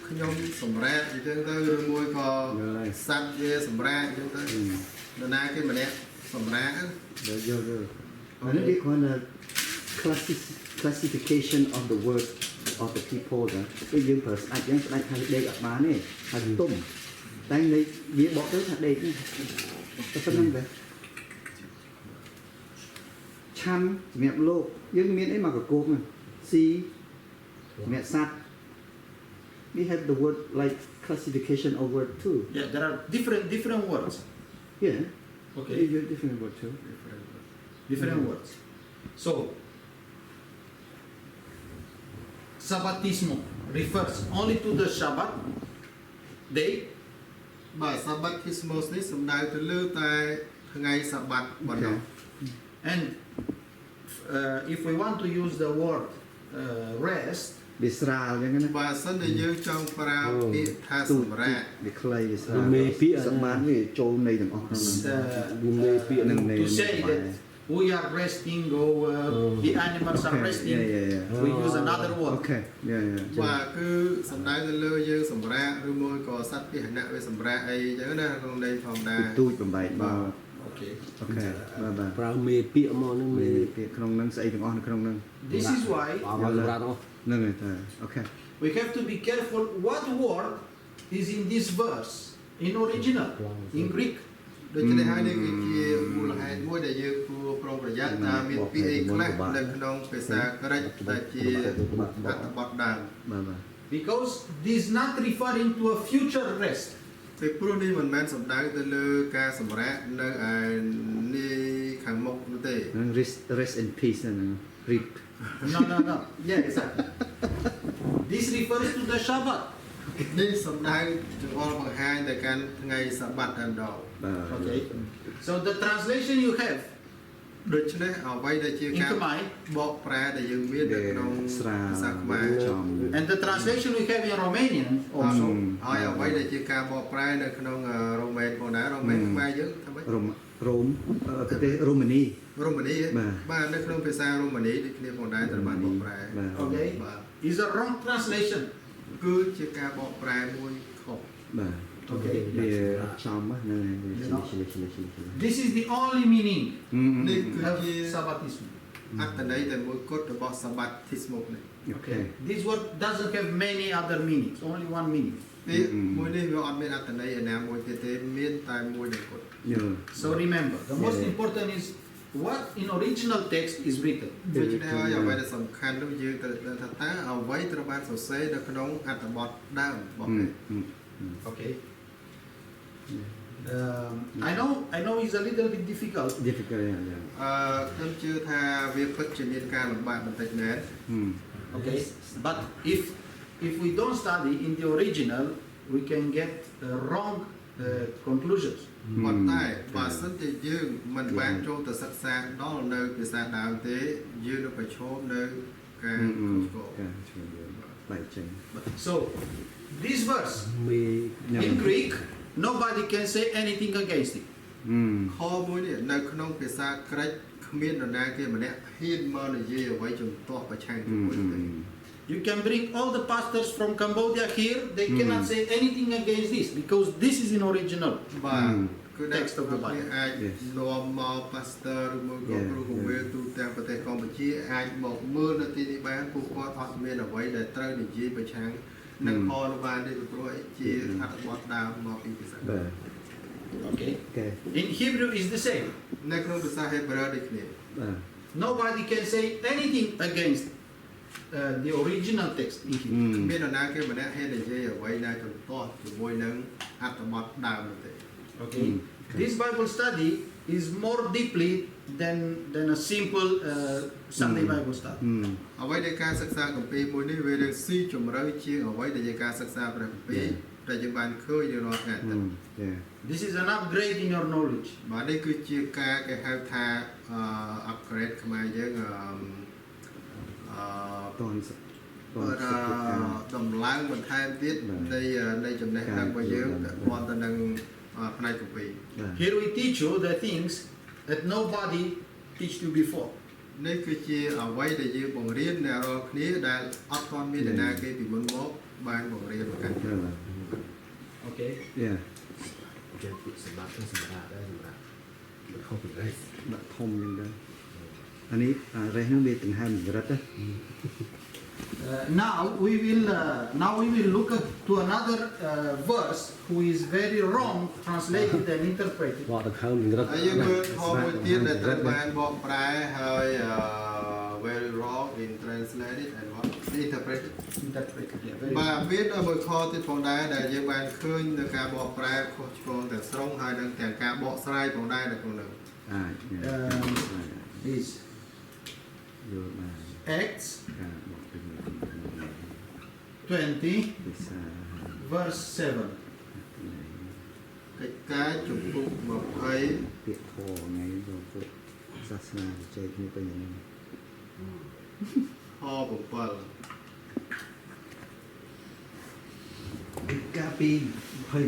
ខ្ញុំសម្រាកអញ្ចឹងទៅឬមួយក៏សត្វវាសម្រាកអញ្ចឹងទៅនរណាគេម្នាក់សម្រាក
and then they call the classification of the word of the people តែយើងប្រើស្អែកយ៉ាងស្អែកថាដេកអត់បានទេហើយទុំតែនេះវាបកទៅថាដេកតែប៉ុណ្្នឹងដែរឆាន់សម្រាប់លោកយើងមានអីមកកកោបស៊ីសម្រាប់សត្វ we have the word like classification of word too
Yeah, there are different words.
yeah
Okay.
Different word too.
Different words. So, Sabbatismo refers only to the Shabbat day.
បាទ Sabbatismus នេះសំដៅទៅលើតែថ្ងៃសបាត់ប៉ុណ្ណោះ
And if we want to use the word rest,
វាស្រាលអញ្ចឹងណា
បើសិនតែយើងចង់ប្រើពាក្យថាសម្រាប់
វាខ្លីវាស្រាល
មេពាក្យ
សម្បត្តិវាចូលនៃទាំងអស់ក្នុងហ្នឹង
មេពាក្យ
នឹង
to say that we are resting or the animals are resting, we use another
អូ
word.
ខេយ៉ាយ៉ា
បាទគឺសំដៅទៅលើយើងសម្រាប់ឬមួយក៏សត្វពាហនៈវាសម្រាប់អីអញ្ចឹងណាក្នុងន័យធម្មតា
ទូចបំបែកមក
Okay.
អូខេបាទ
ប្រើមេពាក្យមកហ្នឹង
មេ
មេ
ពាក្យក្នុងហ្នឹងស្អីទាំងអស់នៅក្នុងហ្នឹង
This is why
អត់មកសម្រាប់អស់
ហ្នឹងហើយតាអូខេ
we have to be careful what word is in this verse in original, in Greek.
ដូច្នេះហើយនេះគឺជាមូលហេតុមួយដែលយើងគួរប្រុងប្រយ័ត្នថាមានពាក្យអីខ្លះនៅក្នុងភាសាក្រិកដែលជាអត្ថបទដើម
បាទបាទ
Because this is not referring to a future rest.
ពីព្រោះនេះមិនមែនសំដៅទៅលើការសម្រាកនៅឯនេះខាងមុខនោះទេ
ហ្នឹង rest in peace ហ្នឹង reap
No. Yeah, exactly. This refers to the Shabbat.
នេះសំដៅចង្អុលបង្ហាញទៅកាន់ថ្ងៃសបាត់តែម្ដង
បាទ
Okay. So the translation you have
ដូច្នេះអ្វីដែលជា
in
ការប
Khmer
បកប្រែដែលយើងមាននៅក្នុង
ស្រាល
ភាសាខ្មែរ
ចំ
and the translation we have in Romanian also
ហើយអ្វីដែលជាការបកប្រែនៅក្នុងរ៉ូមែនផងដែររ៉ូមែនខ្មែរយើងថាម៉េច
រ៉ូមប្រទេសរ៉ូម៉ានី
រ៉ូម៉ានី
បាទ
បាទនៅក្នុងភាសារ៉ូម៉ានីដូចគ្នាផងដែរត្រូវបានបកប្រែ
បាទ
Okay.
បាទ
is a wrong translation.
គឺជាការបកប្រែមួយខុស
បាទ
Okay.
វាចំហ្នឹងហើយឆ្លេឆ្លេ
This is the only meaning
នេះគឺ
of
ជា
Sabbatism.
អត្ថន័យតែមួយគត់របស់សបាត់ធីស្មុកនេះ
អូខេ
This word doesn't have many other meanings, only one meaning.
ពាក្យមួយនេះវាអត់មានអត្ថន័យឯណាមួយទៀតទេមានតែមួយតែគត់
យល់
So remember, the most important is what in original text is written.
ដូច្នេះហើយអ្វីដែលសំខាន់នោះយើងត្រូវដឹងថាតើអ្វីត្រូវបានសរសេរនៅក្នុងអត្ថបទដើមរបស់គេ
Okay. I know it's a little bit difficult.
difficult យ៉ាង
ខ្ញុំជឿថាវាពិតជាមានការលំបាកបន្តិចមែន
Okay. But if we don't study in the original, we can get wrong conclusions.
ប៉ុន្តែបើសិនជាយើងមិនបានចូលទៅសិក្សាដល់នៅភាសាដើមទេយើងនឹងប្រឈមនៅការខុសឆ្គង
ការជួយបែកចេញ
So this verse
មេ
in Greek, nobody can say anything against it.
ខមួយនេះនៅក្នុងភាសាក្រិកគ្មាននរណាគេម្នាក់ហ៊ានមកនិយាយអ្វីជំទាស់ប្រឆាំងជាមួយទេ
You can bring all the pastors from Cambodia here, they cannot say anything against this because this is in original.
បាទគឺ
Text of the Bible.
អាចនាំមក pastor ឬមួយក៏គ្រូកវីទូទាំងប្រទេសកម្ពុជាអាចមកមើលនៅទីនេះបានពួកគាត់អត់មានអ្វីដែលត្រូវនិយាយប្រឆាំងនឹងផលនោះបានទេព្រោះជាអត្ថបទដើមមកពីភាសា
បាទ
Okay.
អូខេ
In Hebrew is the same.
នៅក្នុងភាសាហេប្រឺដូចគ្នា
បាទ
Nobody can say anything against the original text in Hebrew.
មាននរណាគេម្នាក់ហ៊ាននិយាយអ្វីដែលជំទាស់ជាមួយនឹងអត្ថបទដើមនោះទេ
Okay. This Bible study is more deeply than a simple Sunday Bible study.
អ្វីដែលការសិក្សាគម្ពីរមួយនេះវានឹងស៊ីជម្រៅជាងអ្វីដែលជាការសិក្សាព្រះគម្ពីរដែលយើងបានឃើញនៅរាល់ថ្ងៃទៅ
This is an upgrade in your knowledge.
បាទនេះគឺជាការគេហៅថា upgrade ខ្មែរយើង
តន
តម្លើងបន្ថែមទៀតនៃចំណេះដឹងរបស់យើងពាក់ព័ន្ធទៅនឹងផ្នែកគម្ពីរ
Here we teach you the things that nobody teach you before.
នេះគឺជាអ្វីដែលយើងបង្រៀនអ្នករាល់គ្នាដែលអត់ទាន់មាននរណាគេពីមុនមកបានបង្រៀនមកកាន់យើង
Okay.
យ៉ា
ចេះពីសម្រាប់សម្រាប់ដែរសម្រាប់មិនខុសពីរេស
ដាក់ធំយ៉ាងដែរអានេះរេសហ្នឹងវាដង្ហើមចរិតណា
Now we will look to another verse who is very wrong translated and interpreted.
បកដង្ហើមចរិត
ហើយយើងមើលខមួយទៀតដែលត្រូវបានបកប្រែហើយ very wrong in translated and what interpret
Interpret. Yeah, very
បាទ
good.
មានមួយខទៀតផងដែរដែលយើងបានឃើញនៅការបកប្រែខុសឆ្គងទាំងស្រុងហើយនឹងទាំងការបកស្រាយផងដែរនៅក្នុងនោះ
This Acts 20 verse 7.
កិច្ចការជំពូក20
ពាក្យខថ្ងៃចូលពុទ្ធសាសនាជ័យគ្នាទៅយ៉ាងនេះ
ខ7
កាពី27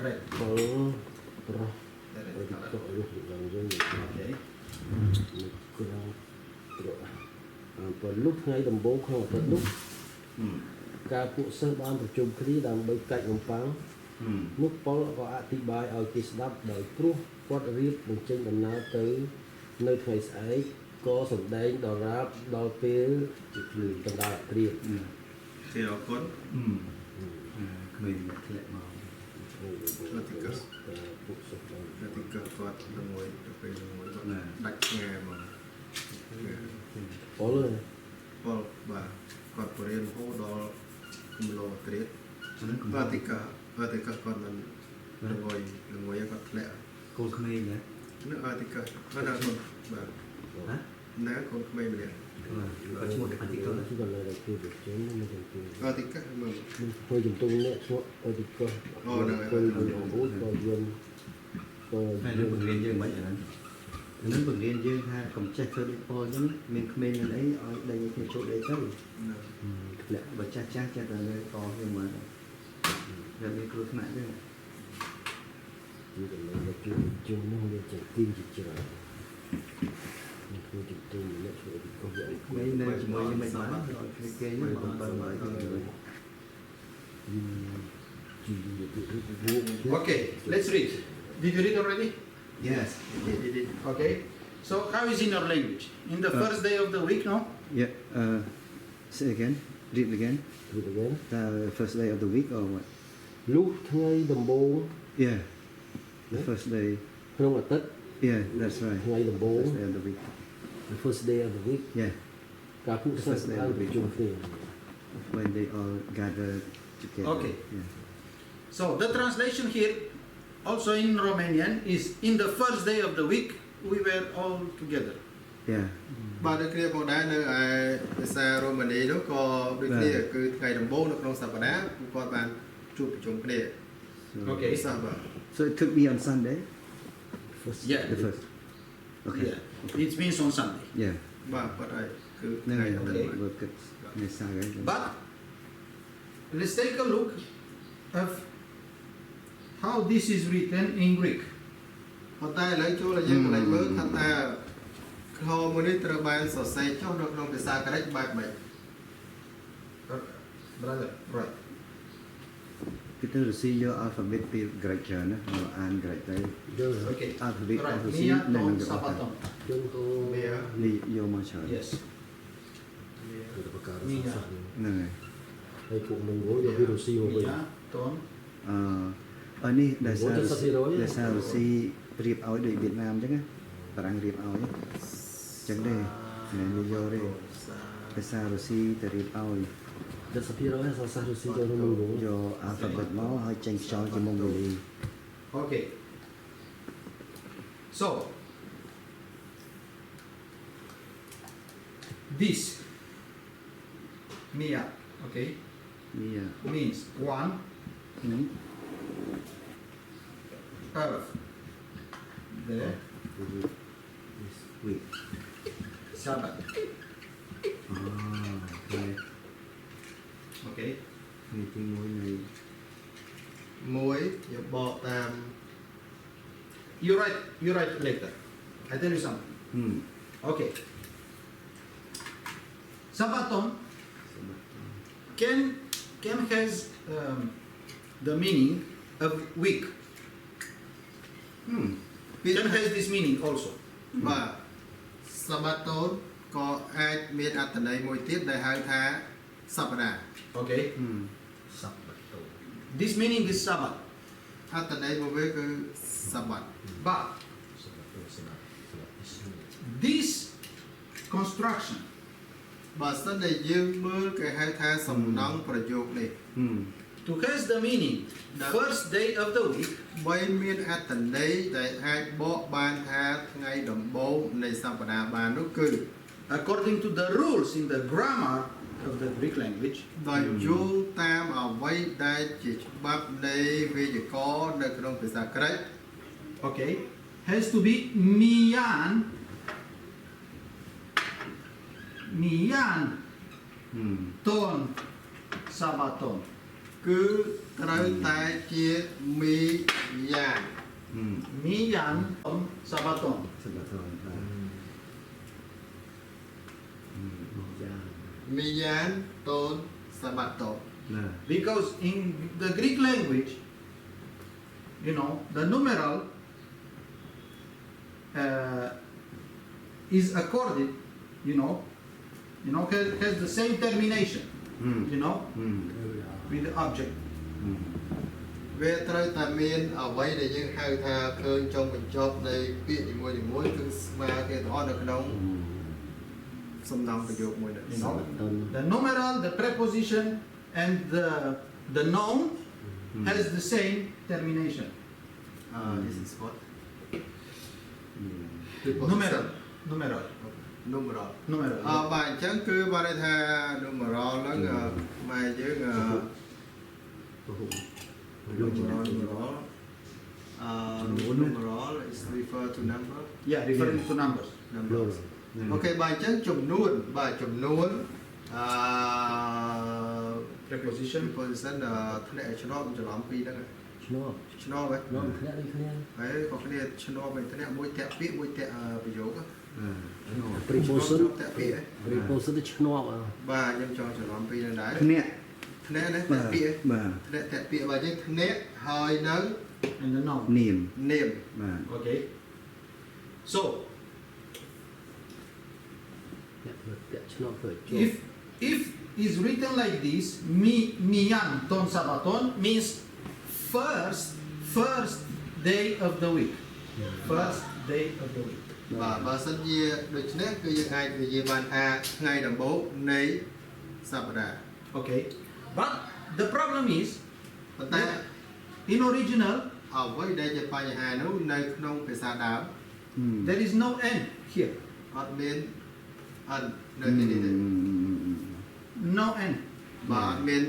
Red. Okay.
ព្រលុះថ្ងៃដំបូងក្នុងអាទិត្យនោះការពួកសិស្សបានប្រជុំគ្នាដើម្បីកាច់នំប៉័ងនោះប៉ុលក៏អធិប្បាយឲ្យគេស្ដាប់ដោយព្រោះគាត់រៀបបញ្ចេញដំណើរទៅនៅថ្ងៃស្អែកក៏សម្ដែងដល់រាបដល់ពេលជាភ្លឺកណ្ដាលព្រាប
គេអរគុណ
គ្មានអ្នកធ្លាក់មក
អតិកោ
ពួកសិស្សបាន
អតិកោគាត់មួយទៅពេលមួយគាត់ដាច់ឆ្ងាយមក
ប៉ុល
ពលបាទគាត់បរៀនហូរដល់គំលោត្រៀត អតិកោគាត់មិនល្ងយគាត់ធ្លាក់
កូនក្មេងណា
នៅអតិកោគាត់ណាគាត់បាទ
ហ៎
ណាកូនក្មេងម្នាក់
គាត់ឈ្មោះអតិកោ
គឺគាត់លើកគឺប្រជុំមិនចំទូ
អតិកោមើល
ធ្វើជំទុំនេះឈ្មោះអតិកោ
អូហ្នឹងហើយ
គឺអូក៏យំក៏
តែលើបង្រៀនយើងមិនអីហ្នឹងនឹងបង្រៀនយើងថាកុំចេះធ្វើដូចពលអញ្ចឹងមានក្មេងមានអីឲ្យដេញគ្នាចូលដេកទៅធ្លាក់បើចាស់ចេះតែលើកយើងមកតែមានគ្រោះថ្នាក់ទេ
គឺតែលើកជុំនោះវាចេះទីជាច្រើននេះគឺជំទុំនេះធ្វើអតិកោវា
ក្មេងនៅជាមួយយើងមិនបានឲ្យគេមកបំពេញឲ្យយើង
Okay, let's read. Did you read already?
Yes
Okay. So how is in your language? In the first day of the week, no?
yeah say again read again
គឺទៅវិញ
the first day of the week or what
លុះថ្ងៃដំបូង
yeah the first day
ក្នុងអាទិត្យ
yeah that's right
ថ្ងៃដំបូង
first day of the week
the first day of the week
yeah
ការពួកសិស្សបានប្រជុំគ្នា
when they all gather together
Okay.
yeah.
So the translation here, also in Romanian, is in the first day of the week we were all together.
yeah
បាទដូចគ្នាផងដែរនៅឯភាសាររ៉ូម៉ានីនោះក៏ដូចគ្នាគឺថ្ងៃដំបូងនៅក្នុងសប្តាហ៍ពួកគាត់បានជួបប្រជុំគ្នា
Okay.
សាបាទ
so it took me on Sunday
Yeah.
the first okay
Yeah. It means on Sunday.
yeah
បាទគាត់ហើយគឺ
ហ្នឹង
ថ្ងៃ
ហើយ
ដំបូង
work it នៅសាហើយ
But let's take a look of how this is written in Greek.
ប៉ុន្តែឥឡូវចូលឲ្យយើងកន្លែងមើលថាតើខមួយនេះត្រូវបានសរសេរចុះនៅក្នុងភាសាក្រិកបែបម៉េច
Brother, right.
kita resi yo alfabet pi Greekច្រើនណាមកអាន Greek ទៅ
Okay.
alphabet
Right.
resi
Mia,
នៅ
ton,
ក្នុង
sabaton.
ជនក៏
វា
នេះយកមកច្រើន
Yes.
គឺប្រការ
មី
សា
យ៉ា
ស្ត្រ
ហ្នឹងហើយ
ហើយពួកមង្គលយកវីរុស៊ីមកវិញ
Mia, ton.
អឺនេះដែលសារ
70%
ដែលសាររុស្ស៊ីរៀបឲ្យដូចវៀតណាមអញ្ចឹងណាបារាំងរៀបឲ្យអញ្ចឹងទេមិនយកទេដែលសាររុស្ស៊ីទៅរៀបឲ្យ
70% សាស្ត្ររុស្ស៊ីចូលក្នុងមង្គល
យក alphabet មកហើយចេញខ្យល់ជាម៉ុងហ្គូលី
Okay. So this Mia, okay,
នេះ
means one, earth. There.
week
Shabbat.
អូហើយ
Okay.
នេះទីមួយនៃ
មួយយកបកតាម
You write later. I tell you something. Okay. Sabaton can has the meaning of week.
ពាក្យ
Can has this meaning also.
បាទសបាតូនក៏អាចមានអត្ថន័យមួយទៀតដែលហៅថាសប្តាហ៍
Okay.
សប្បាតូ
This meaning is Sabbath.
អត្ថន័យមួយវាគឺសបាត
But
សប្បាតូសម្រាប់អ៊ីស្លាម
this construction
បើសិនតែយើងមើលគេហៅថាសំណង់ប្រយោគនេះ
to has the meaning first day of the week
បីមានអត្ថន័យដែលអាចបកបានថាថ្ងៃដំបូងនៃសប្តាហ៍បាននោះគឺ
according to the rules in the grammar of the Greek language
ដោយយោងតាមអ្វីដែលជាច្បាប់នៃវេយ្យាករណ៍នៅក្នុងភាសាក្រិក
okay has to be mian ton sabaton
គឺត្រូវតែជាមីយ៉ាង
mian ton sabaton
សម្រាប់thôi
មីយ៉ាងតូនសបាតូ
ណា
because in the Greek language you know the numeral is accorded you know has the same termination you know with the object
វាត្រូវតែមានអ្វីដែលយើងហៅថាឃើញចុងបញ្ចប់នៃពាក្យនីមួយៗគឺស្មើគ្នាទាំងអស់នៅក្នុងសំណង់ប្រយោគមួយនេះ
you know the numeral the preposition and the noun has the same termination
this is what
numeral
បាទអញ្ចឹងគឺបានន័យថា numeral ហ្នឹងម៉ែយើង numeral is refer to number
yeah referring to numbers
numbers អូខេបាទអញ្ចឹងចំនួន
preposition
preposition ធ្នាក់ឆ្នោតច្រឡំពីរហ្នឹង
ឆ្នោត
ឆ្នោតហ៎
ឆ្នោតធ្លាក់ដូចគ្នា
ហើយក៏គ្នាឆ្នោតវិញធ្នាក់មួយតាក់ពាក្យមួយតាក់ប្រយោគ
preposition
តាក់ពាក្យ
preposition ទៅឆ្នោត
បាទខ្ញុំចង់ច្រឡំពីរហ្នឹងដែរ
ធ្នាក់
ធ្នាក់ណាតាក់ពាក្យ
បាទ
ធ្នាក់តាក់ពាក្យបាទយើងធ្នាក់ហើយនៅ
and the noun
នាម
នាម
បាទ
okay so
តាក់ឆ្នោតធ្វើជា
if is written like this mian ton sabaton means first day of the week first day of the week
បាទបើសិនជាដូចនេះគឺយើងអាចនិយាយបានថាថ្ងៃដំបូងនៃសប្តាហ៍
okay but the problem is
ប៉ុន្តែ
in original
អ្វីដែលជាបញ្ហានោះនៅក្នុងភាសាដើម
there is no end here
អត់មានអត់នៅទីនេះទេ
no end
បាទអត់មាន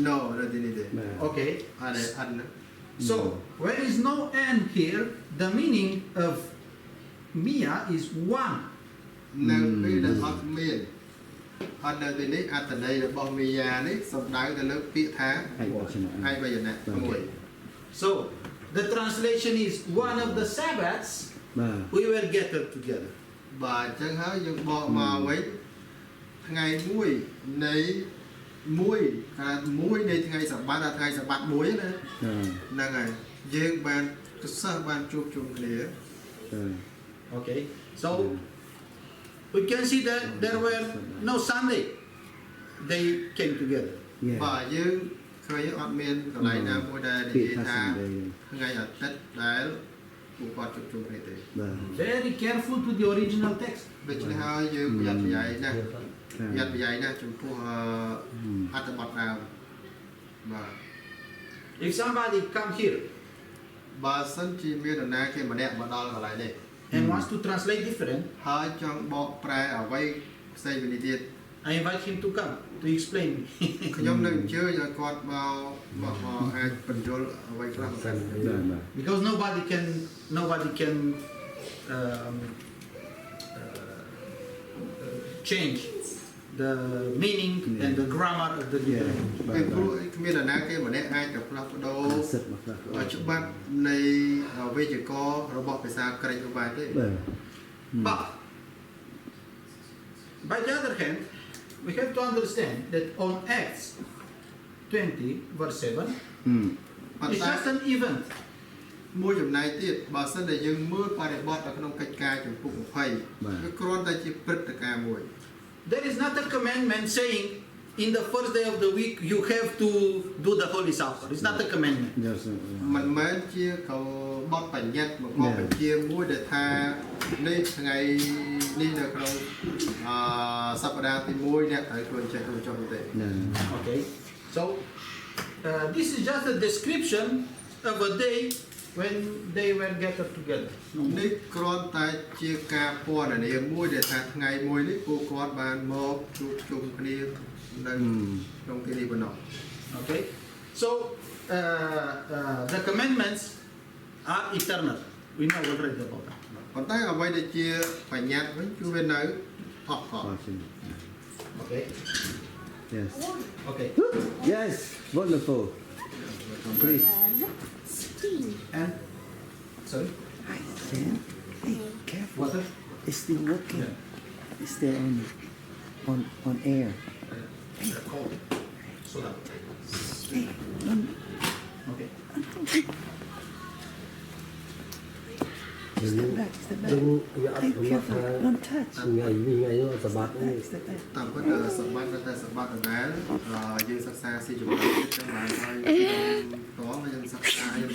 no នៅទីនេះទេ
okay
អត់អត់
so when is no end here the meaning of mia is one
នៅពេលដែលអត់មានអត់នៅទីនេះអត្ថន័យរបស់មីយ៉ានេះសំដៅទៅលើពាក្យថា
ឯកវចនៈ
ឯកវចនៈមួយ
so the translation is one of the Sabbaths
បាទ
we were gathered together
បាទអញ្ចឹងហើយយើងបកមកវិញថ្ងៃមួយនៃមួយនៃថ្ងៃសបាតដល់ថ្ងៃសបាតមួយណាហ្នឹងហើយយើងបានសិស្សបានជួបជុំគ្នា
okay so we can see that there were no Sunday they came together
បាទយើងឃើញអត់មានកន្លែងណាមួយដែលនិយាយថាថ្ងៃអាទិត្យដែលពួកគាត់ជួបជុំគ្នាទេ
very careful to the original text
ដូច្នេះហើយយើងប្រយ័ត្នប្រយែងណាស់ចំពោះអត្ថបទដើមបាទ
if somebody come here
បើសិនជាមាននរណាគេម្នាក់មកដល់កន្លែងនេះ
and wants to translate different
ហើយចង់បកប្រែអ្វីផ្សេងពីនេះទៀត
I invite him to come to explain
ខ្ញុំនឹងអញ្ជើញឲ្យគាត់មកអាចបញ្យល់អ្វីខ្លះទៅ
because nobody can change the meaning and the grammar of the Greek language
ពីព្រោះគ្មាននរណាគេម្នាក់អាចទៅផ្លាស់ប្ដូរច្បាប់នៃវេយ្យាករណ៍របស់ភាសាក្រិកនោះបានទេ
but by the other hand we have to understand that on Acts 20 verse 7,
ប៉ុន្
it's
តែ
just an event.
មួយចំណែកទៀតបើសិនតែយើងមើលបរិបទនៅក្នុងកិច្ចការចំពុក20វាគ្រាន់តែជាព្រឹត្តិការណ៍មួយ
There is not a commandment saying in the first day of the week you have to do the Holy Supper. It's not a commandment.
Yes.
មិនមែនជាកបទបញ្ញត្តិមកបទបញ្ជាមួយដែលថានេះថ្ងៃនេះនៅក្នុងសប្តាហ៍ទី1អ្នកត្រូវធ្វើចេះធ្វើចុះទេ
Okay. So this is just a description of a day when they were gathered together.
នេះគ្រាន់តែជាការពណ៌នាមួយដែលថាថ្ងៃមួយនេះពួកគាត់បានមកជួបជុំគ្នានៅក្នុងទីនេះប៉ុណ្ណោះ
Okay. So the commandments are eternal. We know already about that.
ប៉ុន្តែអ្វីដែលជាបញ្ញត្តិវិញគឺវានៅអស់កល
Okay.
Yes.
Okay.
Yes. Wonderful. Please.
And sorry.
Hi, Sam. Hey, careful.
Water.
It's still working. It's still on air.
Cold. Soda.
Hey, don't,
Okay.
step back. Step back. Hey, careful. Don't touch.
ថ្ងៃនោះសបាត់
Step back.
តាមពិតសម្បត្តិតែសម្បត្តិដដែលយើងសិក្សាស៊ីចំណុចទៀតចឹងបានហើយតយើងសិក្សាយើង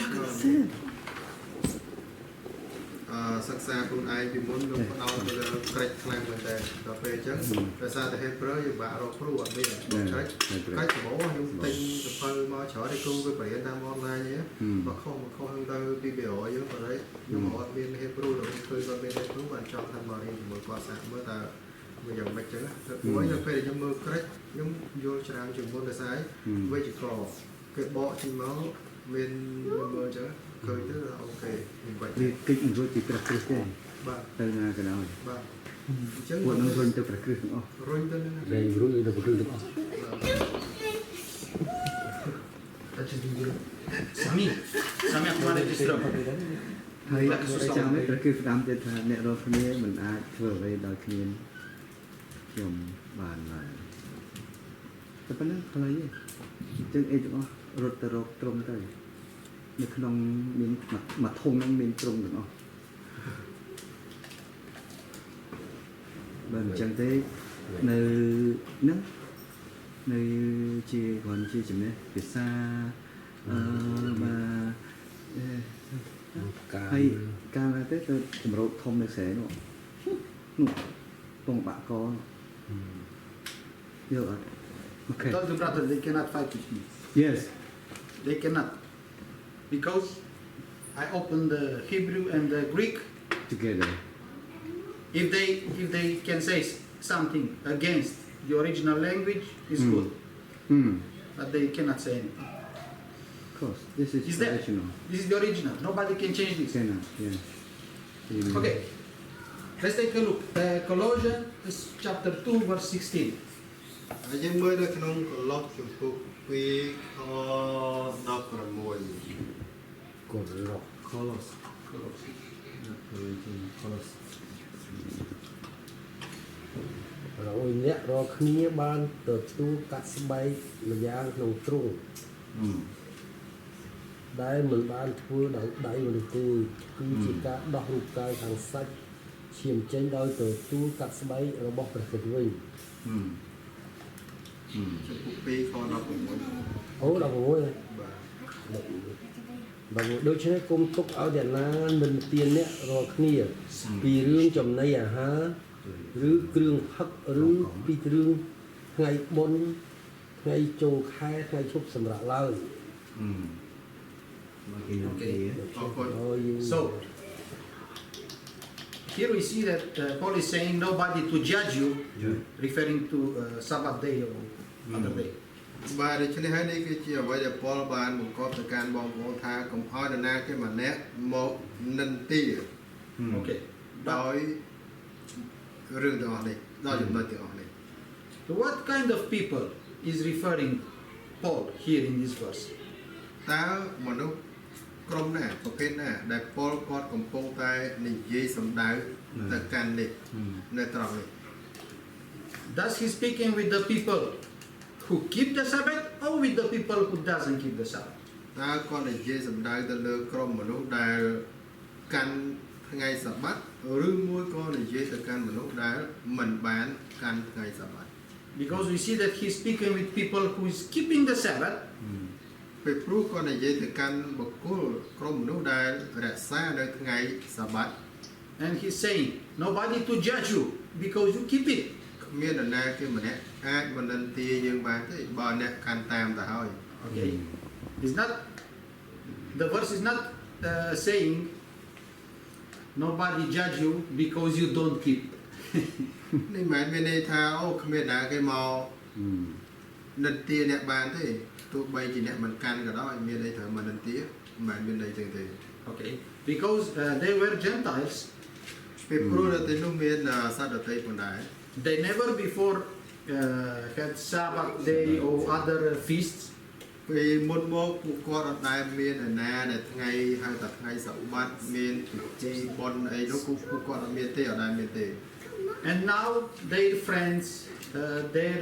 សិក្សាខ្លួនឯងពីមុនយើងផ្ដោតទៅលើក្រិចខ្លាំងមែនតើដល់ពេលអញ្ចឹងដោយសារតែ Hebrew យើងបាក់រកគ្រូអត់មានក្រិចសម្បូរខ្ញុំទិញសភៅមកច្រើនឯគ្រូវាបរៀនតាមអនឡាញហ្នឹងមកខុសទៅពីវីដេអូយើងក៏ដែរខ្ញុំអត់មាន Hebrew ដល់ឃើញគាត់មាន Hebrew បានចង់ថាមករៀនជាមួយគាត់សាកមើលតើវាយ៉ាងម៉េចចឹងព្រោះនៅពេលខ្ញុំមើលក្រិចខ្ញុំយល់ច្រើនជាងមុនដោយសារវិជ្ជាករគេបកចេញមកមានមើលចឹងឃើញទៅអូខេមិនបាច់
វាគិតរួចពីប្រគ្រឹះទេ
បាទ
ទៅណាក៏ដោយ
បាទអញ្ចឹង
ពួកនឹងរុញទៅប្រគ្រឹះទាំងអស់
រុញទៅហ្នឹង
ដែលរួចទៅប្រគល់ទាំងអស់
Sami aku mana register.
ហើយចាំប្រគ្រឹះស្ដាំទៀតថាអ្នករកគ្នាមិនអាចធ្វើអ្វីដោយគ្មានខ្ញុំបានឡើយតែប៉ុណ្ណឹងខ្លីទេចឹងអីទាំងអស់រត់ទៅរកត្រង់ទៅនៅក្នុងមានមួយធុងហ្នឹងមានត្រង់ទាំងអស់បើមិនចឹងទេនៅហ្នឹងនៅជាគ្រាន់ជាចំណេះភាសាហើយកាលណាទៅចម្រោកធំនៅស្រែនោះពងបាក់កយកអត់ Okay.
Told the brother they cannot fight with me.
Yes.
They cannot. Because I opened the Hebrew and the Greek.
Together.
If they can say something against the original language, it's good. But they cannot say anything.
Of course. This is
Is that?
original.
This is the original. Nobody can change this.
Cannot. Yeah.
Okay. Let's take a look. Colossians chapter 2 verse 16.
ហើយយើងមើលនៅក្នុងកឡុសជំពូក2ខ16
កូនរក
Colos.
រយអ្នករកគ្នាបានទទួលកាត់ស្បែកម្យ៉ាងក្នុងទ្រុងដែលមិនបានធ្វើដោយដៃមនុស្សទេគឺជាការដោះរូបកាយខាងសាច់ឈាមចេញដោយទទួលកាត់ស្បែករបស់ព្រះគ្រីស្ទវិញ
ជំពូក2ខ16
អូ16
បាទ
បើដូច្នេះគុំទុកឲ្យអ្នកណាមិនទានអ្នករាល់គ្នាពីរឿងចំណីអាហារឬគ្រឿងផឹកឬពីរឿងថ្ងៃបុណ្យថ្ងៃចូលខែថ្ងៃឈប់សម្រាកឡើយ
Okay.
អរគុណ
So here we see that Paul is saying nobody to judge you, referring to Sabbath day or other day.
បាទដូច្នេះហើយនេះគឺជាអ្វីដែលប៉ុលបានបង្កប់ទៅកាន់បងប្អូនថាកុំឲ្យនរណាគេម្នាក់មកនិន្ទា
Okay.
ដោយរឿងទាំងអស់នេះដោយចំណុចទាំងអស់នេះ
So what kind of people is referring Paul here in this verse?
តើមនុស្សក្រុមណាប្រភេទណាដែលប៉ុលគាត់កំពុងតែនិយាយសម្ដៅទៅកាន់នេះនៅត្រង់នេះ
He
does he speaking with the people who keep the Sabbath or with the people who doesn't keep the Sabbath?
តើគាត់និយាយសំដៅទៅលើក្រុមមនុស្សដែលកាន់ថ្ងៃសបាតឬមួយក៏និយាយទៅកាន់មនុស្សដែលមិនបានកាន់ថ្ងៃសបាត
Because we see that he's speaking with people who is keeping the Sabbath,
ពេលព្រោះគាត់និយាយទៅកាន់បុគ្គលក្រុមមនុស្សដែលរក្សានៅថ្ងៃសបាត
and he's saying, nobody to judge you because you keep it.
គ្មាននរណាគេម្នាក់អាចបណ្ដឹងទាយើងបានទេបើអ្នកកាន់តាមទៅហើយ
Okay, it's not. The verse is not saying nobody judge you because you don't keep.
នេះមិនមែនមានន័យថាអូគ្មានណាគេមកនិន្ទាអ្នកបានទេទោះបីជាអ្នកមិនកាន់ក៏ដោយមានន័យថាមិននិន្ទាមិនមែនមានន័យចឹងទេ
Okay, because they were Gentiles.
ពេលព្រោះនៅទីនោះមានសត្វដទៃផងដែរ
They never before had Sabbath day or other feasts.
ពេលមុនមកពួកគាត់អត់ដែលមានឯណាដែលថ្ងៃហៅថាថ្ងៃសបាតមានពិធីបុណ្យអីនោះពួកគាត់អត់មានទេអត់ដែលមានទេ
And now their friends, their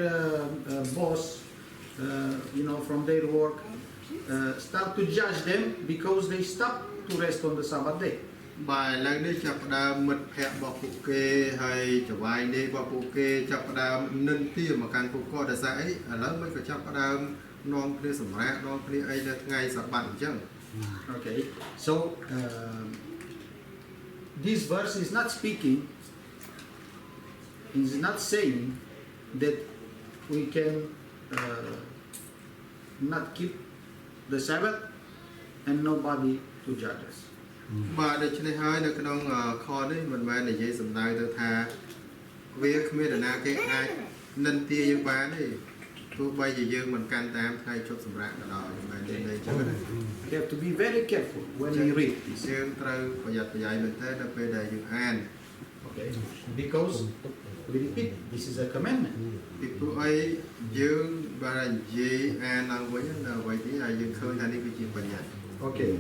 boss, from their work, start to judge them because they stop to rest on the Sabbath day.
បាទឥឡូវនេះចាប់ផ្ដើមមិត្តភ័ក្តិរបស់ពួកគេហើយចង្វាយនេះរបស់ពួកគេចាប់ផ្ដើមនិន្ទាមកកាន់ពួកគាត់ដោយសារអីឥឡូវមិនក៏ចាប់ផ្ដើមនាំគ្នាសម្រាប់នាំគ្នាអីនៅថ្ងៃសបាតអញ្ចឹង
Okay, so this verse is not speaking, is not saying that we can not keep the Sabbath and nobody to judge us.
បាទដូច្នេះហើយនៅក្នុងខនេះមិនមែននិយាយសំដៅទៅថាវាគ្មាននរណាគេអាចនិន្ទាយើងបានទេទោះបីជាយើងមិនកាន់តាមថ្ងៃជប់សម្រាប់ក៏ដោយមិនមែនទេអញ្ចឹង
We have to be very careful when we read this.
យើងត្រូវប្រយ័ត្នប្រយែងមែនទែននៅពេលដែលយើងអាន
Okay, because we repeat, this is a commandment.
ពីព្រោះអីយើងបាននិយាយអានឡើងវិញនៅអ្វីទីហើយយើងឃើញថានេះគឺជាបញ្ញត្តិ
Okay,